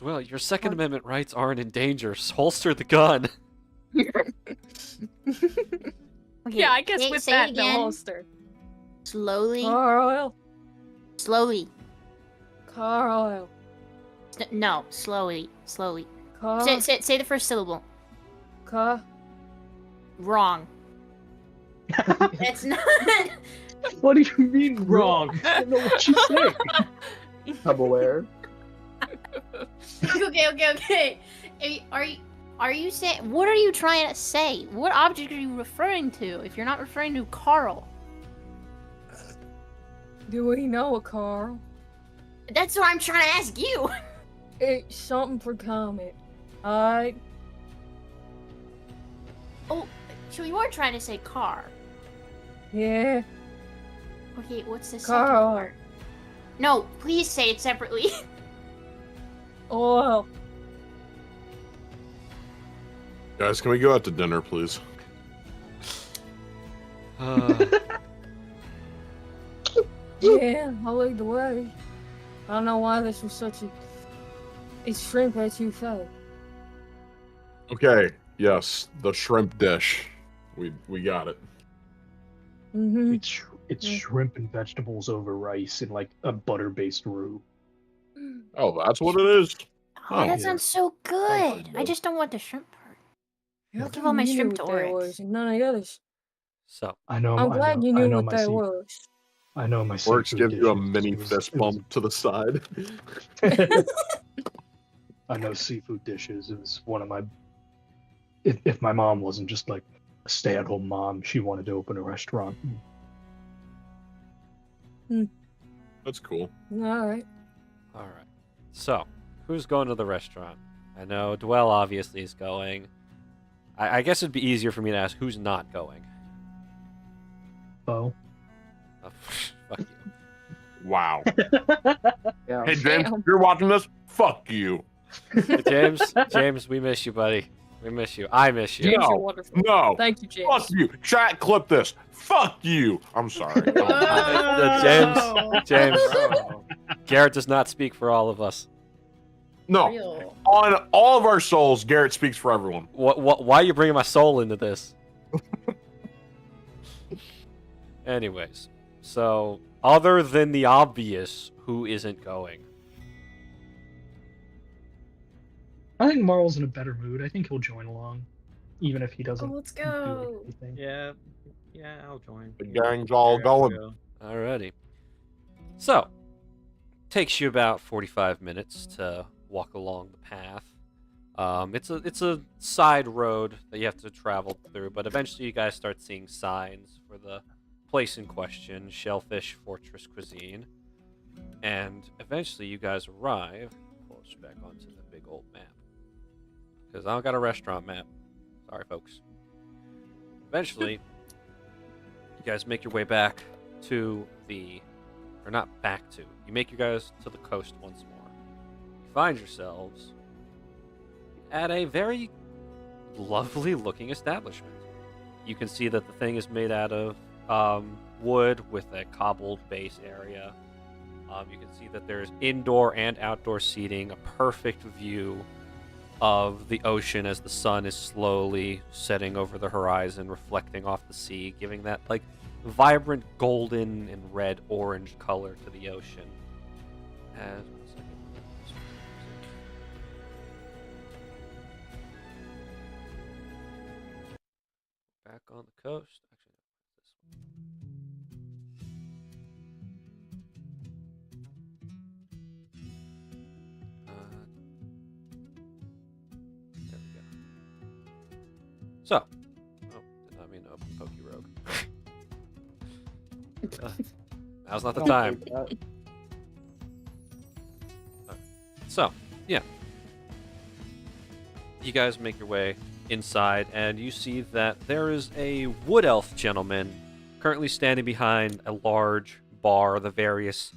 Well, your Second Amendment rights aren't in danger. Holster the gun. Okay, Yeah, I guess with say that, it no again. holster. Slowly. Carl. Slowly. Carl. No, slowly. Slowly. Carl. Say the first syllable. Carl. Wrong. That's not. What do you mean wrong? I don't know what you say. Tupperware. Okay. Are you saying? What are you trying to say? What object are you referring to? If you're not referring to Carl, Do we know a Carl? that's what I'm trying to ask you. It's something for comment. Alright? Oh, so you are trying to say car? Yeah. Okay, what's the second Carl. part? No, please say it separately. Oil. Guys, can we go out to dinner, please? Yeah, I'll lead the way. I don't know why this was such a... It's shrimp etouffee. Okay, yes, the shrimp dish. We got it. Mm-hmm. It's shrimp and vegetables over rice in like a butter-based roux. Oh, that's what it is. Oh, Oh, that yeah. sounds so good. pretty I good. just don't want the shrimp part. How I'll give come all my you knew shrimp to what that Oryx. was and none of the others? So, I'm glad you knew what that was. I know my Works seafood gives you a dishes. mini It was- fist it was- bump to the side. I know seafood dishes. It was one of my. If my mom wasn't just like a stay-at-home mom, she wanted to open a restaurant. That's cool. Alright. all right. So, who's going to the restaurant? I know Dwell obviously is going. I guess it'd be easier for me to ask who's not going. Oh, Oh, fuck you. Wow. Yeah. Hey James, Damn. if you're watching this, fuck you. James, we miss you, buddy. We miss you. I miss you. Yeah. James, No, you're wonderful. No. Thank you, James. Fuck you. Chat, clip this. Fuck you. I'm sorry. James, Bro. Garrett does not speak for all of us. No. Real. On all of our souls, Garrett speaks for everyone. Why are you bringing my soul into this? Anyways, so other than the obvious, who isn't going? I think Marl's in a better mood. I think he'll join along, even if he doesn't. Oh, let's do go. anything. Yeah, I'll join. The gang's all Yeah, I'll going. go. Alrighty. So, takes you about 45 minutes to walk along the path. It's a side road that you have to travel through, but eventually you guys start seeing signs for the place in question, Shellfish Fortress Cuisine. And eventually you guys arrive. Pull us back onto the big old map. Because I don't got a restaurant map. Sorry, folks. Eventually, you guys make your way back to the... Or not back to. You make you guys to the coast once more. You find yourselves at a very lovely looking establishment. You can see that the thing is made out of wood with a cobbled base area. You can see that there's indoor and outdoor seating, a perfect view of the ocean as the sun is slowly setting over the horizon, reflecting off the sea, giving that like vibrant golden and red orange color to the ocean. And 1 second. Back on the coast. Actually, no, this one. There we go. So, did not mean to open Pokerogue. Now's not the Don't time. do that. So, yeah. You guys make your way inside, and you see that there is a wood elf gentleman currently standing behind a large bar, the various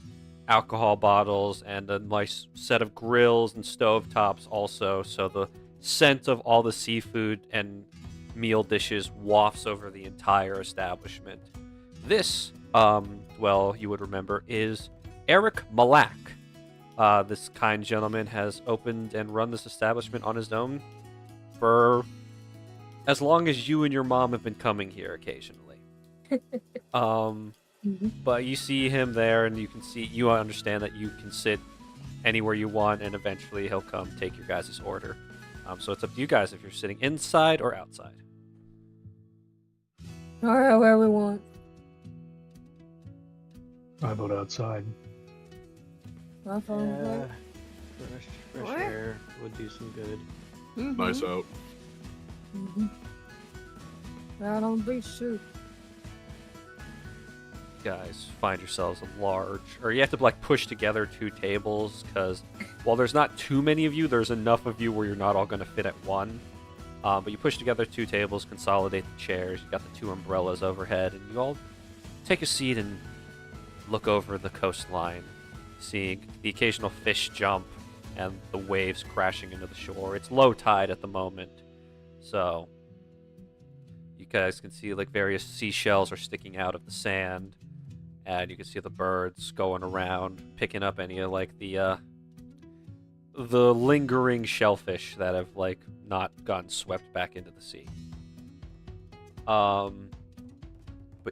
alcohol bottles, and a nice set of grills and stovetops also, so the scent of all the seafood and meal dishes wafts over the entire establishment. This, well, you would remember, is Eric Malak. This kind gentleman has opened and run this establishment on his own for as long as you and your mom have been coming here occasionally. But you see him there, and you understand that you can sit anywhere you want, and eventually he'll come take your guys' order. So it's up to you guys if you're sitting inside or outside. Alright, where we want. I vote outside. My phone. Yeah, fresh What? air would do some good. Nice out. Right on the beach too. You guys find yourselves a large, or you have to like push together 2 tables, because while there's not too many of you, there's enough of you where you're not all going to fit at one. But you push together 2 tables, consolidate the chairs, you got the 2 umbrellas overhead, and you all take a seat and look over the coastline, seeing the occasional fish jump and the waves crashing into the shore. It's low tide at the moment, so you guys can see like various seashells are sticking out of the sand, and you can see the birds going around, picking up any of like the lingering shellfish that have like not gotten swept back into the sea. But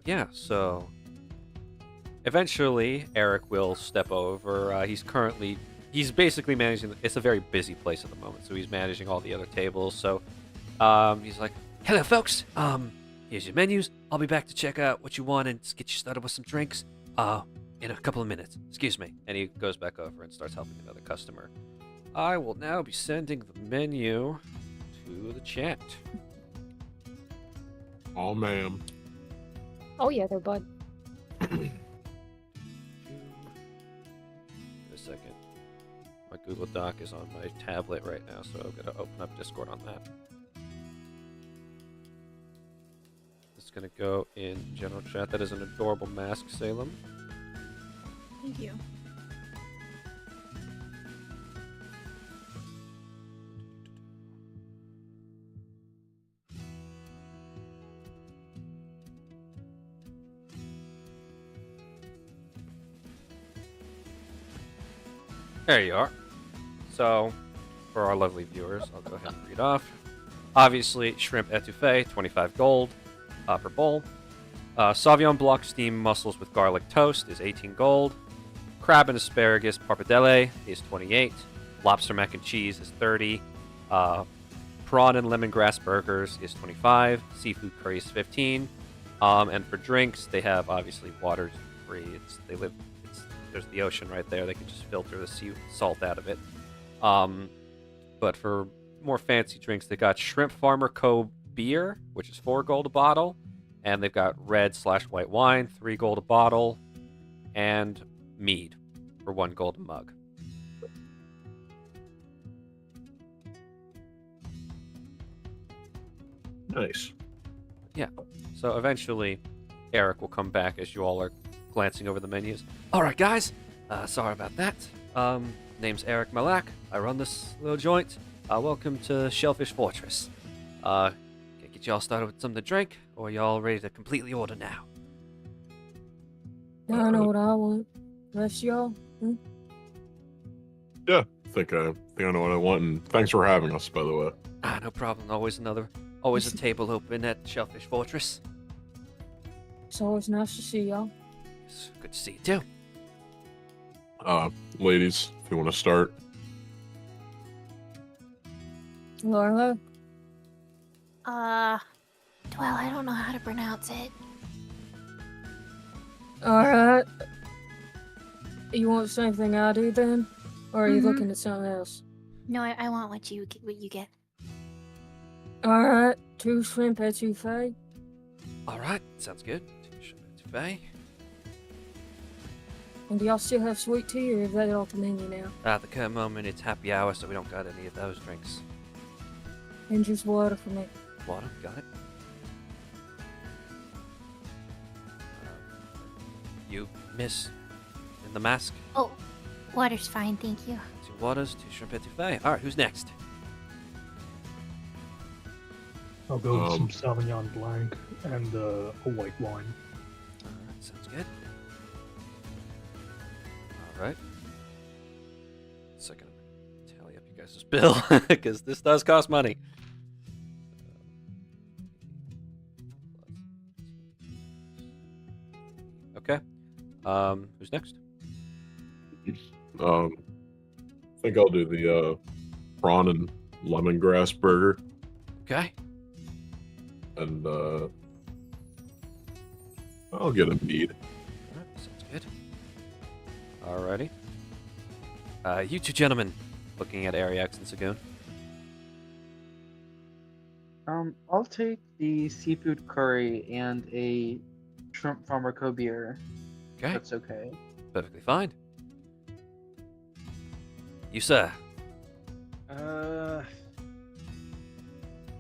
yeah, so eventually Eric will step over. He's basically managing. It's a very busy place at the moment, so he's managing all the other tables. So he's like, "Hello, folks. Here's your menus. I'll be back to check out what you want and get you started with some drinks. In a couple of minutes. Excuse me." And he goes back over and starts helping another customer. I will now be sending the menu to the chat. Oh, ma'am. Oh yeah, there, bud. A second. My Google Doc is on my tablet right now, so I'm gonna open up Discord on that. It's gonna go in general chat. That is an adorable mask, Salem. Thank you. There you are. So, for our lovely viewers, I'll go ahead and read off. Obviously, shrimp etouffee, 25 gold per bowl. Sauvignon Blanc steamed mussels with garlic toast is 18 gold. Crab and asparagus pappardelle is 28. Lobster mac and cheese is 30. Prawn and lemongrass burgers is 25. Seafood curry is 15. And for drinks, they have obviously water free. There's the ocean right there. They can just filter the sea salt out of it. But for more fancy drinks, they got Shrimp Farmer Co. beer, which is 4 gold a bottle. And they've got red/white wine, 3 gold a bottle. And mead for 1 gold a mug. Nice. Yeah. So eventually, Eric will come back as you all are glancing over the menus. All right, guys. Sorry about that. Name's Eric Malak. I run this little joint. Welcome to Shellfish Fortress. Can I get y'all started with something to drink, or y'all ready to completely order now? I know what I want. Rest y'all. Yeah, I think I know what I want, and thanks for having us, by the way. No problem. Always a table open at Shellfish Fortress. It's always nice to see y'all. It's good to see you too. Ladies, if you want to start. Laura? Well, I don't know how to pronounce it. Alright. You want the same thing I do then? Or are you looking at something else? No, I want what you get. Alright, 2 shrimp etouffee. All right, sounds good. 2 shrimp etouffee. And do y'all still have sweet tea, or is that off the menu now? At the current moment, it's happy hour, so we don't got any of those drinks. And just water for me. Water, got it. You, miss, in the mask. Oh, water's fine, thank you. 2 waters, 2 shrimp etouffee. All right, who's next? I'll go with some Sauvignon Blanc and a white wine. All right, sounds good. All right. So I'm gonna tally up you guys' bill because this does cost money. Okay. Who's next? I think I'll do the prawn and lemongrass burger, Okay. and I'll get a mead. All right, sounds good. Alrighty. You two gentlemen, looking at Ariax and Sagoon. I'll take the seafood curry and a shrimp farmer co beer. Okay, That's okay. perfectly fine. You, sir.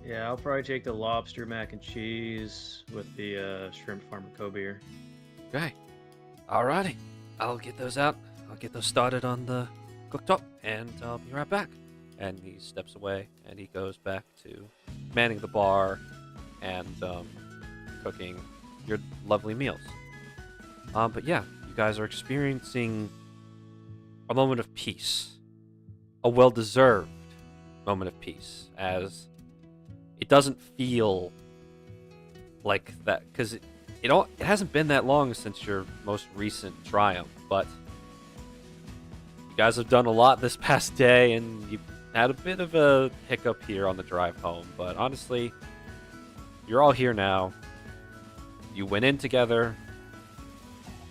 Yeah, I'll probably take the lobster mac and cheese with the shrimp farmer co beer. Okay. Alrighty. I'll get those out. I'll get those started on the cooktop, and I'll be right back. And he steps away, and he goes back to manning the bar and cooking your lovely meals. But yeah, you guys are experiencing a moment of peace, a well-deserved moment of peace, as it doesn't feel like that, because it hasn't been that long since your most recent triumph, but you guys have done a lot this past day, and you had a bit of a hiccup here on the drive home, but honestly, you're all here now. You went in together,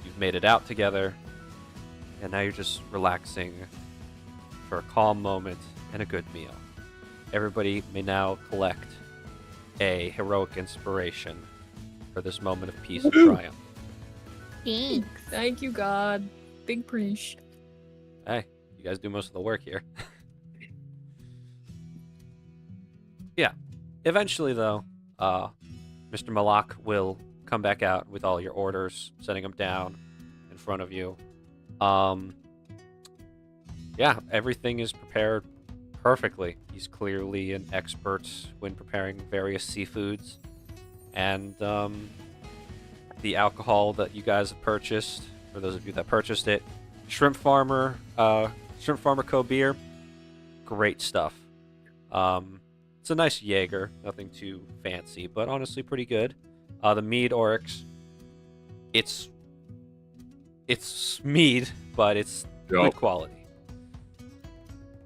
you've made it out together, and now you're just relaxing for a calm moment and a good meal. Everybody may now collect a heroic inspiration for this moment of peace and triumph. Thanks. Thank you, God. Big preach. Hey, you guys do most of the work here. Yeah. Eventually, though, Mr. Malak will come back out with all your orders, setting them down in front of you. Yeah, everything is prepared perfectly. He's clearly an expert when preparing various seafoods. And the alcohol that you guys have purchased, for those of you that purchased it, Shrimp Farmer Co. beer, great stuff. It's a nice Jaeger, nothing too fancy, but honestly pretty good. The mead Oryx, it's mead, but it's good quality.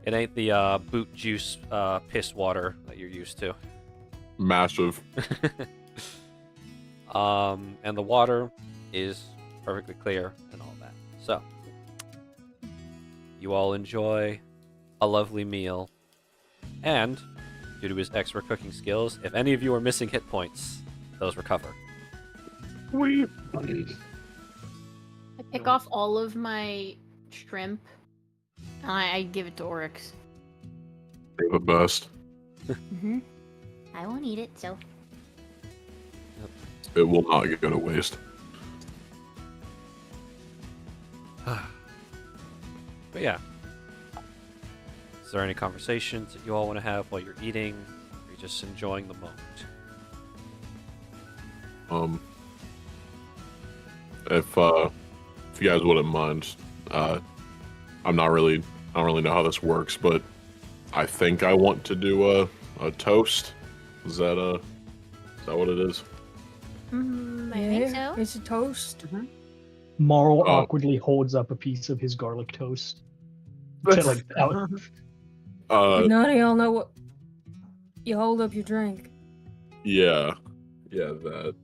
It ain't the boot juice piss water that you're used to. Massive. And the water is perfectly clear and all that. So, you all enjoy a lovely meal, and due to his expert cooking skills, if any of you are missing hit points, those recover. Sweet. I pick off all of my shrimp, and I give it to Oryx. They're the best. Mm-hmm. I won't eat it, so. It will not go to waste. But yeah. Is there any conversations that you all want to have while you're eating? Or are you just enjoying the moment? If you guys wouldn't mind, I don't really know how this works, but I think I want to do a toast. Is that what it is? I think so. It's a toast. Marl Oh. awkwardly holds up a piece of his garlic toast. To, like, out. None of y'all know what. You hold up your drink. Yeah, that.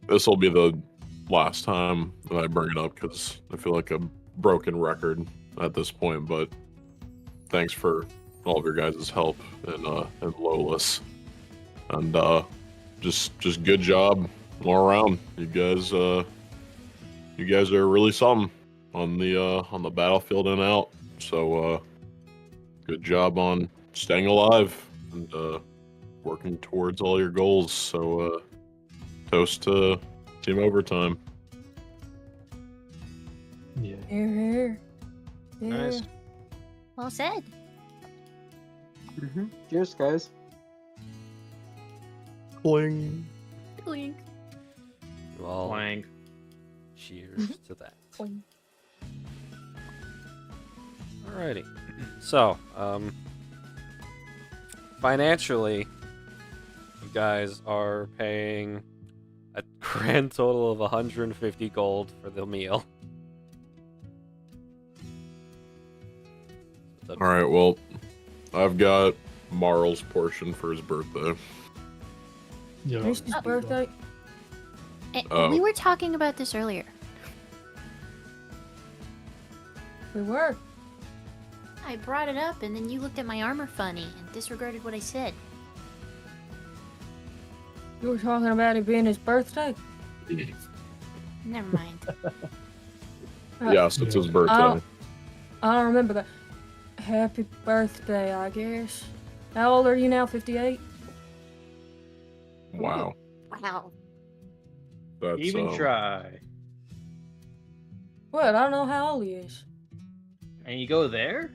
This will be the last time that I bring it up because I feel like a broken record at this point. But thanks for all of your guys' help and Lola's, and just good job all around. You guys are really something on the battlefield and out. So good job on staying alive and working towards all your goals. So toast to Team Overtime. Yeah. Here. Yeah. Nice. Well said. Cheers, guys. Cling. Clink. You all Clang. cheers to that. Cling. Alrighty. So, financially, you guys are paying a grand total of 150 gold for the meal. All right. Well, I've got Marl's portion for his birthday. Yeah. It's his birthday. Oh. We were talking about this earlier. We were. I brought it up, and then you looked at my armor funny and disregarded what I said. You were talking about it being his birthday. Never mind. Yes, it's his birthday. I don't remember that. Happy birthday, I guess. How old are you now? 58? Wow. Wow. That's Even try. What? I don't know how old he is. And you go there?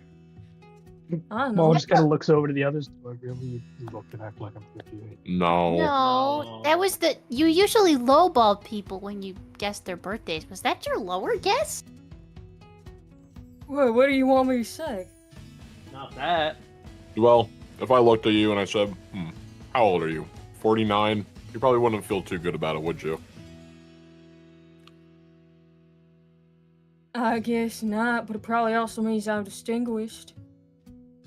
I don't know. Marl just kind of looks over to the others. Do I really look and act like I'm 58? No. No, That was the. You usually lowball people when you guess their birthdays. Was that your lower guess? What do you want me to say? Not that. Well, if I looked at you and I said, how old are you? 49? You probably wouldn't feel too good about it, would you? I guess not, but it probably also means I'm distinguished.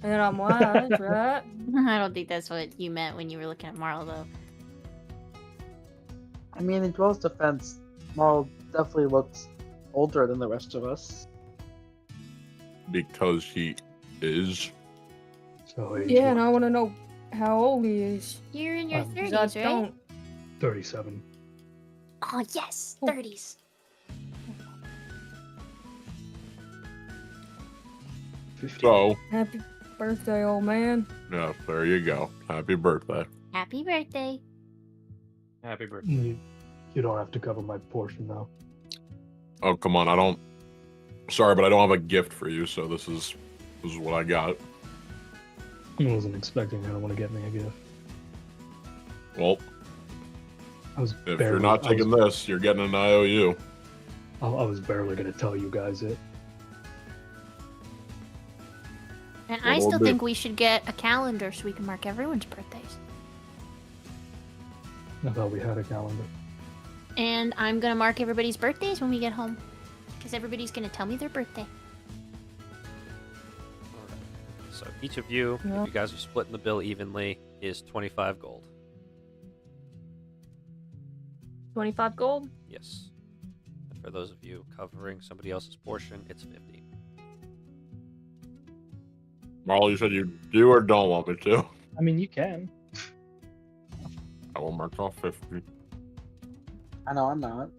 And I'm wise, right? I don't think that's what you meant when you were looking at Marl, though. I mean, in Joel's defense, Marl definitely looks older than the rest of us. Because he is. So Yeah, and I want to know how old he is. You're in your 'Cause 30s, I right? don't. 37. Oh, yes, Oh. 30s. 50. So, Happy birthday, old man. yeah, there you go. Happy birthday. Happy birthday. Happy birthday. You don't have to cover my portion now. Oh, come on. I don't. Sorry, but I don't have a gift for you, so this is what I got. I wasn't expecting anyone to get me a gift. Well, I was if barely, you're not taking this, you're getting an IOU. I was barely gonna tell you guys it. And Well, I still we'll think we should get a calendar so we can mark everyone's birthdays. I thought we had a calendar. And I'm gonna mark everybody's birthdays when we get home. Because everybody's gonna tell me their birthday. Alright. So each of you, Yeah. if you guys are splitting the bill evenly, is 25 gold. 25 gold? Yes. And for those of you covering somebody else's portion, it's 50. Marl, you said you do or don't want me to. I mean, you can. I will mark off 50. I know I'm not.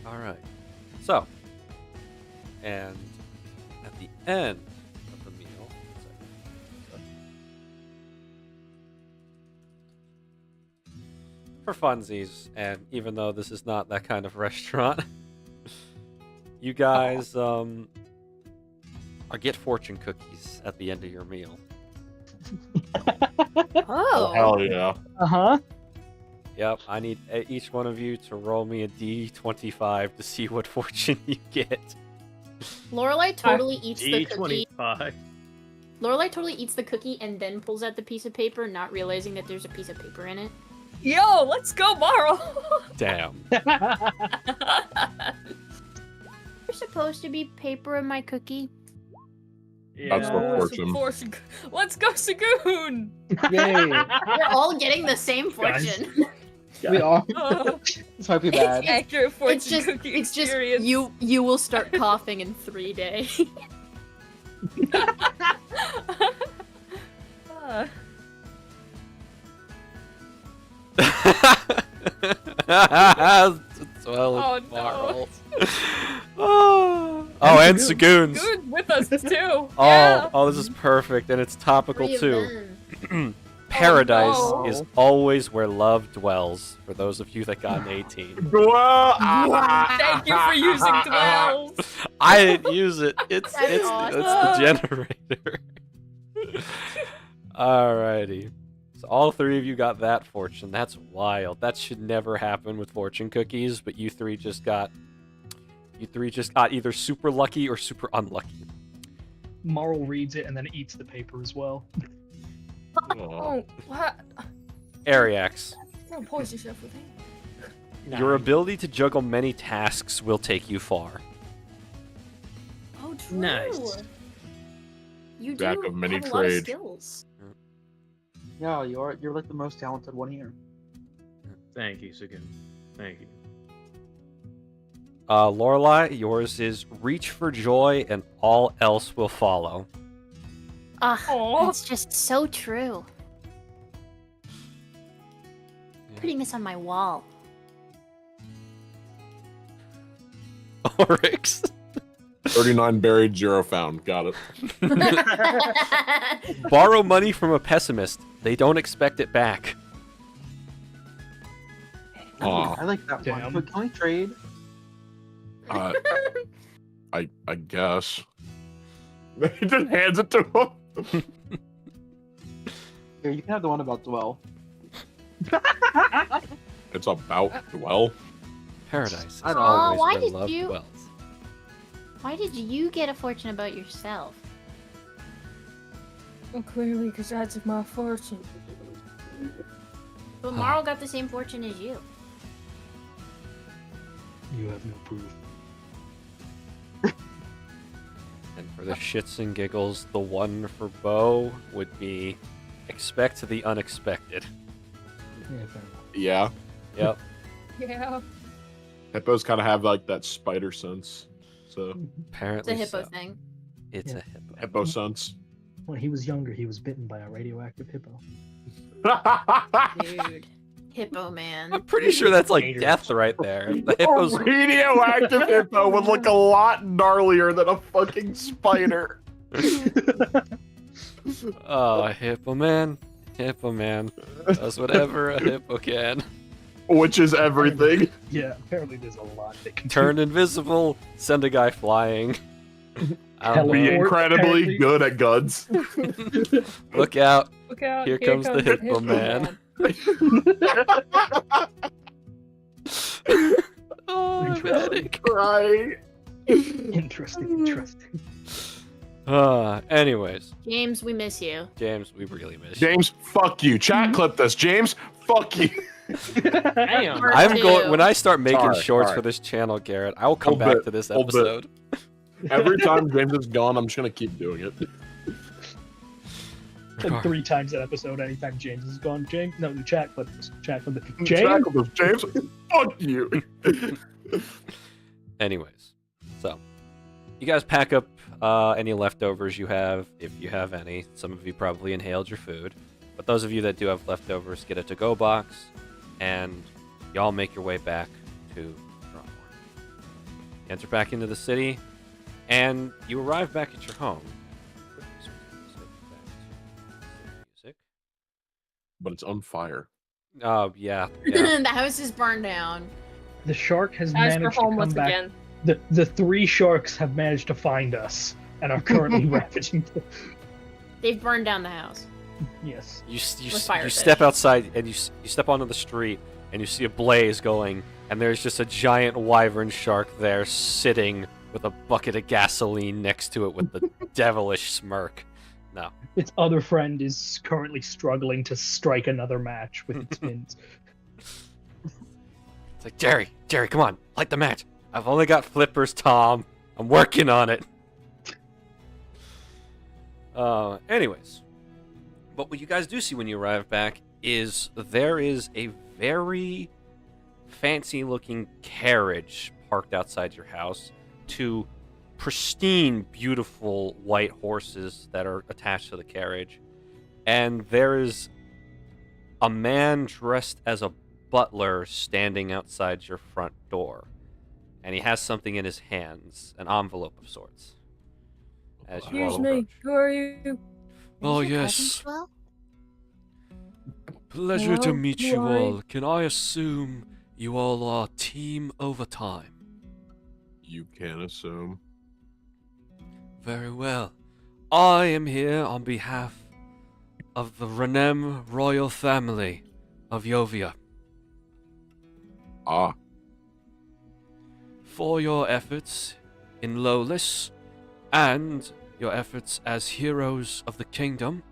Alright. So, and at the end of the meal, for funsies, and even though this is not that kind of restaurant, you guys get fortune cookies at the end of your meal. Oh. Hell yeah. Uh-huh. Yep, I need each one of you to roll me a d25 to see what fortune you get. Lorelai totally eats the cookie. D25. Lorelai totally eats the cookie and then pulls out the piece of paper, not realizing that there's a piece of paper in it. Yo, let's go, Marl. Damn. There's supposed to be paper in my cookie. That's what Yeah. fortune. Let's go, Sagoon. Yay! We're all getting the same fortune. We are. Oh, This might be bad. accurate fortune It's just, cookie it's just experience. you will start coughing in 3 days. Ah. Well, Oh, it's no. Marl. Oh, and Sagoons. Good with us too. Oh, Yeah. oh, this is perfect, and it's topical Free of too. them. Paradise no. is always where love dwells. For those of you that got an 18, Thank you for using dwells. I didn't use it. It's That's awesome. the generator. Alrighty. So all three of you got that fortune. That's wild. That should never happen with fortune cookies, but you three just got either super lucky or super unlucky. Marl reads it and then eats the paper as well. Oh, what? Ariax, Don't poison yourself with it. your ability to juggle many tasks will take you far. Oh, true. Nice. You Jack do of many have a lot of trades. skills. Yeah, you're like the most talented one here. Thank you, Sagoon. Thank you. Lorelai, yours is reach for joy and all else will follow. Aw. That's just so true. Putting this on my wall. Oryx. 39 buried, 0 found. Got it. Borrow money from a pessimist. They don't expect it back. Aw. I like that Damn. one. But can we trade? I guess. He just hands it to him. Here, you can have the one about Dwell. It's about Dwell. Paradise is I know. always Why where did love you- dwells. Why did you get a fortune about yourself? Well, clearly, because that's my fortune. But Marl got the same fortune as you. You have no proof. And for the shits and giggles, the one for Bo would be expect the unexpected. Yeah, fair enough. Yeah. Yep. Yeah. Hippos kind of have like that spider sense. So It's Apparently a hippo so. thing. It's Yeah. a hippo. hippo sense. When he was younger, he was bitten by a radioactive hippo. Dude. Hippo man. I'm pretty sure that's like Gators. death right there. The A hippos. radioactive hippo would look a lot gnarlier than a fucking spider. Oh, hippo man. Hippo man does whatever a hippo can. Which is everything. Yeah, apparently there's a lot that can Turn invisible, send a guy flying. I don't Be know. incredibly apparently. good at guns. Look out. Look out! Here comes the hippo man. Oh, I'm headache. Right. Interesting. Anyways, James, we miss you. James, we really miss you. James, fuck you. Chat clip this. James, fuck you. Damn. Part I'm two. going when I start making Sorry, shorts sorry. for this channel, Garrett. I will come Hold back it, to this hold it. episode. Every time James is gone, I'm just gonna keep doing it. Like 3 times that episode, anytime James is gone. James, no, the chat clip this. Chat clip this. Chat James? clip this. James, fuck you. Anyways, so you guys pack up any leftovers you have, if you have any. Some of you probably inhaled your food, but those of you that do have leftovers, get a to-go box, and y'all make your way back to Thronmore. Enter back into the city, and you arrive back at your home. Music. But it's on fire. Oh yeah, yeah. The house is burned down. The shark has As we're managed to come homeless back. again. The 3 sharks have managed to find us and are currently ravaging. They've burned down the house. Yes. You With fire step fish. outside and you step onto the street and you see a blaze going, and there's just a giant wyvern shark there sitting with a bucket of gasoline next to it with the devilish smirk. No. Its other friend is currently struggling to strike another match with its fins. It's like, Jerry, come on, light the match. I've only got flippers, Tom. I'm working on it. Anyways. But what you guys do see when you arrive back is there is a very fancy-looking carriage parked outside your house. 2 pristine, beautiful white horses that are attached to the carriage. And there is a man dressed as a butler standing outside your front door. And he has something in his hands, an envelope of sorts. As you all Excuse me. approach. Who are you? Oh, Is your yes. cousin Swell? Pleasure to Hello, meet who you are you? all. Can I assume you all are Team Overtime? You can assume. Very well. I am here on behalf of the Renem royal family of Yovia. Ah, For your efforts in Lowless and your efforts as heroes of the kingdom,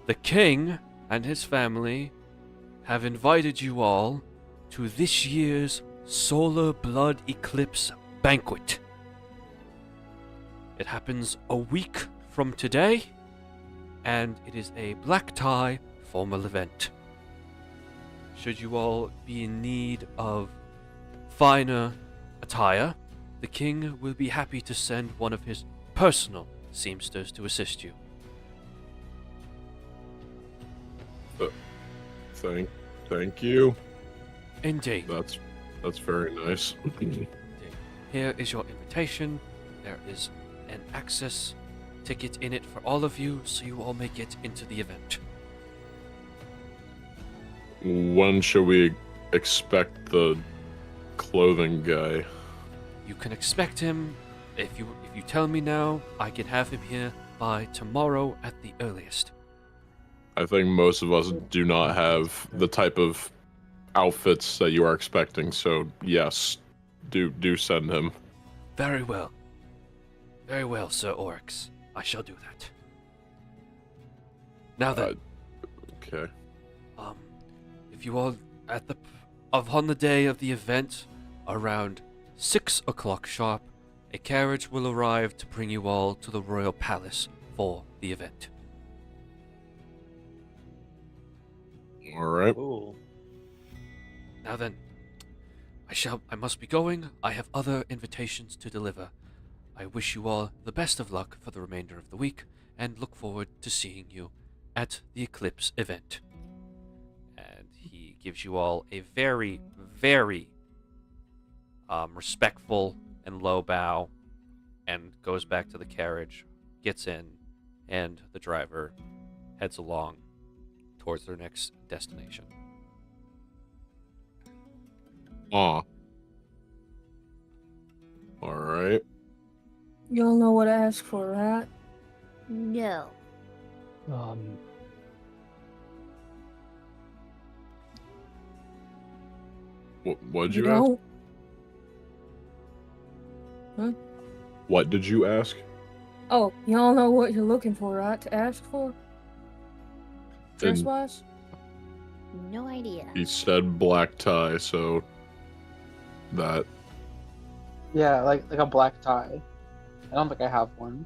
the king and his family have invited you all to this year's Solar Blood Eclipse Banquet. It happens a week from today, and it is a black tie formal event. Should you all be in need of finer attire, the king will be happy to send one of his personal seamsters to assist you. thank you. Indeed. That's very nice. Here is your invitation. There is an access ticket in it for all of you, so you all may get into the event. When should we expect the clothing guy? You can expect him. If you tell me now, I can have him here by tomorrow at the earliest. I think most of us do not have the type of outfits that you are expecting. So yes, do send him. Very well. Very well, Sir Oryx. I shall do that. Now then, Okay. if you all on the day of the event, around 6 o'clock sharp, a carriage will arrive to bring you all to the royal palace for the event. All right. Cool. Now then, I must be going. I have other invitations to deliver. I wish you all the best of luck for the remainder of the week, and look forward to seeing you at the Eclipse event. And he gives you all a very, very respectful and low bow, and goes back to the carriage, gets in, and the driver heads along towards their next destination. All right. Y'all know what to ask for, right? No. What'd You you ask? don't? What did you ask? Oh, y'all know what you're looking for, right? To ask for? Dress-wise? No idea. He said black tie, so that. Yeah, like a black tie. I don't think I have one.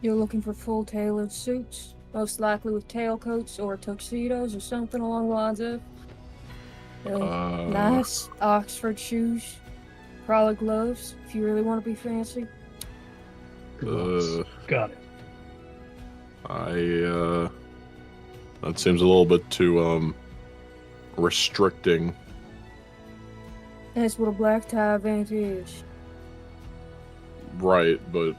You're looking for full tailored suits, most likely with tailcoats or tuxedos or something along the lines of. Nice Oxford shoes, probably gloves if you really want to be fancy. Gloves. Got it. That seems a little bit too restricting. That's what a black tie event is. Right, but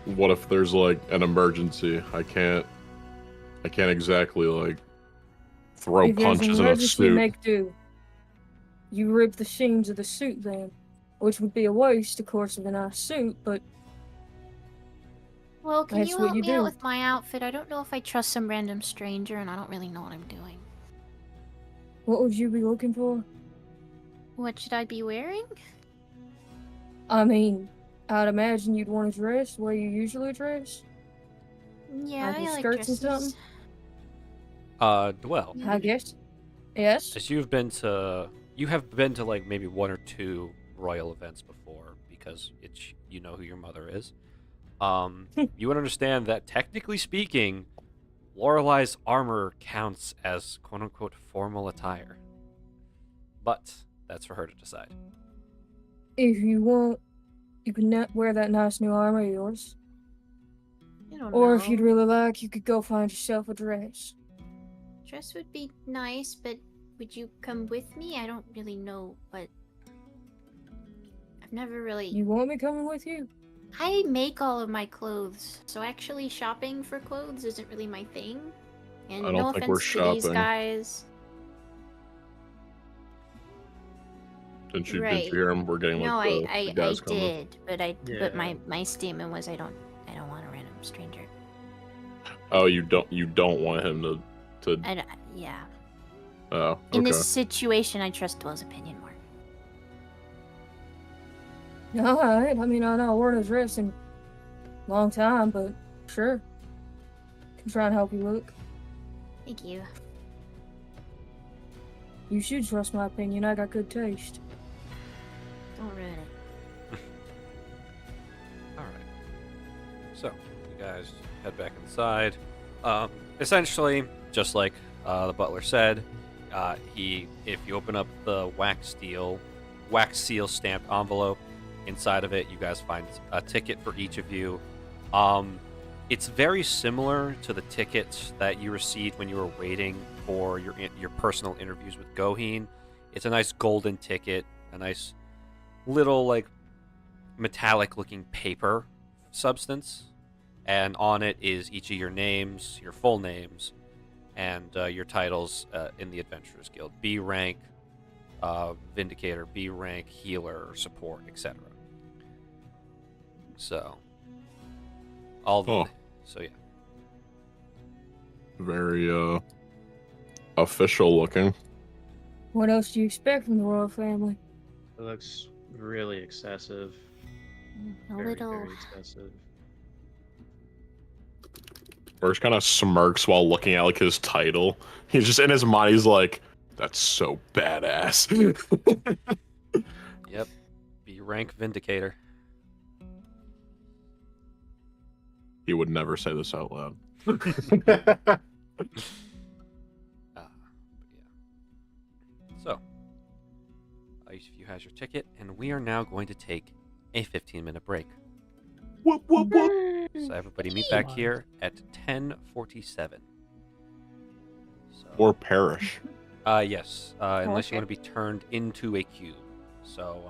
what if there's like an emergency? I can't exactly like throw If there's an punches in a emergency, suit. make do. You rip the seams of the suit then, which would be a waste, of course, of a nice suit, but Well, can That's you what help you me do. out with my outfit? I don't know if I trust some random stranger, and I don't really know what I'm doing. what would you be looking for? What should I be wearing? I mean, I'd imagine you'd want to dress the way you usually dress. Yeah, Like I with like skirts and dresses. something? Dwell, I guess. Yes? as you have been to like maybe one or two royal events before, because you know who your mother is. You would understand that technically speaking, Lorelai's armor counts as quote unquote formal attire. But that's for her to decide. If you want, you can wear that nice new armor of yours. I don't Or know. if you'd really like, you could go find yourself a dress. Dress would be nice, but would you come with me? I don't really know what. I've never really. You want me coming with you? I make all of my clothes, so actually shopping for clothes isn't really my thing. And I don't no think we're offense to these shopping. guys. Didn't you Right. hear him? We're getting No, like I the guys coming. did, but Yeah. my statement was I don't want a random stranger. Oh, you don't want him to. Yeah. Oh, In okay. this situation, I trust Dwell's opinion more. Alright, I mean, I know I worn a dress in a long time, but sure. Can try and help you look. Thank you. You should trust my opinion, I got good taste. Don't ruin it. All right. So you guys head back inside. Essentially, just like the butler said, if you open up the wax seal stamped envelope, inside of it, you guys find a ticket for each of you. It's very similar to the tickets that you received when you were waiting for your personal interviews with Goheen. It's a nice golden ticket, a nice little like metallic looking paper substance, and on it is each of your names, your full names, and your titles in the Adventurers Guild: B rank, Vindicator; B rank, Healer, or Support, etc. So, all the Oh. so yeah. very official looking. What else do you expect from the royal family? It looks really excessive. A Very, little. very excessive. Or just kind of smirks while looking at like his title. He's just in his mind. He's like, "That's so badass." Yep. B rank Vindicator. He would never say this out loud. But yeah. So, each of you has your ticket, and we are now going to take a 15-minute break. Whoop, whoop, whoop. So everybody meet back here at 10:47. So, Or perish. yes, unless you want to be turned into a cube. So,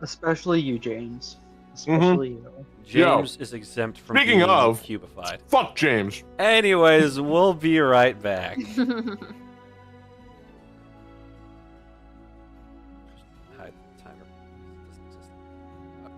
Especially you, James. Especially you. James is exempt from Speaking being of- cubified. Fuck James. Anyways, we'll be right back. Hide the timer. It doesn't exist. Okay.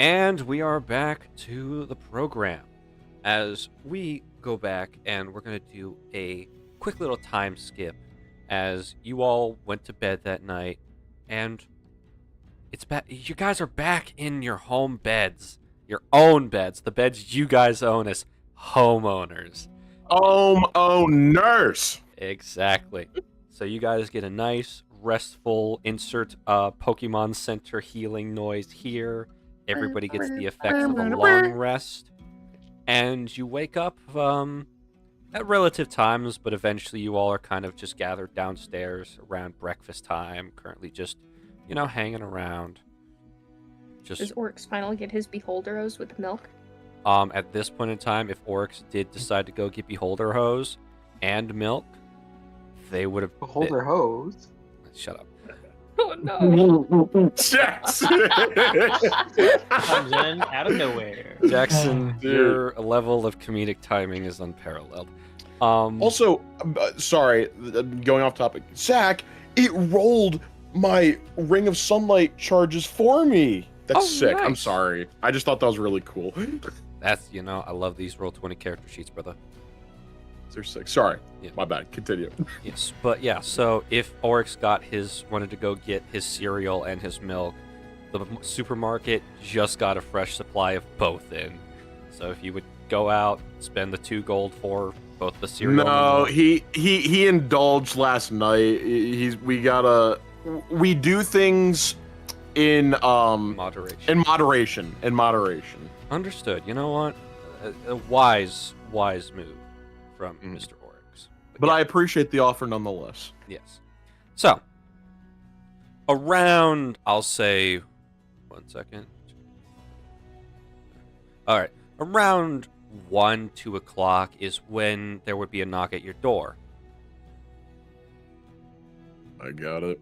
And we are back to the program. As we go back and we're going to do a quick little time skip as you all went to bed that night and it's back. You guys are back in your home beds, your own beds, the beds you guys own as homeowners. Oh, nurse. Exactly. So you guys get a nice, restful insert Pokemon Center healing noise here. Everybody gets the effects of a long rest. And you wake up at relative times, but eventually you all are kind of just gathered downstairs around breakfast time, currently just, hanging around. Does Oryx finally get his beholder hose with milk? At this point in time, if Oryx did decide to go get Beholder Hose and milk, they would have... Beholder hose. Shut up. Oh no! Jackson. Comes in out of nowhere. Jackson, Dude. your level of comedic timing is unparalleled. Also, sorry, going off topic. Zach, it rolled my Ring of Sunlight charges for me. That's sick. I'm nice. sorry. I just thought that was really cool. That's, I love these Roll20 character sheets, brother. They're sick. Sorry. Yeah. My bad. Continue. Yes, but yeah, so if Oryx wanted to go get his cereal and his milk, the supermarket just got a fresh supply of both in. So if you would go out, spend the 2 gold for both the cereal No, and the milk. he indulged last night. We do things in Moderation. In moderation. Understood. You know what? A wise move from Mr. Oryx. But yeah. I appreciate the offer nonetheless. Yes. So, around, I'll say, 1 second. All right. Around 1, 2 o'clock is when there would be a knock at your door. I got it.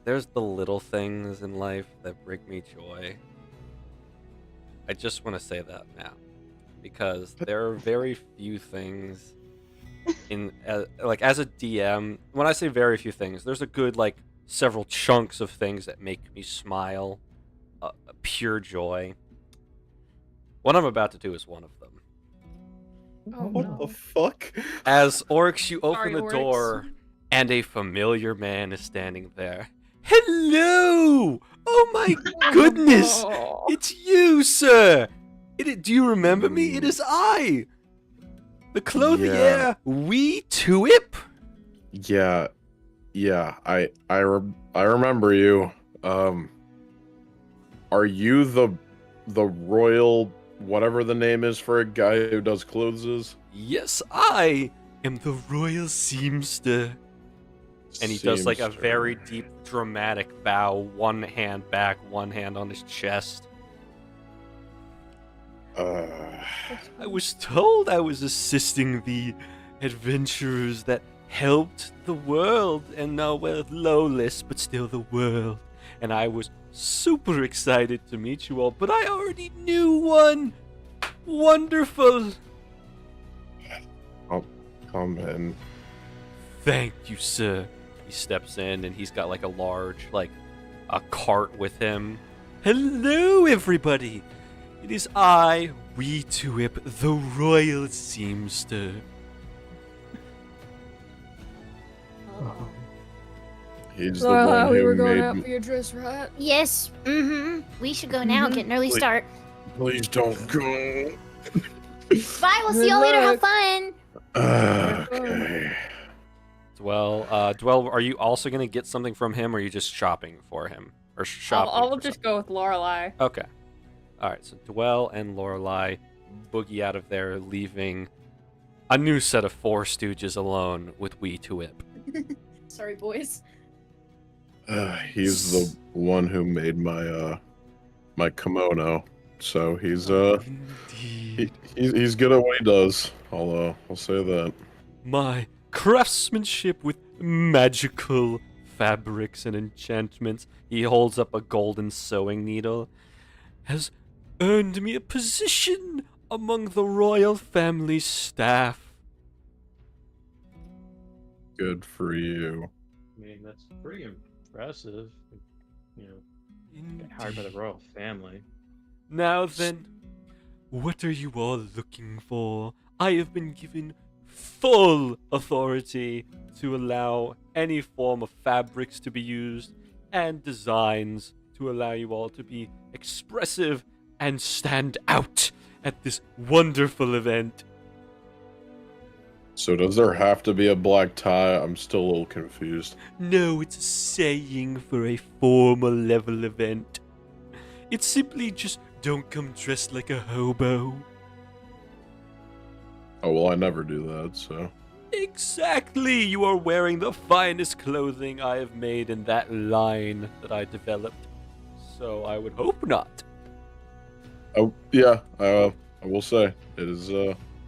There's the little things in life that bring me joy. I just want to say that now, because there are very few things as a DM, when I say very few things, there's a good, several chunks of things that make me smile, pure joy. What I'm about to do is one of them. Oh, What no. the fuck? As Oryx, you open Sorry, the Oryx. door, and a familiar man is standing there. Hello! Oh my goodness! Oh. It's you, sir! Do you remember me? It is I! The Clothier, Yeah. Wee Tuip! Yeah, I remember you. Are you the royal whatever the name is for a guy who does clothes? Yes, I am the Royal Seamster. And he does a Seamster. very deep, dramatic bow, one hand back, one hand on his chest. I was told I was assisting the adventurers that helped the world, and now we're lowless, but still the world. And I was super excited to meet you all, but I already knew one. Wonderful. Come in. Thank you, sir. He steps in, and he's got a large, a cart with him. Hello, everybody. It is I, Wee Tuip, the Royal Seamster. He's the Well, one we who were going made out me. for your dress, right? Yes. We should go now. Get an early Wait. start. Please don't go. Bye. We'll see you all later. Have luck. fun. Okay. Dwell, are you also going to get something from him, or are you just shopping for him? Or shopping I'll for just go with Lorelai. something? Okay. Alright, so Dwell and Lorelai boogie out of there, leaving a new set of 4 Stooges alone with Wee Tuip. Sorry, boys. He's the one who made my kimono, so he's Indeed. he's good at what he does. I'll say that. My craftsmanship with magical fabrics and enchantments, he holds up a golden sewing needle, has earned me a position among the royal family staff. Good for you. I mean, that's pretty impressive. You know, get hired by the royal family. Now then, what are you all looking for? I have been given full authority to allow any form of fabrics to be used and designs to allow you all to be expressive and stand out at this wonderful event. So does there have to be a black tie? I'm still a little confused. No, it's a saying for a formal level event. It's simply just don't come dressed like a hobo. Oh, well, I never do that, so... Exactly! You are wearing the finest clothing I have made in that line that I developed. So I would hope not. Oh, yeah, I will say, it has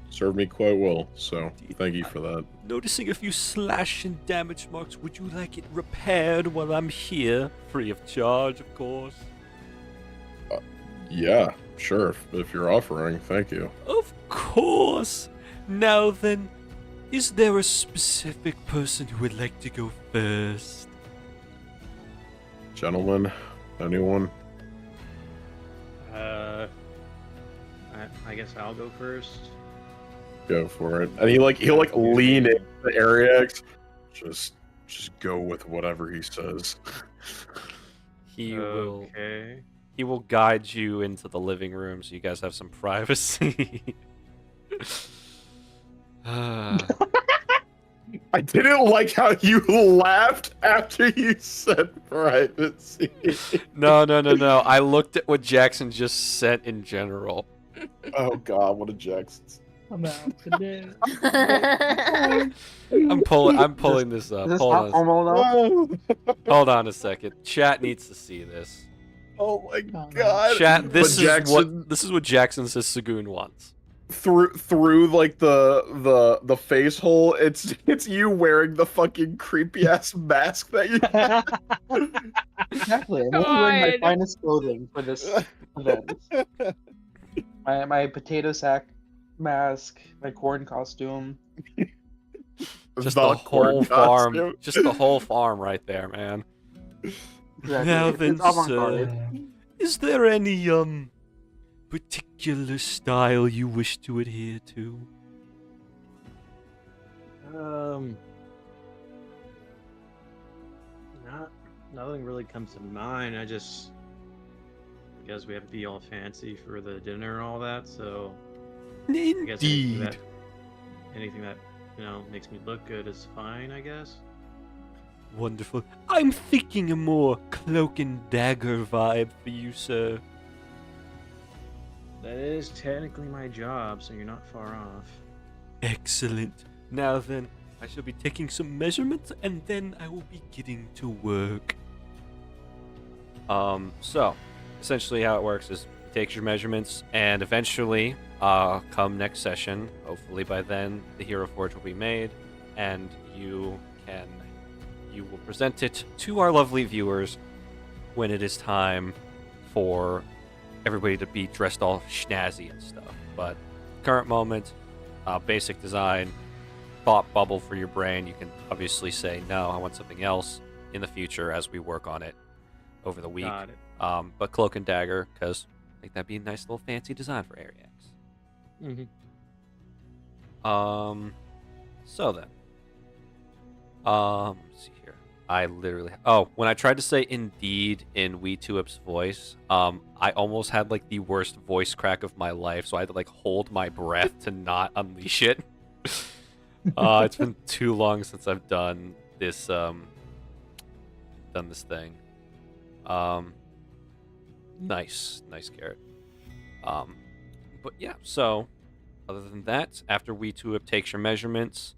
served me quite well, so thank you for that. Noticing a few slash and damage marks, would you like it repaired while I'm here? Free of charge, of course. Yeah, sure, if you're offering, thank you. Of course! Now then, is there a specific person who would like to go first? Gentlemen, anyone? I guess I'll go first. Go for it. And he'll lean into the Ariax. Just go with whatever he says. He Okay. will guide you into the living room so you guys have some privacy. I didn't like how you laughed after you said privacy. No. I looked at what Jackson just sent in general. Oh god, what a Jackson. I'm out today. I'm pulling this up. Is this Hold not on. formal enough? Hold on a second. Chat needs to see this. Oh my no. god. Chat, this But is what Jackson says Sagoon wants. Through like the face hole, it's you wearing the fucking creepy ass mask that you Exactly. I'm only wearing my God. finest clothing for this event. My potato sack mask, my corn costume. Just the the whole corn farm. costume. Just the whole farm right there, man. Exactly. Now It's then, avant-garde. is there any particular style you wish to adhere to? Nothing really comes to mind. I guess we have to be all fancy for the dinner and all that. So I guess Indeed. anything that makes me look good is fine. I guess. Wonderful. I'm thinking a more cloak and dagger vibe for you, sir. That is technically my job, so you're not far off. Excellent. Now then, I shall be taking some measurements and then I will be getting to work. So essentially how it works is he takes your measurements and eventually, come next session, hopefully by then the Hero Forge will be made and you will present it to our lovely viewers when it is time for everybody to be dressed all snazzy and stuff. But current moment, basic design, thought bubble for your brain. You can obviously say, no, I want something else in the future as we work on it over the week. Got it. But cloak and dagger, because I think that'd be a nice little fancy design for Ariax. Mm-hmm. So then. Let's see here. I literally... Oh, when I tried to say indeed in Weetuup's voice, I almost had, like, the worst voice crack of my life, so I had to, like, hold my breath to not unleash it. It's been too long since I've done this, thing. Nice, Garrett. But yeah, so, other than that, after Weetuup takes your measurements,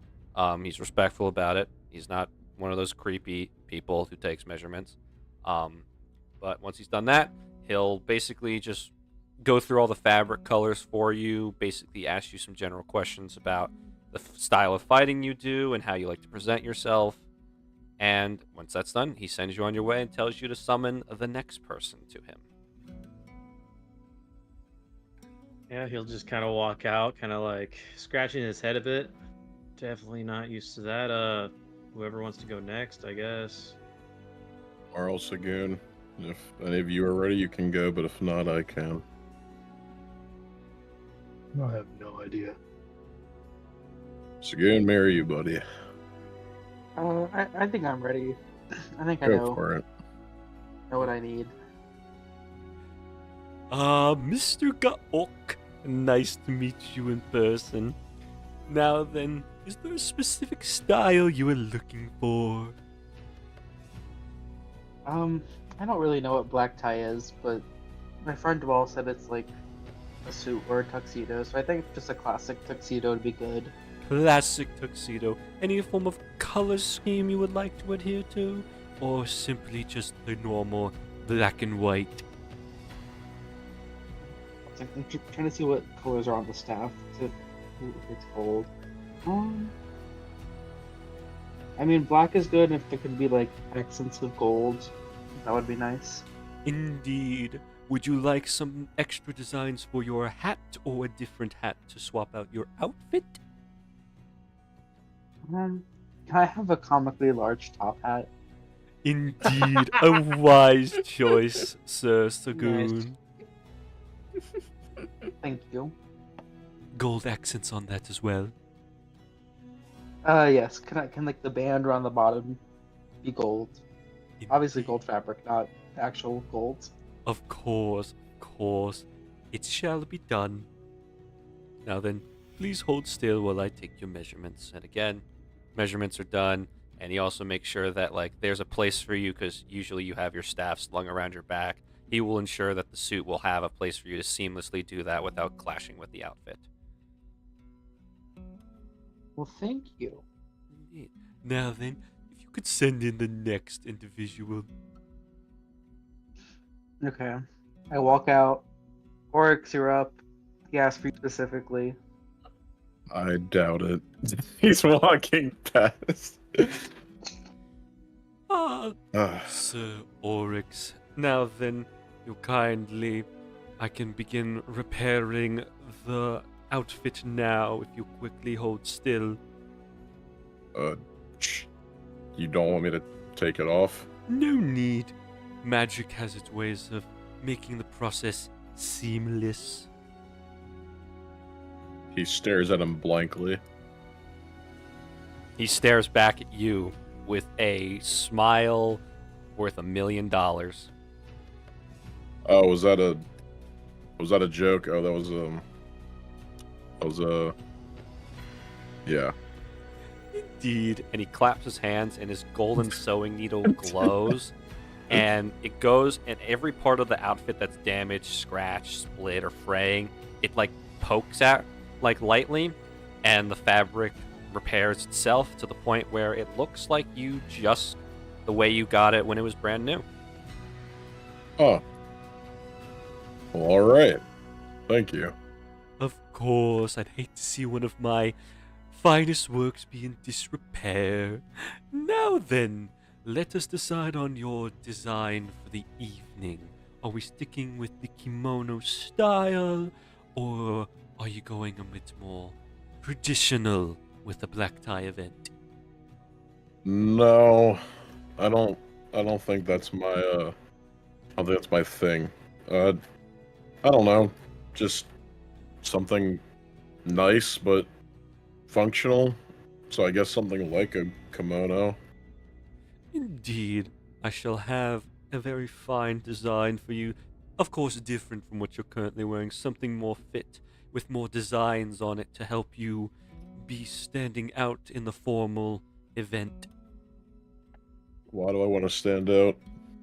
he's respectful about it. He's not one of those creepy people who takes measurements. But once he's done that, he'll basically just go through all the fabric colors for you, basically ask you some general questions about the style of fighting you do and how you like to present yourself. And once that's done, he sends you on your way and tells you to summon the next person to him. Yeah, he'll just kind of walk out, kind of like scratching his head a bit. Definitely not used to that. Whoever wants to go next, I guess. Marl Sagoon. If any of you are ready, you can go, but if not, I can. I have no idea. Sagoon, marry you, buddy. I think I'm ready. I think I Go for it. know what I need. Mr. Gaok, nice to meet you in person. Now then, is there a specific style you are looking for? I don't really know what black tie is, but my friend Dwell said it's like a suit or a tuxedo, so I think just a classic tuxedo would be good. Classic tuxedo. Any form of color scheme you would like to adhere to? Or simply just the normal black and white? I'm trying to see what colors are on the staff if it's gold. I mean, black is good, and if there could be like accents of gold, that would be nice. Indeed. Would you like some extra designs for your hat or a different hat to swap out your outfit? Can I have a comically large top hat? Indeed, a wise choice, Sir Sagoon. Thank you. Gold accents on that as well. Yes. Can like the band around the bottom be gold? Obviously gold fabric, not actual gold. Of course. It shall be done. Now then, please hold still while I take your measurements. And again, measurements are done. And he also makes sure that, like, there's a place for you, because usually you have your staff slung around your back. He will ensure that the suit will have a place for you to seamlessly do that without clashing with the outfit. Well, thank you. Indeed. Now then, if you could send in the next individual. Okay. I walk out. Oryx, you're up. He asked for you specifically. I doubt it. He's walking past. Sir Oryx. Now then, you kindly, I can begin repairing the outfit now if you quickly hold still. You don't want me to take it off? No need. Magic has its ways of making the process seamless. He stares at him blankly. He stares back at you with a smile worth $1 million. Oh, was that a joke? Oh, that was yeah. Indeed. And he claps his hands and his golden sewing needle glows. And it goes, and every part of the outfit that's damaged, scratched, split, or fraying, it like pokes at like lightly, and the fabric repairs itself to the point where it looks like you just the way you got it when it was brand new. Oh. Well, all right. Thank you. Of course, I'd hate to see one of my finest works be in disrepair. Now then, let us decide on your design for the evening. Are we sticking with the kimono style, or are you going a bit more traditional with the black tie event? No, I don't think that's my I don't think that's my thing. I don't know, just something nice but functional. So I guess something like a kimono. Indeed, I shall have a very fine design for you. Of course, different from what you're currently wearing, something more fit, with more designs on it to help you be standing out in the formal event. Why do I want to stand out?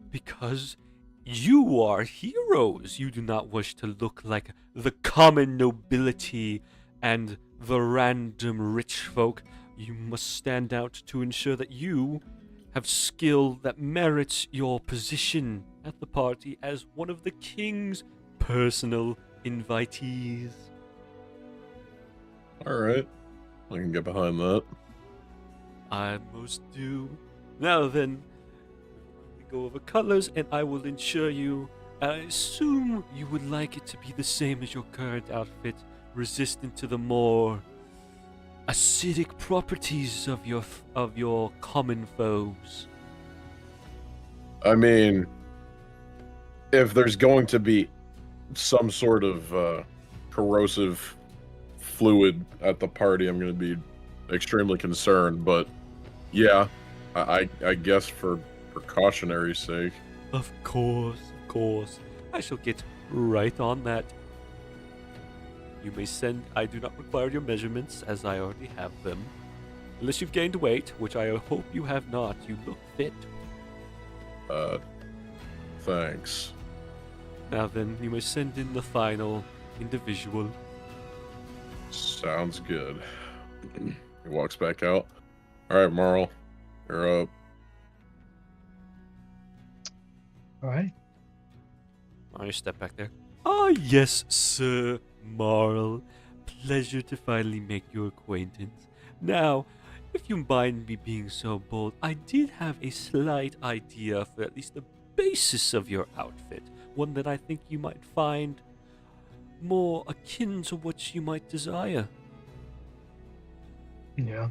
Because you are heroes. You do not wish to look like the common nobility and the random rich folk. You must stand out to ensure that you have skill that merits your position at the party as one of the king's personal invitees. Alright, I can get behind that. I most do. Now then, we go over colors, and I will ensure you. I assume you would like it to be the same as your current outfit, resistant to the more acidic properties of your common foes. I mean, if there's going to be some sort of corrosive fluid at the party, I'm going to be extremely concerned. But yeah, I guess for precautionary sake. Of course, of course. I shall get right on that. You may send. I do not require your measurements, as I already have them. Unless you've gained weight, which I hope you have not. You look fit. Thanks. Now then, you may send in the final individual. Sounds good. He walks back out. All right, Marl, you're up. All right. Oh, you step back there. Ah, yes, sir, Marl. Pleasure to finally make your acquaintance. Now, if you mind me being so bold, I did have a slight idea for at least the basis of your outfit. One that I think you might find more akin to what you might desire. Yeah.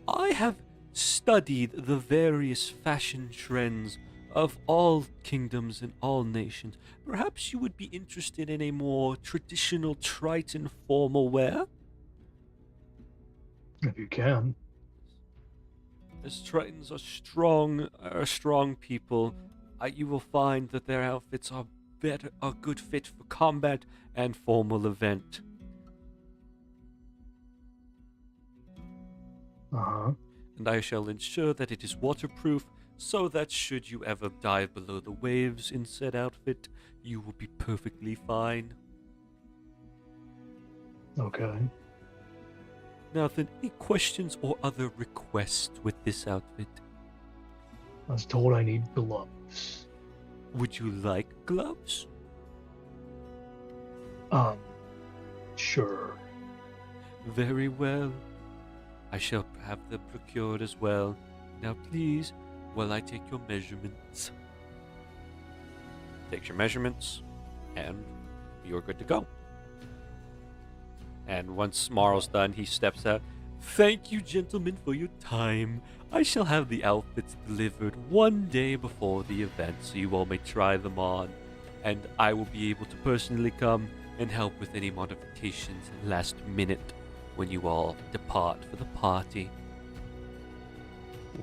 I have studied the various fashion trends of all kingdoms and all nations. Perhaps you would be interested in a more traditional Triton formal wear? If you can. As Tritons are strong people, you will find that their outfits are good fit for combat and formal event. Uh-huh. And I shall ensure that it is waterproof, so that should you ever dive below the waves in said outfit, you will be perfectly fine. Okay. Now then, any questions or other requests with this outfit? I was told I need gloves. Would you like gloves? Sure. Very well. I shall have them procured as well. Now please, while I take your measurements. Takes your measurements, and you're good to go. And once Marl's done, he steps out. Thank you, gentlemen, for your time. I shall have the outfits delivered one day before the event, so you all may try them on. And I will be able to personally come and help with any modifications last minute when you all depart for the party.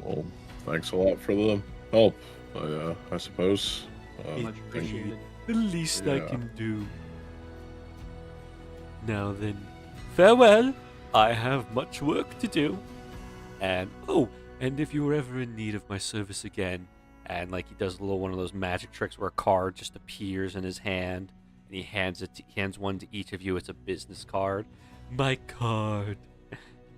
Well, thanks a lot for the help, I suppose. Much appreciated. The least I Yeah. can do. Now then, farewell. I have much work to do. And, and if you were ever in need of my service again, and like he does a little one of those magic tricks where a card just appears in his hand, and he hands one to each of you. It's a business card. My card.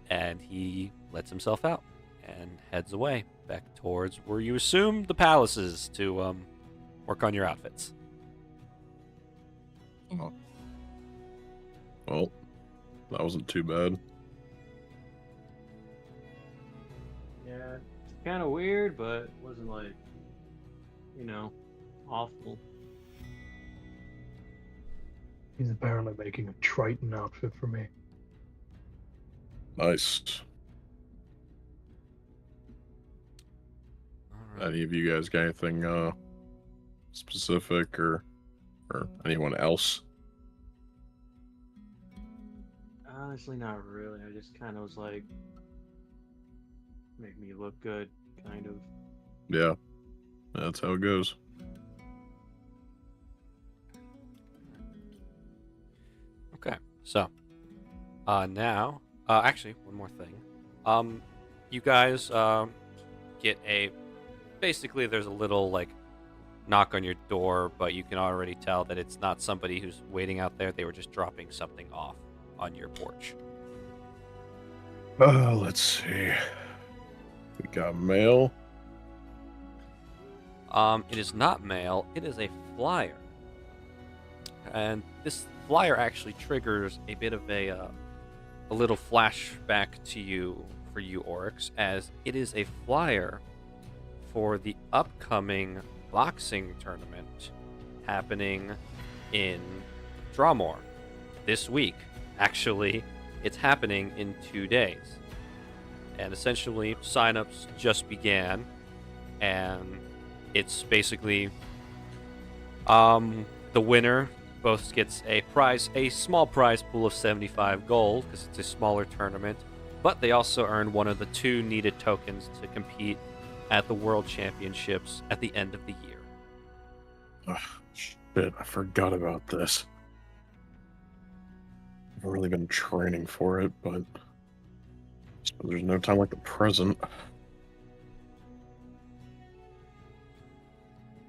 And he lets himself out and heads away back towards where you assume the palace is to work on your outfits. Well, that wasn't too bad. Yeah, it's kind of weird, but it wasn't like, awful. He's apparently making a Triton outfit for me. Nice. All right. Any of you guys got anything specific or anyone else? Honestly, not really. I just kind of was like, make me look good, kind of. Yeah, that's how it goes. Okay, so now, actually, one more thing. You guys get basically there's a little like knock on your door, but you can already tell that it's not somebody who's waiting out there. They were just dropping something off on your porch. Let's see. We got mail. It is not mail. It is a flyer, and this flyer actually triggers a bit of a little flashback to you for you, Oryx, as it is a flyer for the upcoming boxing tournament happening in Drawmore this week. Actually, it's happening in 2 days. And essentially, signups just began, and It's basically the winner both gets a small prize pool of 75 gold because it's a smaller tournament, but they also earn one of the 2 needed tokens to compete at the World Championships at the end of the year. Ugh, shit, I forgot about this. I haven't really been training for it, but there's no time like the present.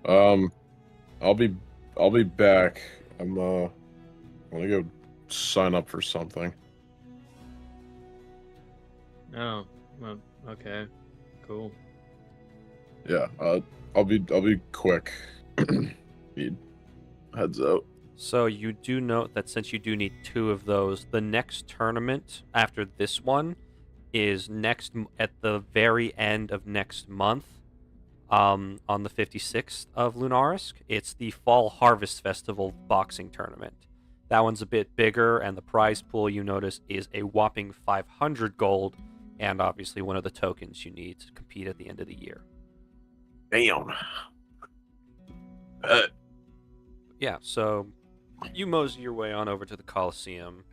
I'll be back. I'm gonna go sign up for something. Oh, well, okay, cool. Yeah, I'll be quick. Need heads out. So you do note that since you do need 2 of those, the next tournament after this one is at the very end of next month, on the 56th of Lunarisk. It's the Fall Harvest Festival boxing tournament. That one's a bit bigger, and the prize pool, you notice, is a whopping 500 gold, and obviously one of the tokens you need to compete at the end of the year. Damn. Yeah, so you mosey your way on over to the Coliseum,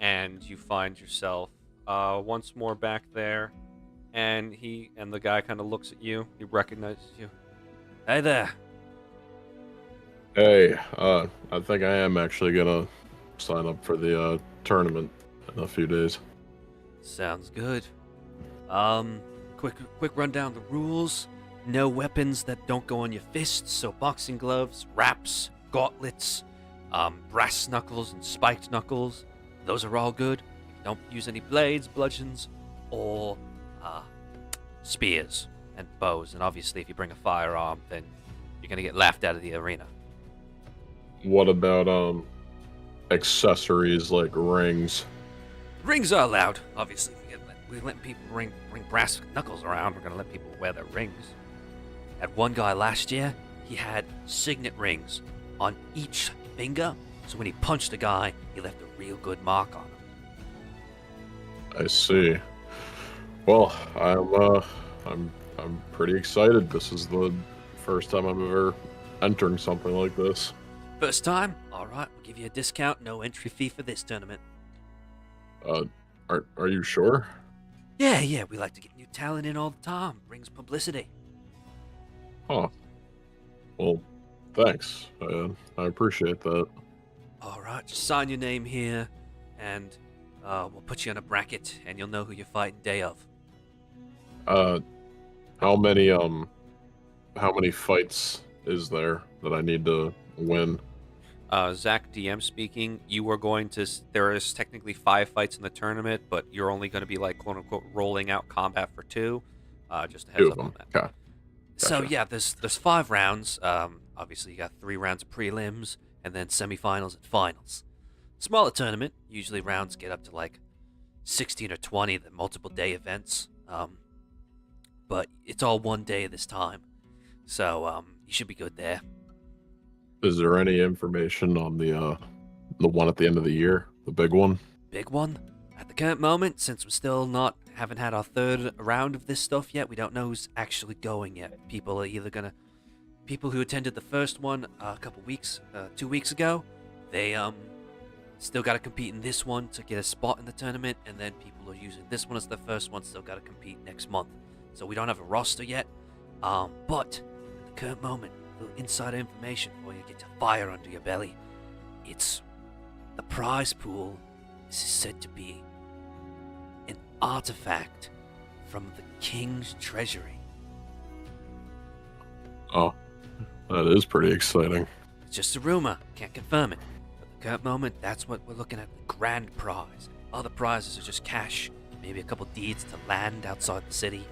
and you find yourself once more back there, and the guy kind of looks at you. He recognizes you. Hey there. Hey, I think I am actually gonna sign up for the tournament in a few days. Sounds good. Quick rundown the rules. No weapons that don't go on your fists, so boxing gloves, wraps, gauntlets, brass knuckles and spiked knuckles. Those are all good. Don't use any blades, bludgeons, or spears and bows. And obviously, if you bring a firearm, then you're gonna get laughed out of the arena. What about accessories like rings? Rings are allowed. Obviously, we let people bring brass knuckles around. We're gonna let people wear their rings. Had one guy last year, he had signet rings on each finger, so when he punched a guy, he left a real good mark on him. I see. Well, I'm pretty excited. This is the first time I'm ever entering something like this. First time? Alright, we'll give you a discount, no entry fee for this tournament. Are you sure? Yeah, we like to get new talent in all the time. Brings publicity. Huh. Well, thanks. I appreciate that. Alright, just sign your name here, and we'll put you on a bracket, and you'll know who you're fighting day of. How many fights is there that I need to win? Zach DM speaking, you are going to. There is technically 5 fights in the tournament, but you're only going to be like quote unquote rolling out combat for 2. Just a heads up on that. Okay. So Gotcha. yeah, there's 5 rounds. Obviously you got 3 rounds of prelims and then semifinals and finals. Smaller tournament. Usually rounds get up to like 16 or 20. The multiple day events. But it's all one day this time, so you should be good there. Is there any information on the one at the end of the year, the big one? Big one? At the current moment, since we haven't had our 3rd round of this stuff yet, we don't know who's actually going yet. People who attended the first one a couple weeks, 2 weeks ago, they still got to compete in this one to get a spot in the tournament, and then people who are using this one as their first one still got to compete next month. So we don't have a roster yet, but at the current moment, a little insider information for you, get your fire under your belly. It's the prize pool. This is said to be an artifact from the king's treasury. Oh, that is pretty exciting. It's just a rumor, can't confirm it. At the current moment, that's what we're looking at, the grand prize. Other prizes are just cash, maybe a couple deeds to land outside the city.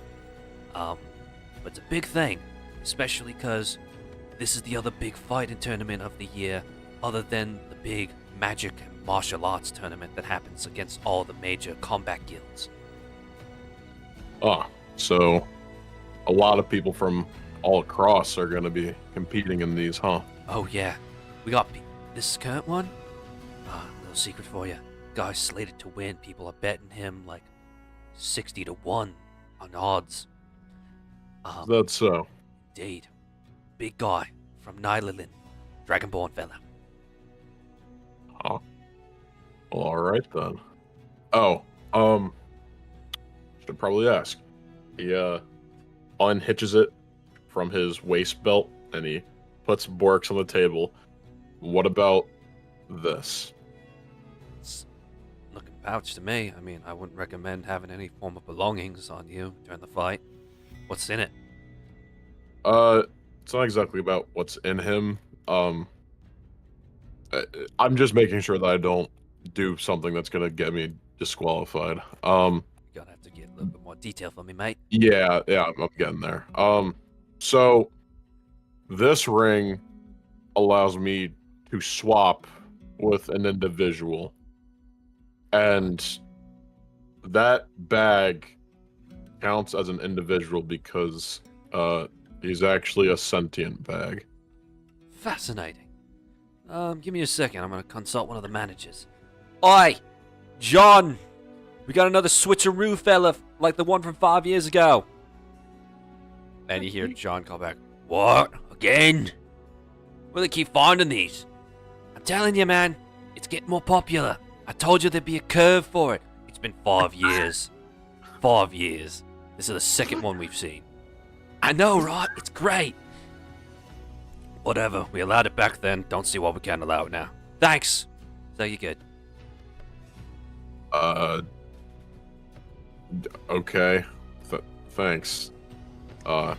But it's a big thing, especially because this is the other big fighting tournament of the year, other than the big magic and martial arts tournament that happens against all the major combat guilds. Oh, so a lot of people from all across are going to be competing in these, huh? Oh yeah, we got this current one. Little secret for you. Guy's slated to win. People are betting him like 60 to 1 on odds. That's so. Indeed. big guy from Nylilin, Dragonborn fella. Oh. Well, all right then. Oh, should probably ask. He unhitches it from his waist belt and he puts Borks on the table. What about this? It's looking pouch to me. I mean, I wouldn't recommend having any form of belongings on you during the fight. What's in it? It's not exactly about what's in him. I'm just making sure that I don't do something that's gonna get me disqualified. You're gonna have to get a little bit more detail for me, mate. Yeah, I'm getting there. So this ring allows me to swap with an individual, and that bag counts as an individual because he's actually a sentient bag. Fascinating. Give me a second. I'm gonna consult one of the managers. Oi, John! We got another switcheroo fella like the one from 5 years ago. And you hear John call back, "What? Again? Where they keep finding these? I'm telling you, man, it's getting more popular. I told you there'd be a curve for it. It's been 5 years. 5 years. This is the second one we've seen. I know, right? It's great. Whatever. We allowed it back then. Don't see why we can't allow it now. Thanks. So you good? Okay. Thanks. I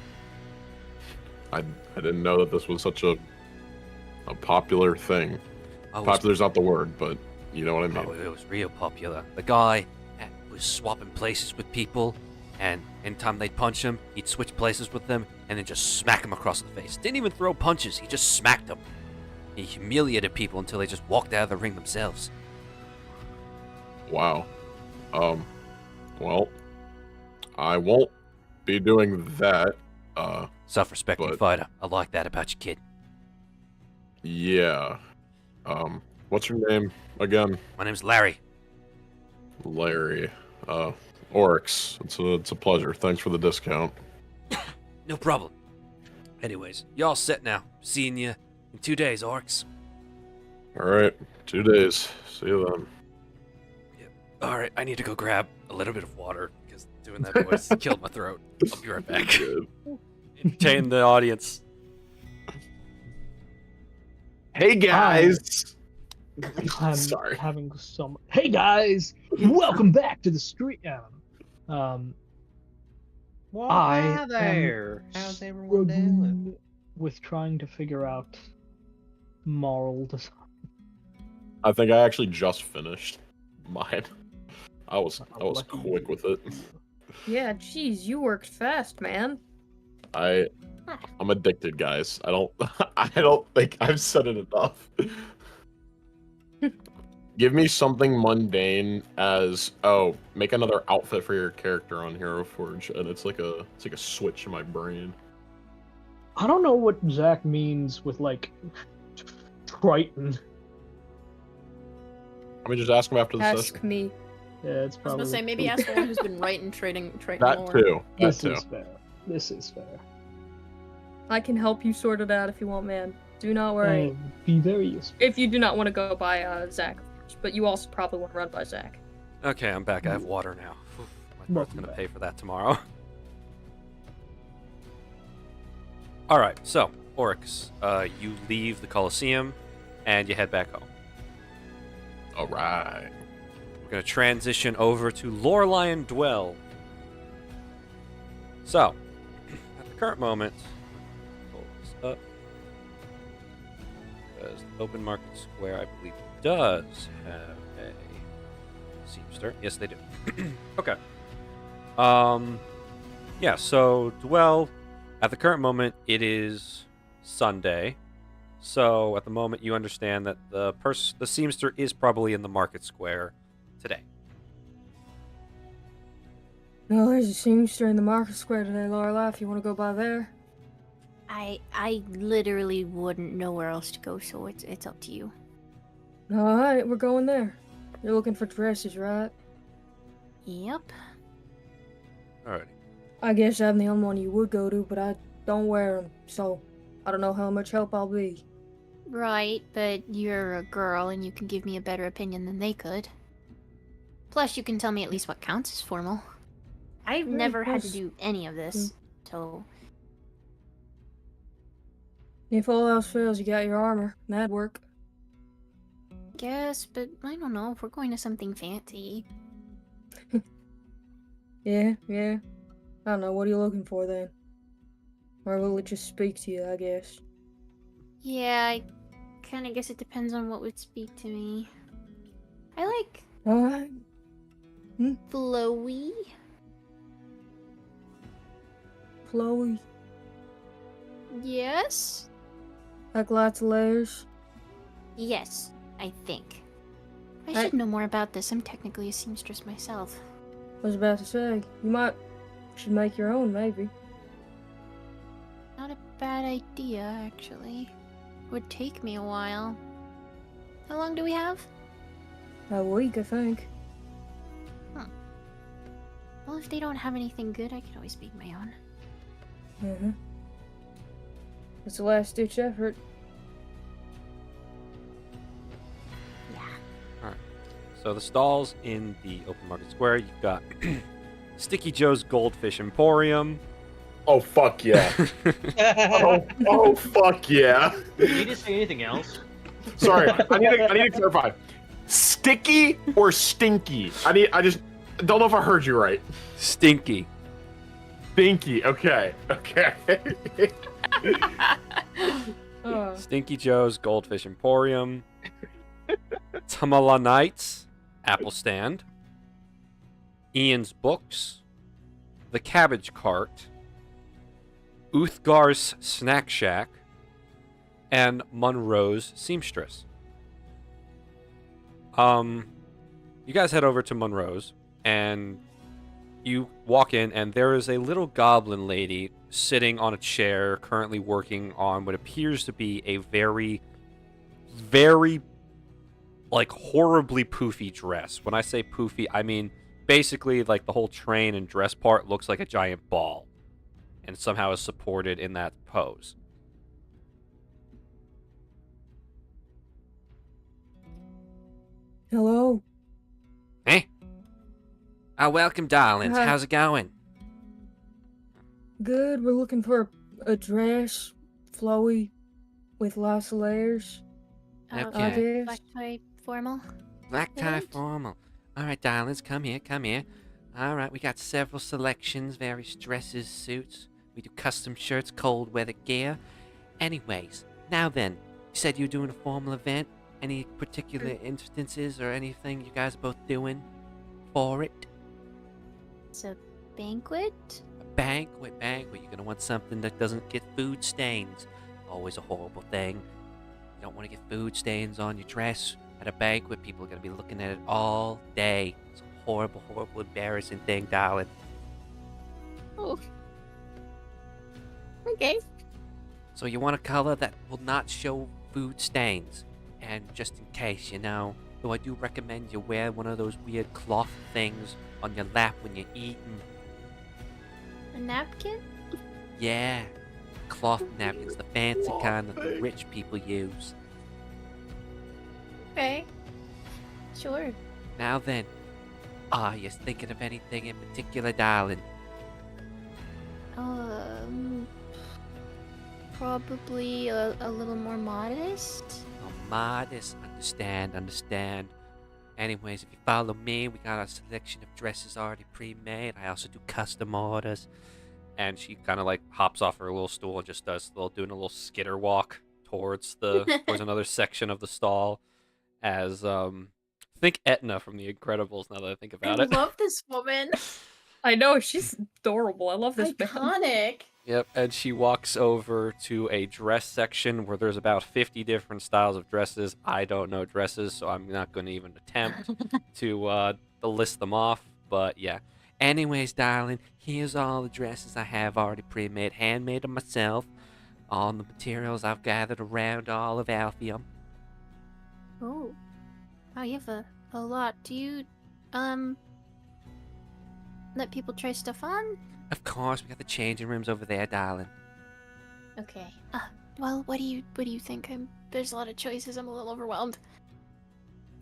didn't know that this was such a popular thing. Popular's not the word, but you know what I mean. Oh, it was real popular. The guy was swapping places with people, and anytime they'd punch him, he'd switch places with them, and then just smack him across the face. Didn't even throw punches, he just smacked them. He humiliated people until they just walked out of the ring themselves. Wow. Well, I won't be doing that. Self-respecting but- fighter. I like that about you, kid. Yeah. What's your name again? My name's Larry. Larry. Oryx. It's a pleasure. Thanks for the discount. No problem. Anyways, you all set now. Seeing you in 2 days, Orcs. All right. 2 days. See you then. All right, I need to go grab a little bit of water because doing that voice killed my throat. I'll be right back. Good. Entertain the audience. Hey guys. I'm Sorry. having some. Hey guys, welcome back to the street. I am there. How's everyone doing? struggling with trying to figure out moral design. I think I actually just finished mine. I was Lucky quick you. with it. Yeah, geez, you worked fast, man. I'm addicted, guys. I don't think I've said it enough. Give me something mundane as make another outfit for your character on Hero Forge, and it's like a switch in my brain. I don't know what Zach means with like Triton. Let me just ask him after the session. Ask me. Yeah, it's I was probably. gonna say maybe ask the one who's been writing trading That lore. too. That This too. is fair. This is fair. I can help you sort it out if you want, man. Do not worry. Be very useful. If you do not want to go by Zach, of course, but you also probably want to run by Zach. Okay, I'm back. I have water now. Whew, my throat's gonna pay for that tomorrow. All right, so Oryx, you leave the Colosseum and you head back home. All right. We're gonna transition over to Lorelion Dwell. So, at the current moment, pull this up. Because the Open Market Square, I believe, does have a seamster. Yes, they do. Okay. Yeah. So Dwell. At the current moment, it is Sunday. So at the moment, you understand that the seamster is probably in the market square today. No, there's a seamster in the market square today, Lorelai, if you want to go by there. I literally wouldn't know where else to go, so it's up to you. Alright, we're going there. You're looking for dresses, right? Yep. Alrighty. I guess I'm the only one you would go to, but I don't wear them, so I don't know how much help I'll be. Right, but you're a girl and you can give me a better opinion than they could. Plus, you can tell me at least what counts as formal. I've Yeah, never had to plus- do any of this, so... If all else fails, you got your armor. That'd work. Guess, but I don't know if we're going to something fancy. Yeah. I don't know, what are you looking for then? Or will it just speak to you, I guess? Yeah, I kind of guess it depends on what would speak to me. I like Alright. flowy. Flowy. Yes? Like lots of layers. Yes, I think. I I- should know more about this. I'm technically a seamstress myself. I was about to say, should make your own, maybe. Not a bad idea, actually. Would take me a while. How long do we have? A week, I think. Well, if they don't have anything good, I can always make my own. Mm-hmm. It's a last-ditch effort. Yeah. So the stalls in the open market square, you've got Sticky Joe's Goldfish Emporium. Oh fuck yeah! oh fuck yeah! Did you just say anything else? Sorry, I need to clarify. Sticky or stinky? I just don't know if I heard you right. Stinky. Stinky. Okay. Stinky Joe's Goldfish Emporium. Tamala Nights Apple Stand. Ian's Books. The Cabbage Cart. Uthgar's Snack Shack. And Monroe's Seamstress. You guys head over to Monroe's, and you walk in, and there is a little goblin lady sitting on a chair, currently working on what appears to be a very, very, like, horribly poofy dress. When I say poofy, I mean basically, like, the whole train and dress part looks like a giant ball, and somehow is supported in that pose. Hello? Hey. Welcome, darlings. Hi. How's it going? Good, we're looking for a dress, flowy, with lots of layers. Oh, Okay. I guess. black tie formal. Black tie Right. formal. All right, darlings, come here. All right, we got several selections, various dresses, suits. We do custom shirts, cold weather gear. Anyways, now then, you said you were doing a formal event. Any particular instances or anything you guys are both doing for it? It's a banquet? A banquet. You're gonna want something that doesn't get food stains. Always a horrible thing. You don't want to get food stains on your dress at a banquet. People are gonna be looking at it all day. It's a horrible, embarrassing thing, darling. Oh. Okay. So you want a color that will not show food stains. And just in case, though I do recommend you wear one of those weird cloth things on your lap when you're eating. A napkin? Yeah, cloth napkins, the fancy kind that the rich people use. Okay. Sure. Now then, are you thinking of anything in particular, darling? Probably a little more modest. Oh, modest. Understand. Anyways, if you follow me, we got a selection of dresses already pre-made. I also do custom orders. And she kind of like hops off her little stool and just doing a little skitter walk towards another section of the stall. As think Etna from The Incredibles. Now that I think about I it. love this woman. I know, she's adorable. I love this man. Iconic. Yep, and she walks over to a dress section where there's about 50 different styles of dresses. I don't know dresses, so I'm not going to even attempt to list them off. But yeah. Anyways, darling, here's all the dresses I have already pre-made, handmade them myself. All the materials I've gathered around all of Alphium. Oh. Wow, you have a lot. Do you, let people try stuff on? Of course, we got the changing rooms over there, darling. Okay. Well, what do you think? There's a lot of choices. I'm a little overwhelmed.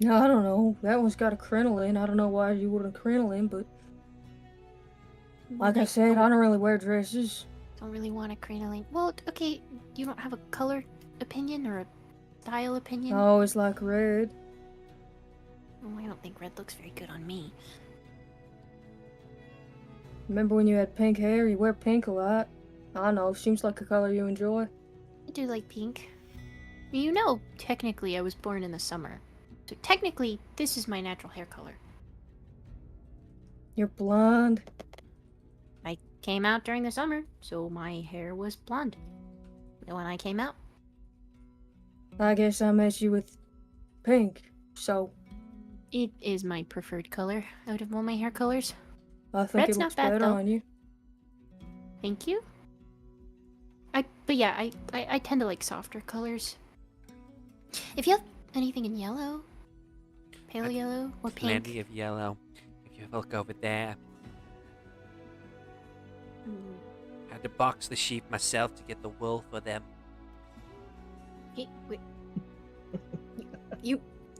No, I don't know. That one's got a crinoline. I don't know why you wouldn't crinoline, but like I said, I don't really wear dresses. Don't really want a crinoline. Well, okay, you don't have a color opinion or a style opinion? I always like red. Oh, I don't think red looks very good on me. Remember when you had pink hair? You wear pink a lot. I know, seems like a color you enjoy. I do like pink. You know, technically I was born in the summer. So technically, this is my natural hair color. You're blonde. I came out during the summer, so my hair was blonde when I came out. I guess I met you with pink, so It is my preferred color out of all my hair colors. I think Red's it not looks bad, better though. on you. Thank you. But yeah, I tend to like softer colors. If you have anything in yellow, pale yellow, or pink. Plenty of yellow. If you look over there. Had to box the sheep myself to get the wool for them. Hey, wait.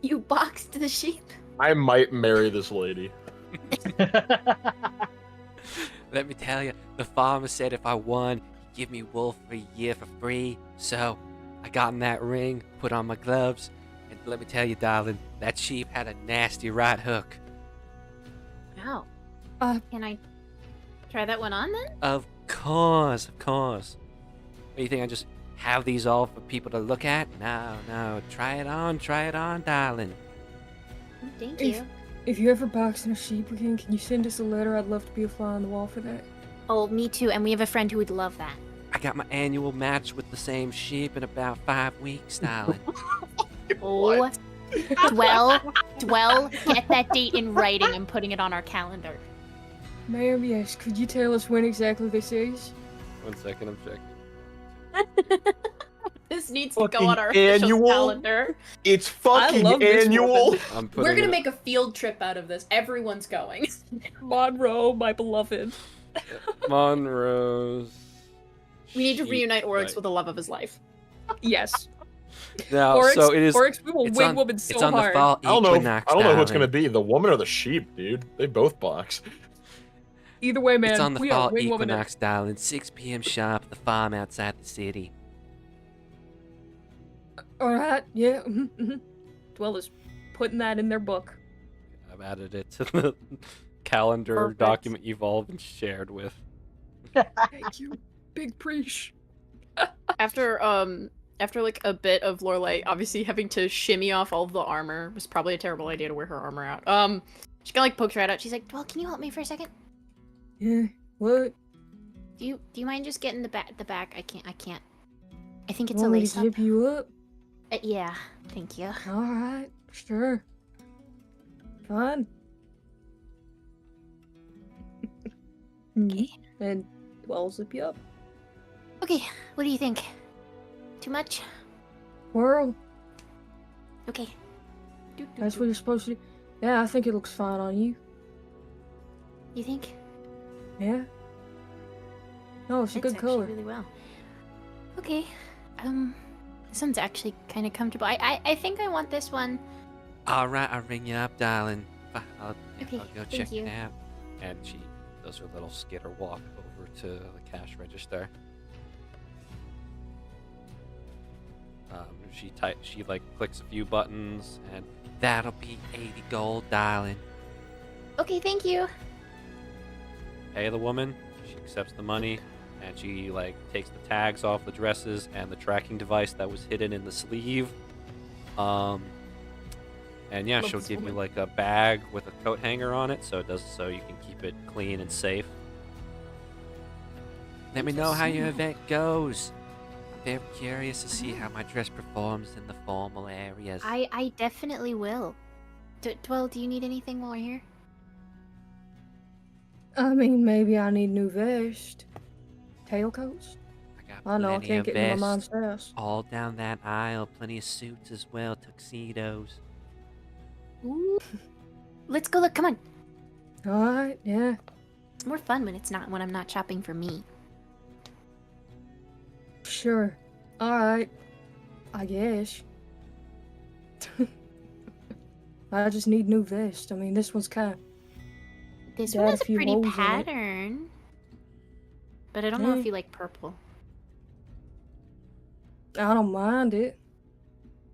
You boxed the sheep? I might marry this lady. Let me tell you, the farmer said if I won, he'd give me wool for a year for free. So, I got in that ring, put on my gloves, and let me tell you, darling, that sheep had a nasty right hook. Wow. Can I try that one on then? Of course, of course. What do you think? I just have these all for people to look at? No. Try it on, darling. Thank If- you. If you ever box in a sheep again, can you send us a letter? I'd love to be a fly on the wall for that. Oh, me too, and we have a friend who would love that. I got my annual match with the same sheep in about 5 weeks, darling. Oh, Dwell, get that date in writing. I'm putting it on our calendar. Ma'am, yes, could you tell us when exactly this is? 1 second, I'm checking. This needs to go Fucking on our official annual? calendar. It's I fucking love this annual. woman. I'm putting We're gonna it- make a field trip out of this. Everyone's going. Monroe, my beloved. Monroe's. We need to sheep, reunite Oryx right. with the love of his life. Yes. Now, Oryx, so it is. Oryx, we will it's wing on, woman so it's on hard. the fall I don't know. equinox, I don't know who it's gonna darling. be, the woman or the sheep, dude. They both box. Either way, man, It's on the we fall are wing woman. equinox, darling. 6 p.m. sharp at the farm outside the city. Alright, yeah. Dwell is putting that in their book. I've added it to the calendar Perfect. document you've all been shared with. Thank you, Big Preach. After like a bit of Lorelei obviously having to shimmy off all of the armor was probably a terrible idea to wear her armor out. She kinda like pokes her head out. She's like, Well, can you help me for a second? Yeah, what? Do you mind just getting the back? I can't. I think it's Want a me to lace up. zip you up? Yeah, thank you. Alright, sure. Fine. Okay. And Dwell zip you up. Okay, what do you think? Too much? whirl. Okay. That's what you're supposed to do. Yeah, I think it looks fine on you. You think? Yeah. No, it's a Fits good actually color. really well. Okay. This one's actually kind of comfortable. I think I want this one. Alright, I'll ring you up, darling. I'll Okay, go thank check you. it out. And she does her little skitter walk over to the cash register. She like clicks a few buttons, and that'll be 80 gold, darling. Okay, thank you. Pay the woman. She accepts the money, and she like takes the tags off the dresses and the tracking device that was hidden in the sleeve. And yeah, Love she'll this give you woman. like a bag with a coat hanger on it, so it does so you can keep it clean and safe. Let me know how your event goes. I'm very curious to see how my dress performs in the formal areas. I definitely will. Dwell, do you need anything while we're here? I mean, maybe I need new vest. Tailcoats? I got I know, I plenty can't of get into my vests mom's house. all down that aisle. Plenty of suits as well, tuxedos. Ooh. Let's go look. Come on. Alright, yeah. It's more fun when I'm not shopping for me. Sure. Alright. I guess. I just need new vest. I mean, this one's kind of... This Got one a has a few pretty holes in it. pattern. But I don't know Hmm. if you like purple. I don't mind it.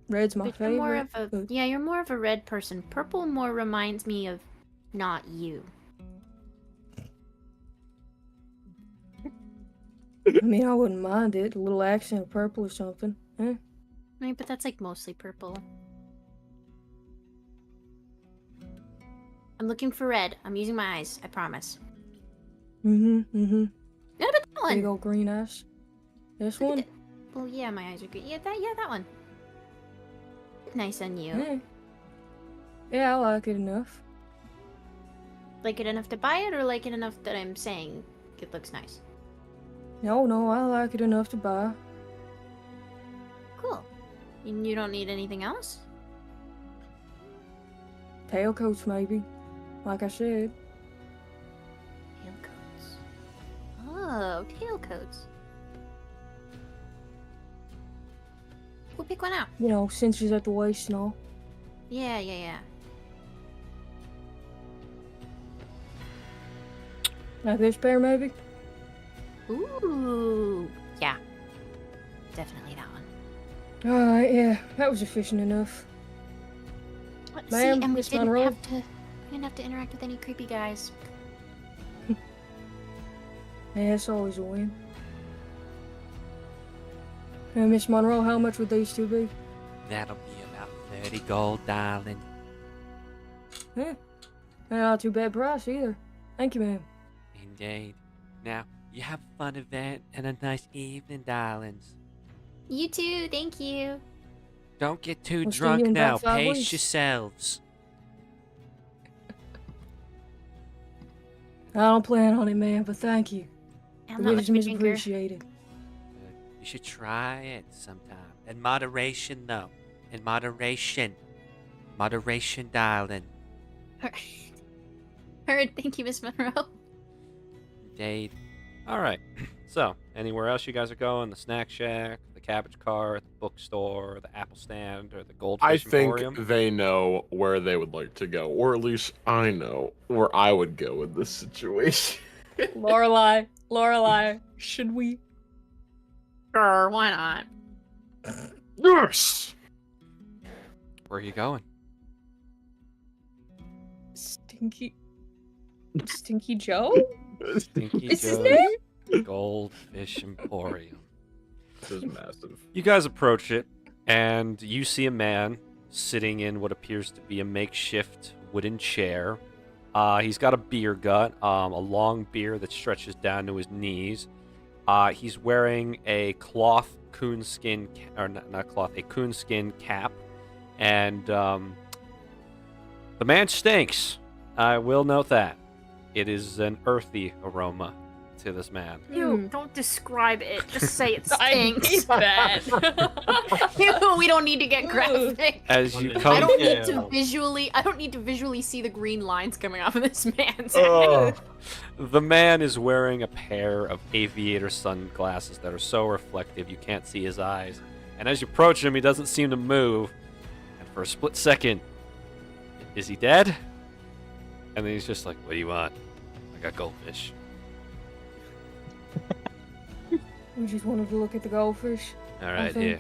Red's my But you're more favorite. of a but- yeah, you're more of a red person. Purple more reminds me of not you. I mean, I wouldn't mind it. A little accent of purple or something. Eh? I mean, but that's like mostly purple. I'm looking for red. I'm using my eyes. I promise. Mm-hmm. What about that Big one? old green eyes. This Look at one? that. Well, yeah, my eyes are good. Yeah, that one. Nice on you. Eh. Yeah, I like it enough. Like it enough to buy it, or like it enough that I'm saying it looks nice? No, I like it enough to buy. Cool. And you don't need anything else? Tailcoats, maybe. Like I said. Tailcoats. Oh, tailcoats. We'll pick one out. You know, cinches at the waist and all. Yeah. Like this pair, maybe? Ooh. Yeah. Definitely that one. Alright, yeah. That was efficient enough. Let's Ma'am, see, and we Miss didn't Monroe? we didn't have to interact with any creepy guys. Yeah, it's always a win. Miss Monroe, how much would these two be? That'll be about 30 gold, darling. Eh. Not too bad price either. Thank you, ma'am. Indeed. Now, you have a fun event and a nice evening, darlings. You too, thank you. Don't get too We'll see drunk you in now. about 5 Pace weeks. yourselves. I don't plan on it, ma'am, but thank you. I'm The not much of wisdom a is drinker. appreciated. You should try it sometime. In moderation, though. In moderation. Moderation, darling. Heard, thank you, Miss Monroe. Indeed. All right. So, anywhere else you guys are going? The snack shack, the cabbage cart, the bookstore, the apple stand, or the goldfish I think emporium? they know where they would like to go, or at least I know where I would go with this situation. Lorelai, should we? Sure, why not? Yes. Where are you going? Stinky Joe? Stinky Is his Joe's name? Goldfish Emporium. This is massive. You guys approach it, and you see a man sitting in what appears to be a makeshift wooden chair. He's got a beer gut, a long beard that stretches down to his knees. He's wearing a cloth coonskin, or not cloth, a coonskin cap, and the man stinks. I will note that. It is an earthy aroma to this man. Ew, don't describe it. Just say it I stinks. hate that. Ew, we don't need to get graphic. As you I come, I don't need Yeah. to visually see the green lines coming off of this man's Oh. head. the man is wearing a pair of aviator sunglasses that are so reflective you can't see his eyes. And as you approach him, he doesn't seem to move. And for a split second, is he dead? And then he's just like, "What do you want? I got goldfish." We just wanted to look at the goldfish. All right, think-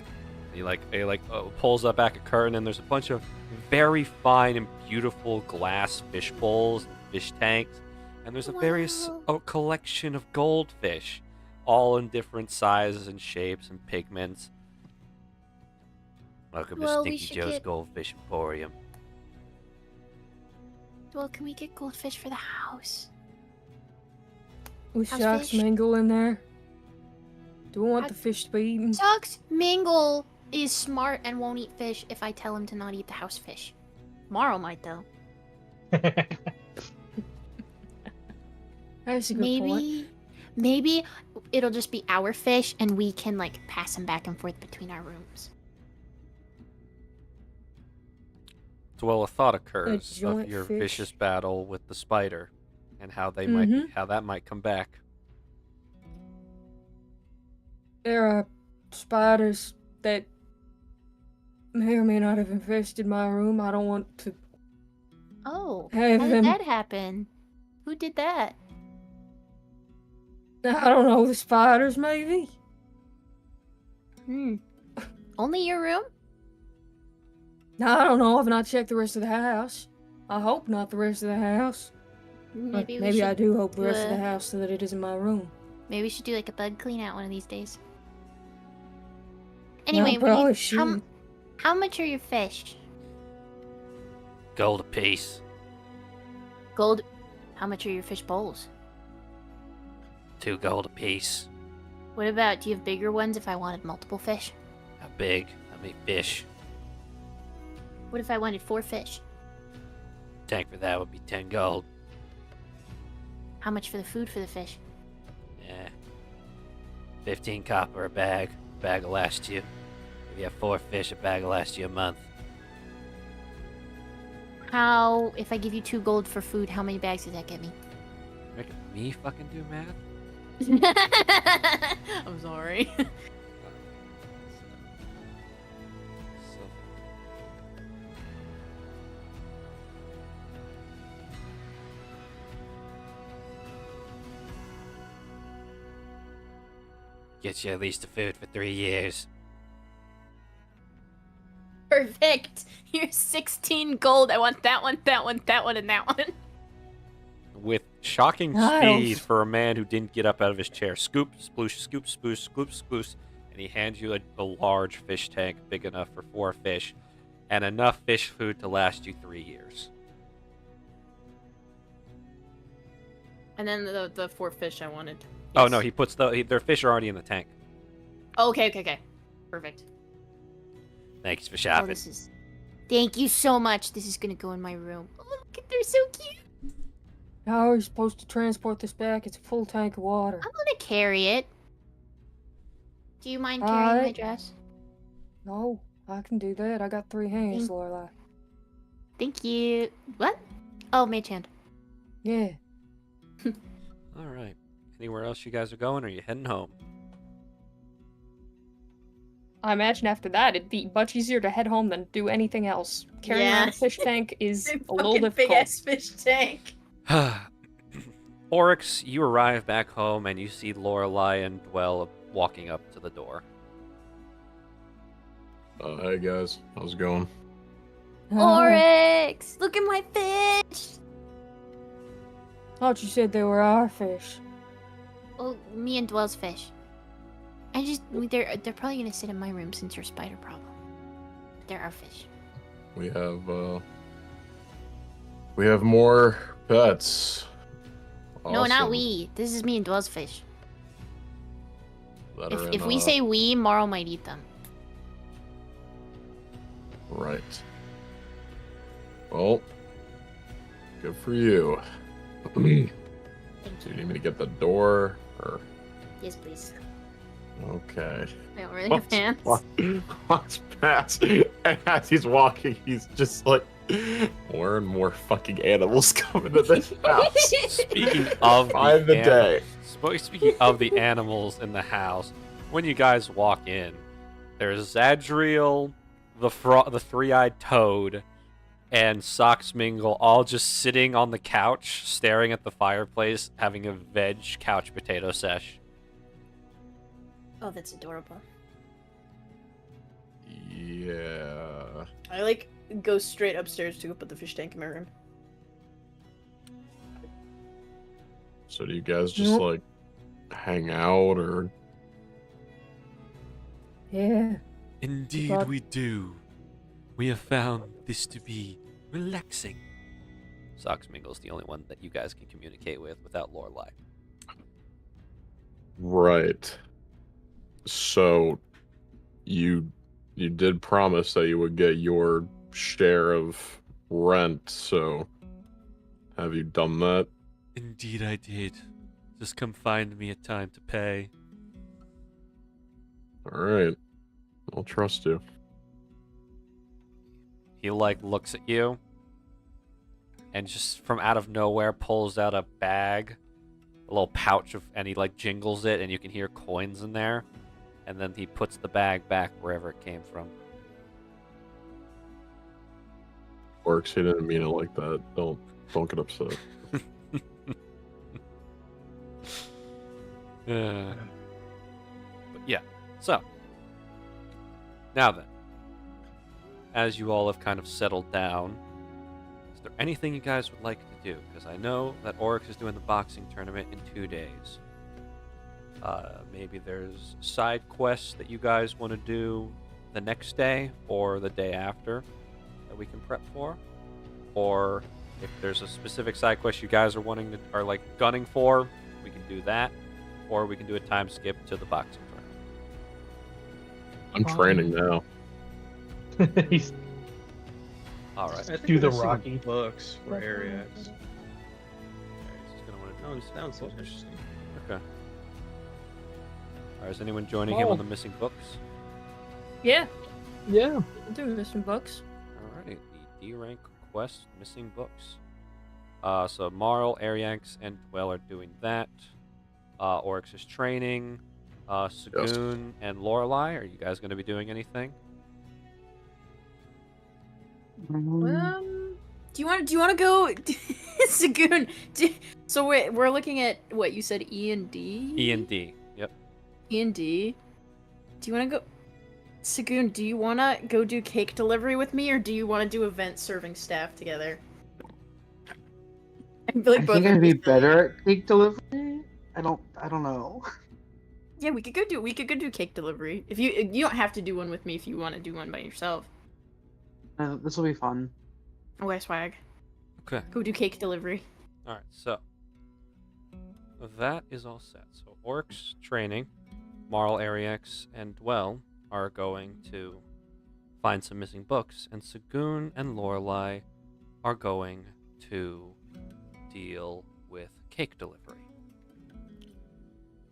here. He pulls up back a curtain, and there's a bunch of very fine and beautiful glass fish bowls, and fish tanks, and there's a various Wow. collection of goldfish, all in different sizes and shapes and pigments. Welcome Well, to we Stinky should Joe's get- Goldfish Emporium. Well, can we get goldfish for the house? With How's sharks fish? mingle in there. Do we want I- the fish to be eaten? Socks Mingle is smart and won't eat fish if I tell him to not eat the house fish. Morrow might though. That's a good point. Maybe it'll just be our fish and we can like pass them back and forth between our rooms. So, well, a thought occurs of joint your fish. vicious battle with the spider, and how Mhm. how that might come back. There are spiders that may or may not have infested my room. I don't want to Oh, have how them. did that happen? Who did that? I don't know, the spiders maybe? Only your room? I don't know. I've not checked the rest of the house. I hope not the rest of the house. But Maybe maybe I do hope the do rest of the a- house so that it isn't my room. Maybe we should do like a bug clean out one of these days. No, Anyway, probably should. how much are your fish? Gold apiece. Gold. How much are your fish bowls? 2 gold apiece. What about, do you have bigger ones if I wanted multiple fish? How big? How many fish? What if I wanted 4 fish? Tank for that would be 10 gold. How much for the food for the fish? Yeah. 15 copper a bag. Bag will last you. If you have 4 fish, a bag will last you a month. How, if I give you 2 gold for food, how many bags does that get me? Making me fucking do math? I'm sorry. Gets you at least the food for 3 years. Perfect. Here's 16 gold. I want that one, that one, that one, and that one. With shocking Nice. speed for a man who didn't get up out of his chair. Scoop, sploosh, scoop, spoosh, scoop, spoosh. And he hands you a large fish tank big enough for 4 fish. And enough fish food to last you 3 years. And then the 4 fish I wanted. Oh Yes. no, he puts their fish are already in the tank. Oh, okay. Perfect. Thanks for Oh, shopping. this is. Thank you so much. This is gonna go in my room. Oh, look, they're so cute. How are you supposed to transport this back? It's a full tank of water. I'm gonna carry it. Do you mind carrying my Alright. dress? No, I can do that. I got 3 hands, Thank- Lorelai. Thank you. What? Oh, mage hand. Yeah. Alright. Anywhere else you guys are going, or are you heading home? I imagine after that it'd be much easier to head home than do anything else. Carrying around Yeah. a fish tank is Big a little fucking difficult. big ass fish tank. Oryx, you arrive back home and you see Lorelai and Dwell walking up to the door. Hey guys, how's it going? Oryx! Look at my fish! Thought you said they were our fish. Oh, me and Dwell's fish. They're probably gonna sit in my room since your spider problem. They're our fish. We have more pets. No, not Awesome. we. This is me and Dwell's fish. That are If in, we say we, Morrow might eat them. right. Well, good for you. So Thank you you. need me to get the door, or Yes, please. okay? I don't really have hands. Walks past, and as he's walking, he's just like, more and more fucking animals coming to this house. Speaking of Find the day. Speaking of the animals in the house, when you guys walk in, there's Zadriel, the three-eyed toad, and Socksmingle all just sitting on the couch, staring at the fireplace, having a veg couch potato sesh. Oh, that's adorable. Yeah. I go straight upstairs to go put the fish tank in my room. So do you guys just Nope. like hang out, or Yeah. Indeed But- we do. We have found this to be relaxing. Socksmingle's the only one that you guys can communicate with without Lorelai. right? So you did promise that you would get your share of rent. So have you done that? Indeed I did. Just come find me a time to pay. All right, I'll trust you. He looks at you and just from out of nowhere pulls out a bag, a little pouch and he jingles it and you can hear coins in there. and then he puts the bag back wherever it came from. Works. He didn't mean it like that. Don't get upset. But yeah, so now then, as you all have kind of settled down, is there anything you guys would like to do? Because I know that Oryx is doing the boxing tournament in 2 days. Maybe there's side quests that you guys want to do the next day or the day after that we can prep for, or if there's a specific side quest you guys are like gunning for, we can do that, or we can do a time skip to the boxing tournament. I'm training now. He's All right. I think Do the there's some Rocky. books for area. He's gonna want to do missing Sounds books. interesting. Okay. All right, is anyone joining him Oh. on the missing books? Yeah, yeah. I'll do missing books. Alrighty, the D rank quest, missing books. So Marl, Ariax, and Dwell are doing that. Oryx is training. Sagoon and Lorelei, are you guys going to be doing anything? Do you want to go, Sagoon? So we're looking at what you said, E and D. E and D. Yep. E and D. Do you want to go, Sagoon? Do you want to go do cake delivery with me, or do you want to do event serving staff together? I feel like I both think of I'd be us- better at cake delivery. I don't know. Yeah, we could go do cake delivery. If you don't have to do one with me if you want to do one by yourself. This will be fun. Okay, swag. Okay. Go do cake delivery. All right. So that is all set. So Oryx training, Marl, Ariax, and Dwell are going to find some missing books, and Sagoon and Lorelei are going to deal with cake delivery.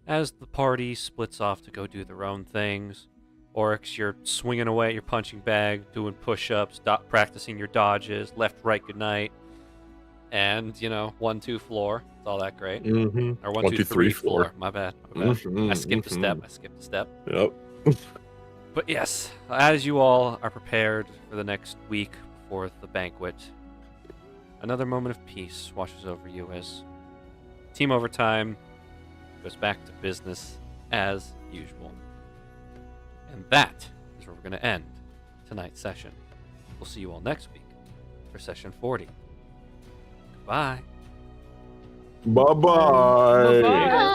As the party splits off to go do their own things, Oryx, you're swinging away at your punching bag, doing push-ups, practicing your dodges, left, right, good night, and 1, 2 floor. It's all that great. Mm-hmm. Or 1, 2, 3 floor. My bad. I skipped a step. Yep. But yes, as you all are prepared for the next week before the banquet, another moment of peace washes over you as Team Overtime goes back to business as usual. And that is where we're going to end tonight's session. We'll see you all next week for session 40. Goodbye. Bye-bye. Bye-bye.